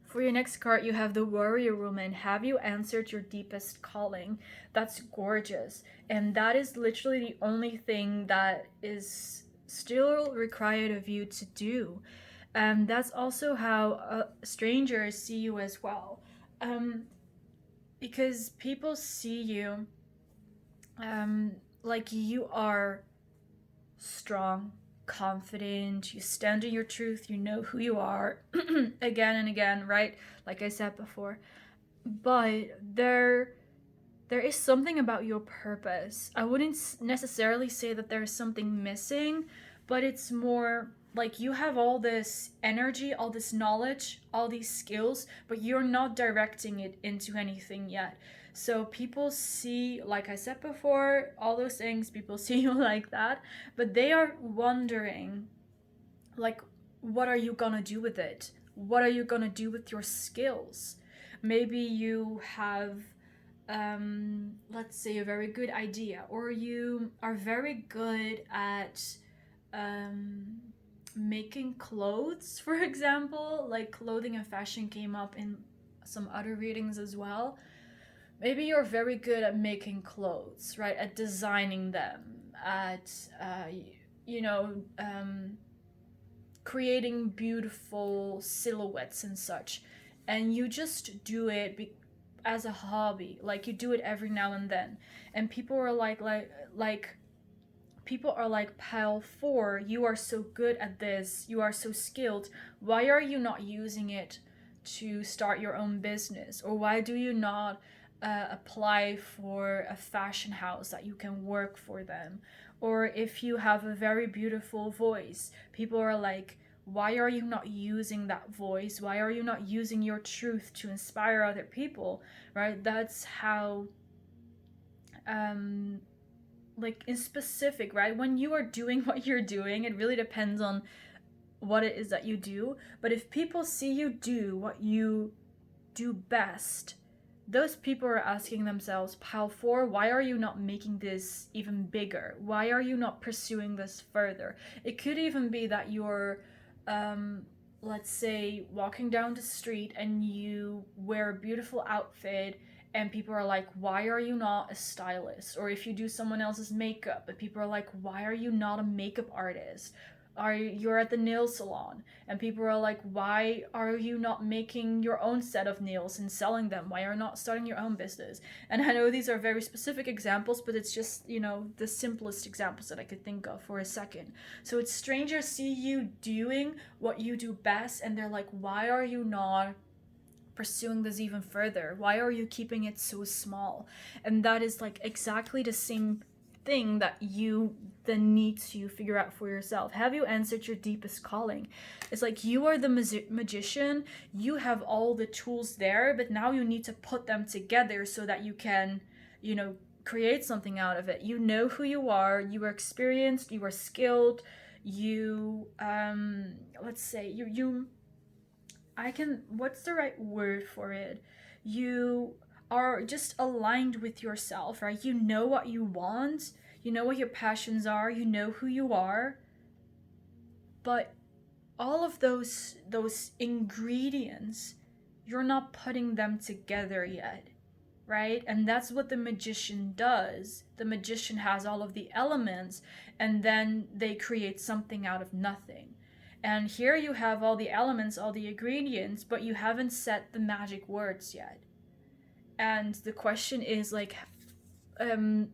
Speaker 1: For your next card, you have the Warrior Woman. Have you answered your deepest calling? That's gorgeous. And that is literally the only thing that is still required of you to do. And that's also how strangers see you as well. Because people see you like you are strong, confident, you stand in your truth, you know who you are again and again, right? Like I said before. But there is something about your purpose. I wouldn't necessarily say that there's something missing, but it's more like you have all this energy, all this knowledge, all these skills, but you're not directing it into anything yet. So people see, like I said before, all those things, people see you like that, but they are wondering, like, what are you gonna do with it? What are you gonna do with your skills? Maybe you have, let's say, a very good idea, or you are very good at making clothes, for example. Like, clothing and fashion came up in some other readings as well. Maybe you're very good at making clothes, right? At designing them, at, creating beautiful silhouettes and such. And you just do it as a hobby. Like, you do it every now and then. And people are like, people are like, Pile 4, you are so good at this. You are so skilled. Why are you not using it to start your own business? Or why do you not apply for a fashion house that you can work for them? Or if you have a very beautiful voice, people are like, why are you not using that voice? Why are you not using your truth to inspire other people, right? That's how, like, in specific, right? When you are doing what you're doing, it really depends on what it is that you do. But if people see you do what you do best, those people are asking themselves, Pile 4, why are you not making this even bigger? Why are you not pursuing this further? It could even be that you're, let's say, walking down the street and you wear a beautiful outfit, and people are like, why are you not a stylist? Or if you do someone else's makeup, but people are like, why are you not a makeup artist? You're at the nail salon, and people are like, why are you not making your own set of nails and selling them? Why are you not starting your own business? And I know these are very specific examples, but it's just, the simplest examples that I could think of for a second. So it's strangers see you doing what you do best, and they're like, why are you not pursuing this even further? Why are you keeping it so small? And that is like exactly the same thing that you then need to figure out for yourself. Have you answered your deepest calling? It's like you are the magician, you have all the tools there, but now you need to put them together so that you can, create something out of it. You know who you are experienced, you are skilled, you, let's say, what's the right word for it? You are just aligned with yourself, right? You know what you want. you know what your passions are, you know who you are, but all of those ingredients, you're not putting them together yet, right? And that's what the magician does. The magician has all of the elements, and then they create something out of nothing. And here you have all the elements, all the ingredients, but you haven't set the magic words yet. And the question is like,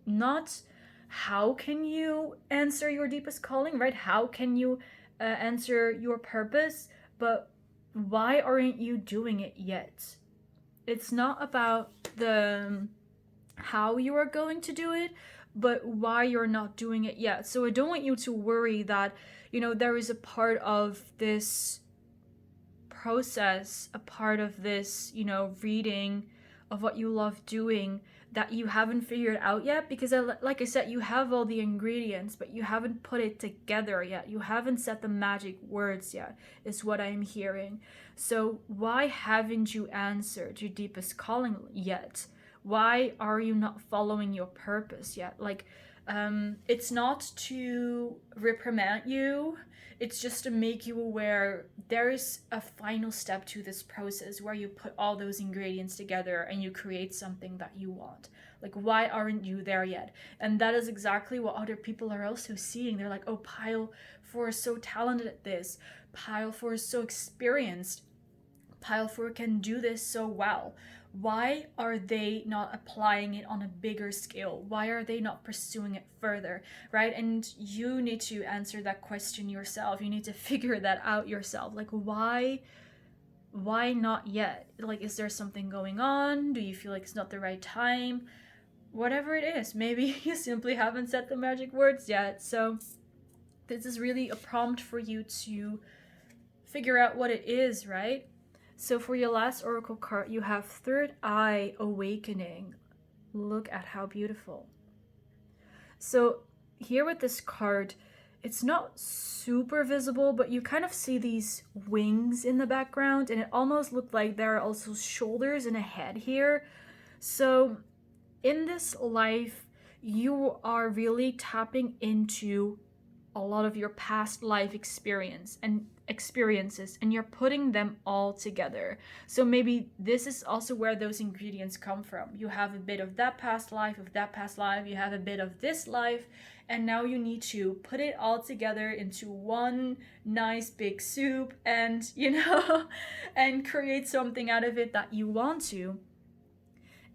Speaker 1: not how can you answer your deepest calling, right? How can you answer your purpose, but why aren't you doing it yet? It's not about the how you are going to do it, but why you're not doing it yet. So I don't want you to worry that, there is a part of this process, a part of this, reading of what you love doing that you haven't figured out yet, because like I said, you have all the ingredients, but you haven't put it together yet. You haven't set the magic words yet, is what I'm hearing. So why haven't you answered your deepest calling yet? Why are you not following your purpose yet? It's not to reprimand you, it's just to make you aware there is a final step to this process where you put all those ingredients together and you create something that you want. Like, why aren't you there yet? And that is exactly what other people are also seeing. They're like, oh, Pile 4 is so talented at this. Pile 4 is so experienced. Pile 4 can do this so well. Why are they not applying it on a bigger scale? Why are they not pursuing it further, right? And you need to answer that question yourself. You need to figure that out yourself. Like, why not yet? Like, is there something going on? Do you feel like it's not the right time? Whatever it is, maybe you simply haven't said the magic words yet. So this is really a prompt for you to figure out what it is, right? So for your last oracle card, you have Third Eye Awakening. Look at how beautiful. So here with this card, it's not super visible, but you kind of see these wings in the background, and it almost looked like there are also shoulders and a head here. So in this life, you are really tapping into a lot of your past life experiences, and you're putting them all together. So maybe this is also where those ingredients come from. You have a bit of that past life, you have a bit of this life, and now you need to put it all together into one nice big soup and and create something out of it that you want to.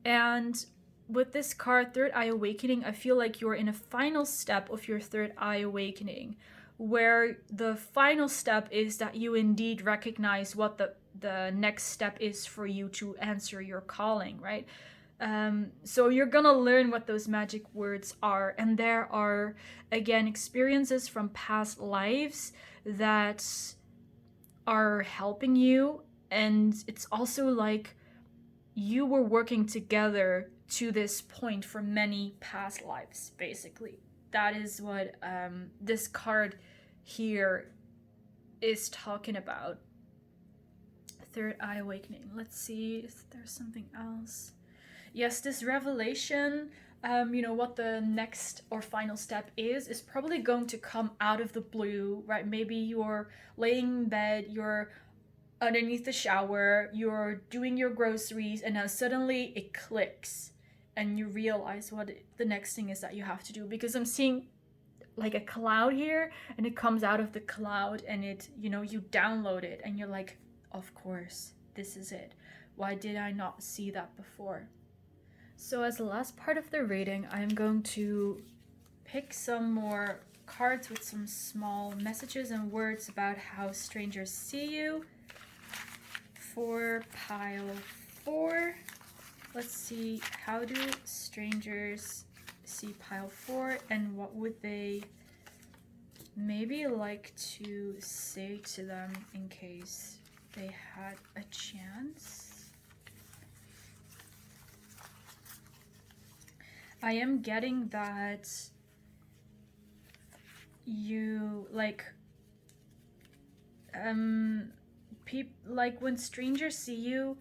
Speaker 1: And with this card, Third Eye Awakening, I feel like you're in a final step of your Third Eye Awakening, where the final step is that you indeed recognize what the next step is for you to answer your calling, right? So you're gonna learn what those magic words are, and there are, again, experiences from past lives that are helping you, and it's also like you were working together to this point for many past lives, basically. That is what this card here is talking about. Third Eye Awakening. Let's see if there's something else. Yes, this revelation, what the next or final step is probably going to come out of the blue, right? Maybe you're laying in bed, you're underneath the shower, you're doing your groceries, and now suddenly it clicks and you realize what the next thing is that you have to do. Because I'm seeing like a cloud here, and it comes out of the cloud, and it, you download it, and you're like, of course, this is it. Why did I not see that before? So as the last part of the reading, I'm going to pick some more cards with some small messages and words about how strangers see you. For Pile 4, let's see, how do strangers see Pile 4, and what would they maybe like to say to them in case they had a chance? I am getting that you like when strangers see you,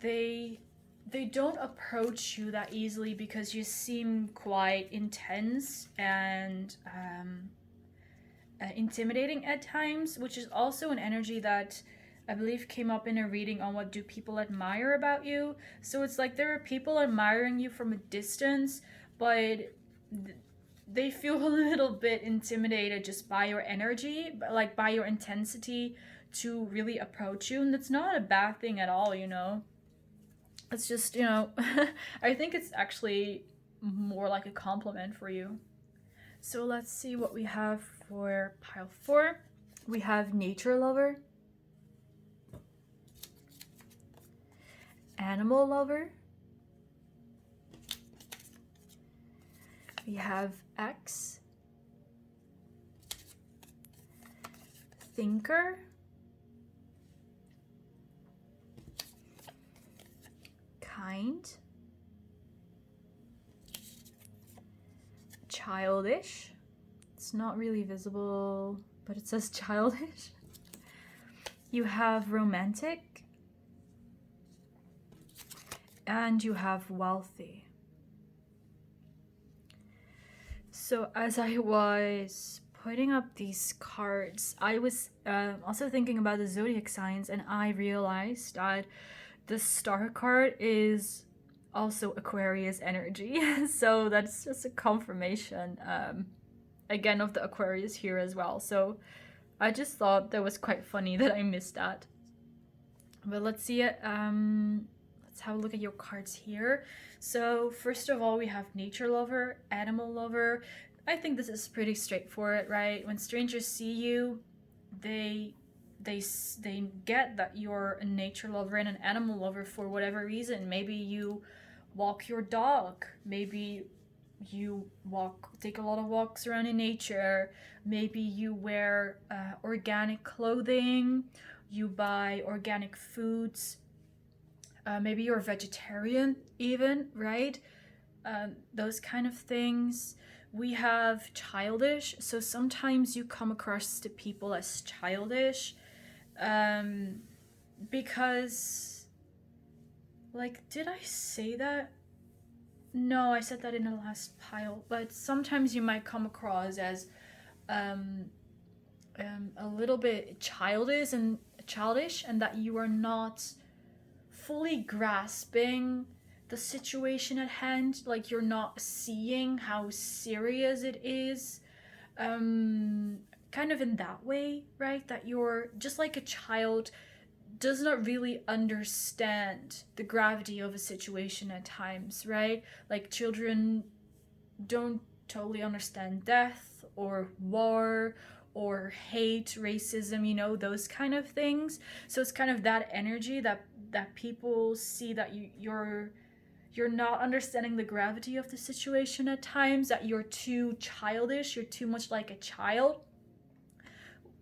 Speaker 1: they they don't approach you that easily because you seem quite intense and intimidating at times, which is also an energy that I believe came up in a reading on what do people admire about you. So it's like there are people admiring you from a distance, but they feel a little bit intimidated just by your energy, like by your intensity to really approach you. And that's not a bad thing at all, you know? It's just, you know, I think it's actually more like a compliment for you. So let's see what we have for pile 4. We have nature lover, animal lover, we have X, thinker, kind, childish. It's not really visible, but it says childish. You have romantic, and you have wealthy. So as I was putting up these cards, I was also thinking about the zodiac signs, and I realized that the star card is also Aquarius energy. So that's just a confirmation again of the Aquarius here as well. So I just thought that was quite funny that I missed that. But let's see it. Let's have a look at your cards here. So first of all, we have nature lover, animal lover. I think this is pretty straightforward, right? When strangers see you, they get that you're a nature lover and an animal lover for whatever reason. Maybe you walk your dog. Maybe you take a lot of walks around in nature. Maybe you wear organic clothing. You buy organic foods. Maybe you're a vegetarian even, right? Those kind of things. We have childish. So sometimes you come across to people as childish because, like, did I say that? No, I said that in the last pile. But sometimes you might come across as a little bit childish and that you are not fully grasping the situation at hand, like you're not seeing how serious it is, kind of in that way, right? That you're just like a child does not really understand the gravity of a situation at times, right? Like children don't totally understand death or war or hate, racism, you know, those kind of things. So it's kind of that energy that people see that you're not understanding the gravity of the situation at times, that you're too childish, you're too much like a child.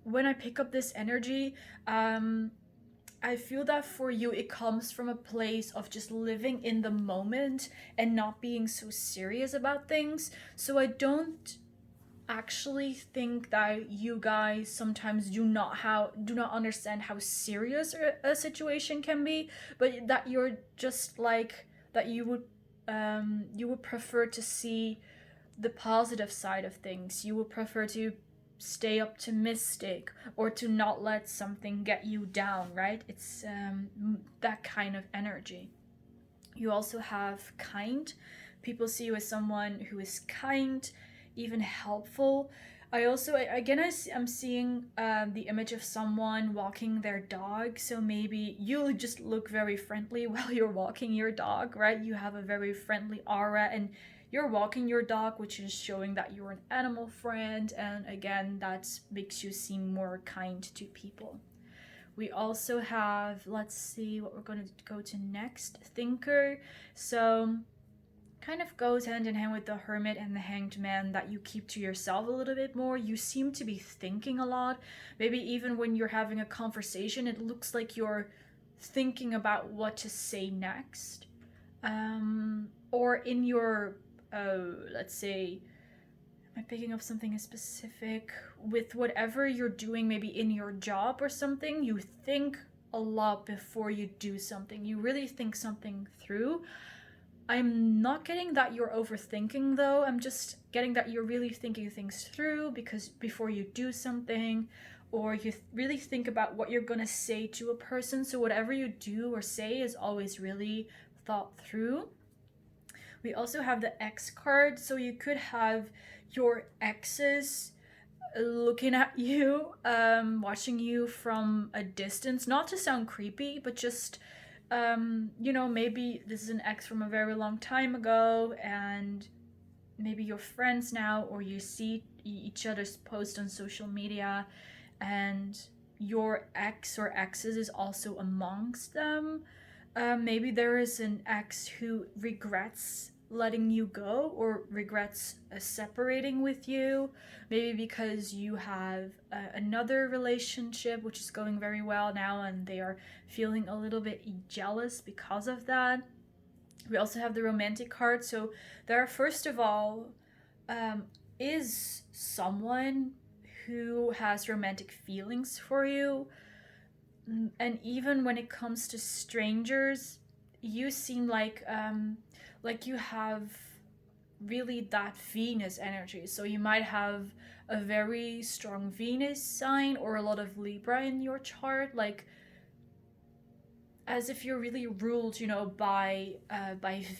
Speaker 1: When I pick up this energy, I feel that for you it comes from a place of just living in the moment and not being so serious about things. So I don't actually think that you guys sometimes do not understand how serious a situation can be, but that you're just like that you would prefer to see the positive side of things. You would prefer to stay optimistic or to not let something get you down, right? It's that kind of energy. You also have kind. People see you as someone who is kind, even helpful. I also, again, I'm seeing the image of someone walking their dog. So maybe you just look very friendly while you're walking your dog, right? You have a very friendly aura and you're walking your dog, which is showing that you're an animal friend. And again, that makes you seem more kind to people. We also have, let's see what we're going to go to next, thinker. So kind of goes hand in hand with the hermit and the hanged man, that you keep to yourself a little bit more. You seem to be thinking a lot. Maybe even when you're having a conversation, it looks like you're thinking about what to say next. Or in your, let's say, am I picking up something specific? With whatever you're doing, maybe in your job or something, you think a lot before you do something. You really think something through. I'm not getting that you're overthinking though. I'm just getting that you're really thinking things through because before you do something, or you really think about what you're going to say to a person. So whatever you do or say is always really thought through. We also have the X card, so you could have your exes looking at you, watching you from a distance. Not to sound creepy, but just, maybe this is an ex from a very long time ago, and maybe you're friends now, or you see each other's post on social media, and your ex or exes is also amongst them. Maybe there is an ex who regrets letting you go or regrets separating with you. Maybe because you have another relationship which is going very well now and they are feeling a little bit jealous because of that. We also have the romantic card. So there are, first of all, is someone who has romantic feelings for you. And even when it comes to strangers, you seem like you have really that Venus energy. So you might have a very strong Venus sign or a lot of Libra in your chart, like as if you're really ruled, by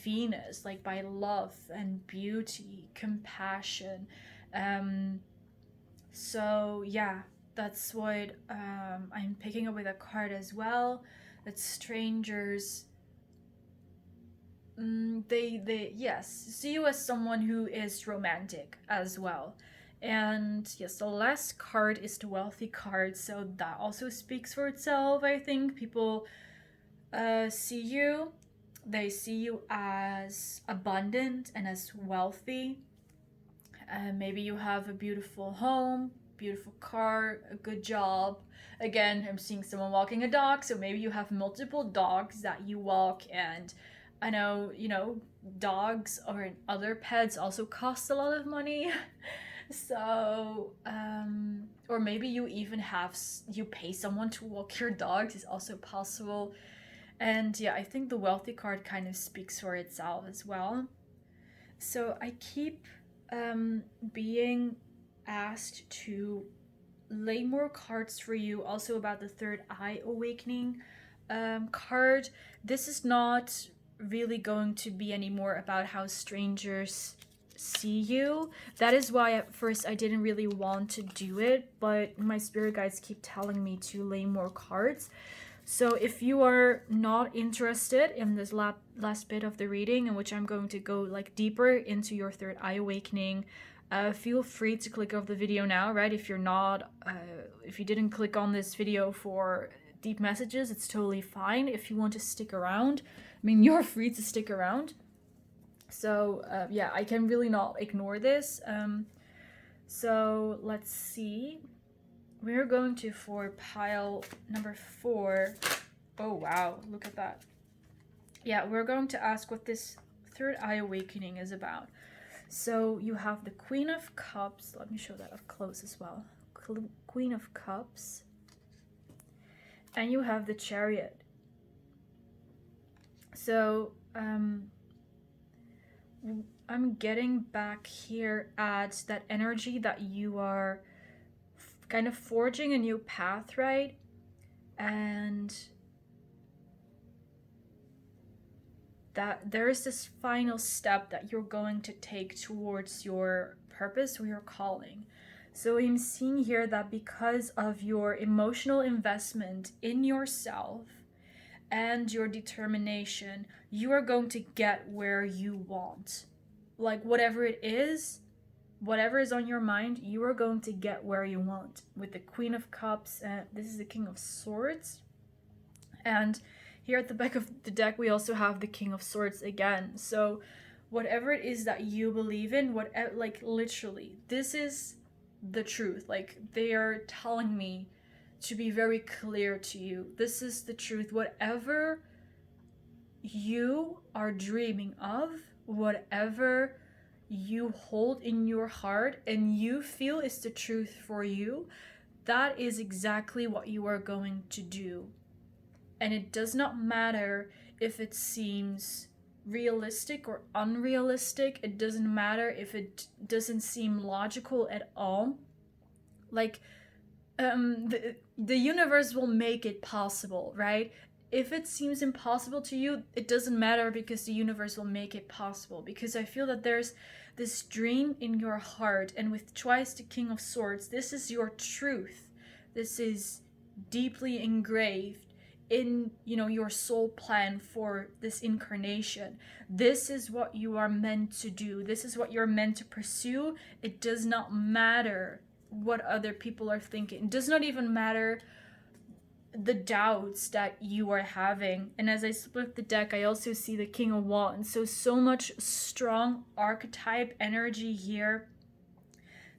Speaker 1: Venus, like by love and beauty, compassion. So yeah, that's what I'm picking up with a card as well. That strangers, they yes, see you as someone who is romantic as well. And yes, the last card is the wealthy card, so that also speaks for itself. I think people see you, they see you as abundant and as wealthy. Maybe you have a beautiful home, beautiful car, a good job. Again, I'm seeing someone walking a dog, so maybe you have multiple dogs that you walk. And I know, dogs or other pets also cost a lot of money. So, or maybe you even you pay someone to walk your dogs is also possible. And yeah, I think the wealthy card kind of speaks for itself as well. So I keep being asked to lay more cards for you, also about the third eye awakening card. This is not really going to be anymore about how strangers see you. That is why at first I didn't really want to do it, but my spirit guides keep telling me to lay more cards. So if you are not interested in this last bit of the reading, in which I'm going to go like deeper into your third eye awakening, feel free to click off the video now, right? If you're not, if you didn't click on this video for deep messages, it's totally fine. If you want to stick around, I mean, you're free to stick around. So yeah, I can really not ignore this. So let's see. We're going to for pile number 4. Oh wow, look at that. Yeah, we're going to ask what this third eye awakening is about. So you have the Queen of Cups. Let me show that up close as well. Queen of Cups. And you have the Chariot. So I'm getting back here at that energy that you are kind of forging a new path, right? And that there is this final step that you're going to take towards your purpose or your calling. So I'm seeing here that because of your emotional investment in yourself and your determination, you are going to get where you want. Like whatever it is, whatever is on your mind, you are going to get where you want. With the Queen of Cups, this is the King of Swords. And here at the back of the deck, we also have the King of Swords again. So whatever it is that you believe in, like literally, this is the truth. Like they are telling me to be very clear to you. This is the truth. Whatever you are dreaming of, whatever you hold in your heart and you feel is the truth for you, that is exactly what you are going to do. And it does not matter if it seems realistic or unrealistic. It doesn't matter if it doesn't seem logical at all. Like, the universe will make it possible, right? If it seems impossible to you, it doesn't matter, because the universe will make it possible. Because I feel that there's this dream in your heart, and with twice the King of Swords, this is your truth. This is deeply engraved in, your soul plan for this incarnation. This is what you are meant to do. This is what you're meant to pursue. It does not matter what other people are thinking. It does not even matter the doubts that you are having. And as I split the deck, I also see the King of Wands. So much strong archetype energy here,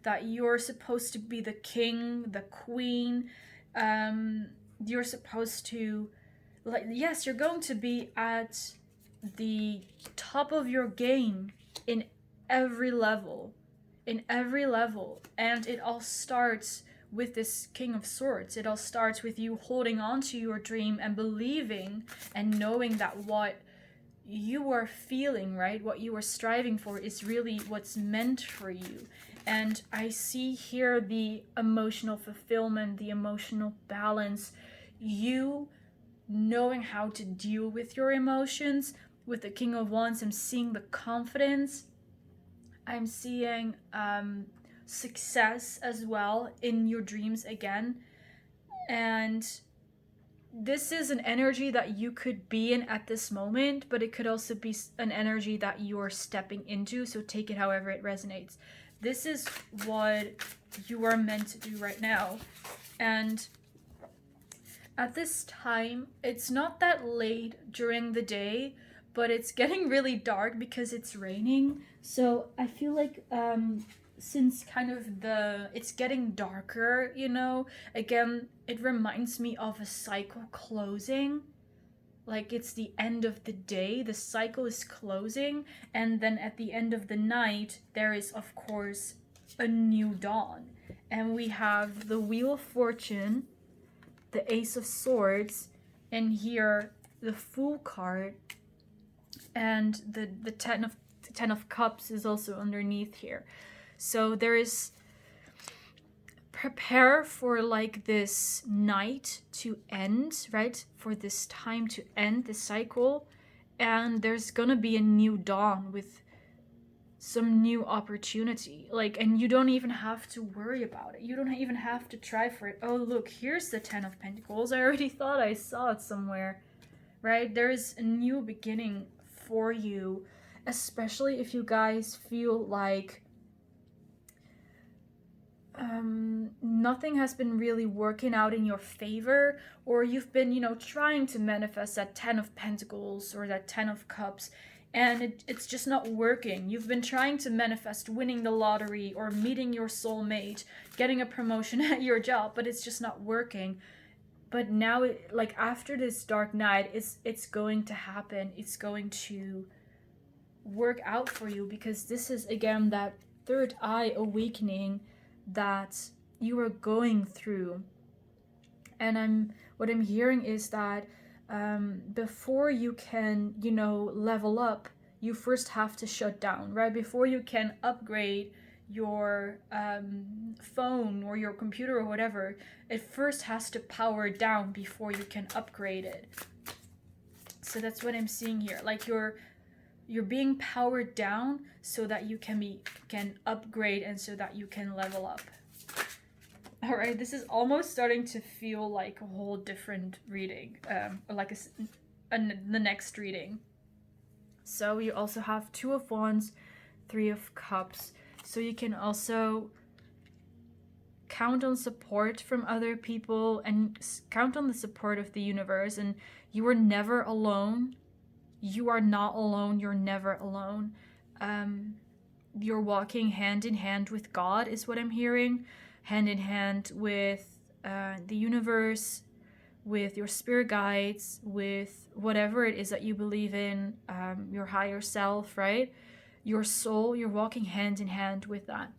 Speaker 1: that you're supposed to be the king, the queen. You're supposed to, yes, you're going to be at the top of your game in every level. And it all starts with this King of Swords. It all starts with you holding on to your dream and believing and knowing that what you are feeling, right, what you are striving for, is really what's meant for you. And I see here the emotional fulfillment, the emotional balance, you knowing how to deal with your emotions. With the King of Wands, I'm seeing the confidence. I'm seeing success as well in your dreams again. And this is an energy that you could be in at this moment, but it could also be an energy that you're stepping into. So take it however it resonates. This is what you are meant to do right now. And at this time, it's not that late during the day, but it's getting really dark because it's raining. So I feel like since kind of it's getting darker, again, it reminds me of a cycle closing. Like, it's the end of the day, the cycle is closing, and then at the end of the night, there is, of course, a new dawn. And we have the Wheel of Fortune, the Ace of Swords, and here the Fool card, and the Ten of Cups is also underneath here. So there is, prepare for like this night to end, right? For this time to end the cycle, and there's gonna be a new dawn with some new opportunity. And you don't even have to worry about it. You don't even have to try for it. Oh, look, here's the 10 of Pentacles. I already thought I saw it somewhere, right? There's a new beginning for you, especially if you guys feel like nothing has been really working out in your favor, or you've been, trying to manifest that 10 of Pentacles or that 10 of Cups, and it's just not working. You've been trying to manifest winning the lottery or meeting your soulmate, getting a promotion at your job, but it's just not working. But now, after this dark night, it's going to happen. It's going to work out for you, because this is, again, that third eye awakening that you are going through. And what I'm hearing is that before you can, level up, you first have to shut down, right? Before you can upgrade your phone or your computer or whatever, it first has to power down before you can upgrade it. So that's what I'm seeing here. Like, you're being powered down so that you can upgrade and so that you can level up. All right, this is almost starting to feel like a whole different reading, like the next reading. So you also have 2 of Wands, 3 of Cups. So you can also count on support from other people and count on the support of the universe. And you are never alone. You are not alone. You're never alone. You're walking hand in hand with God is what I'm hearing. Hand in hand with the universe, with your spirit guides, with whatever it is that you believe in, your higher self, right? Your soul, you're walking hand in hand with that.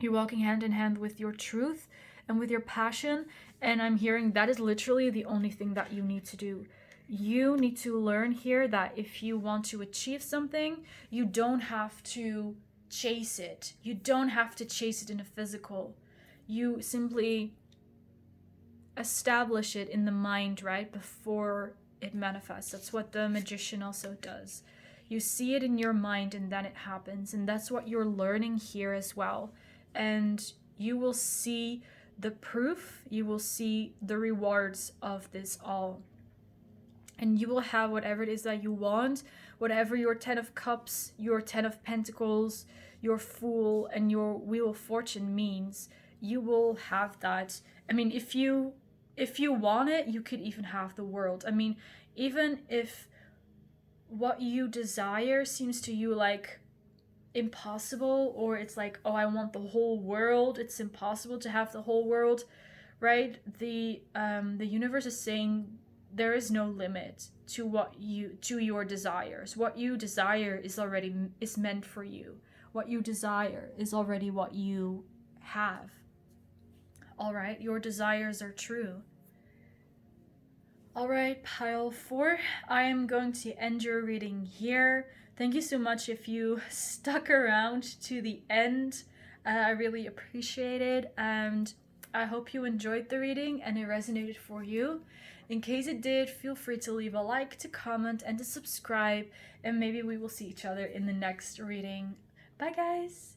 Speaker 1: You're walking hand in hand with your truth and with your passion. And I'm hearing that is literally the only thing that you need to do. You need to learn here that if you want to achieve something, you don't have to chase it. You don't have to chase it in a physical. You simply establish it in the mind, right, before it manifests. That's what the magician also does. You see it in your mind and then it happens. And that's what you're learning here as well. And you will see the proof, you will see the rewards of this all. And you will have whatever it is that you want, whatever your 10 of Cups, your 10 of Pentacles, your Fool, and your Wheel of Fortune means. You will have that. I mean, if you want it, you could even have the world. I mean, even if what you desire seems to you like impossible, or it's like, oh, I want the whole world, it's impossible to have the whole world, right? The universe is saying there is no limit to your desires. What you desire is meant for you. What you desire is already what you have. All right, your desires are true. All right, pile 4, I am going to end your reading here. Thank you so much if you stuck around to the end. I really appreciate it, and I hope you enjoyed the reading and it resonated for you. In case it did, feel free to leave a like, to comment, and to subscribe, and maybe we will see each other in the next reading. Bye, guys!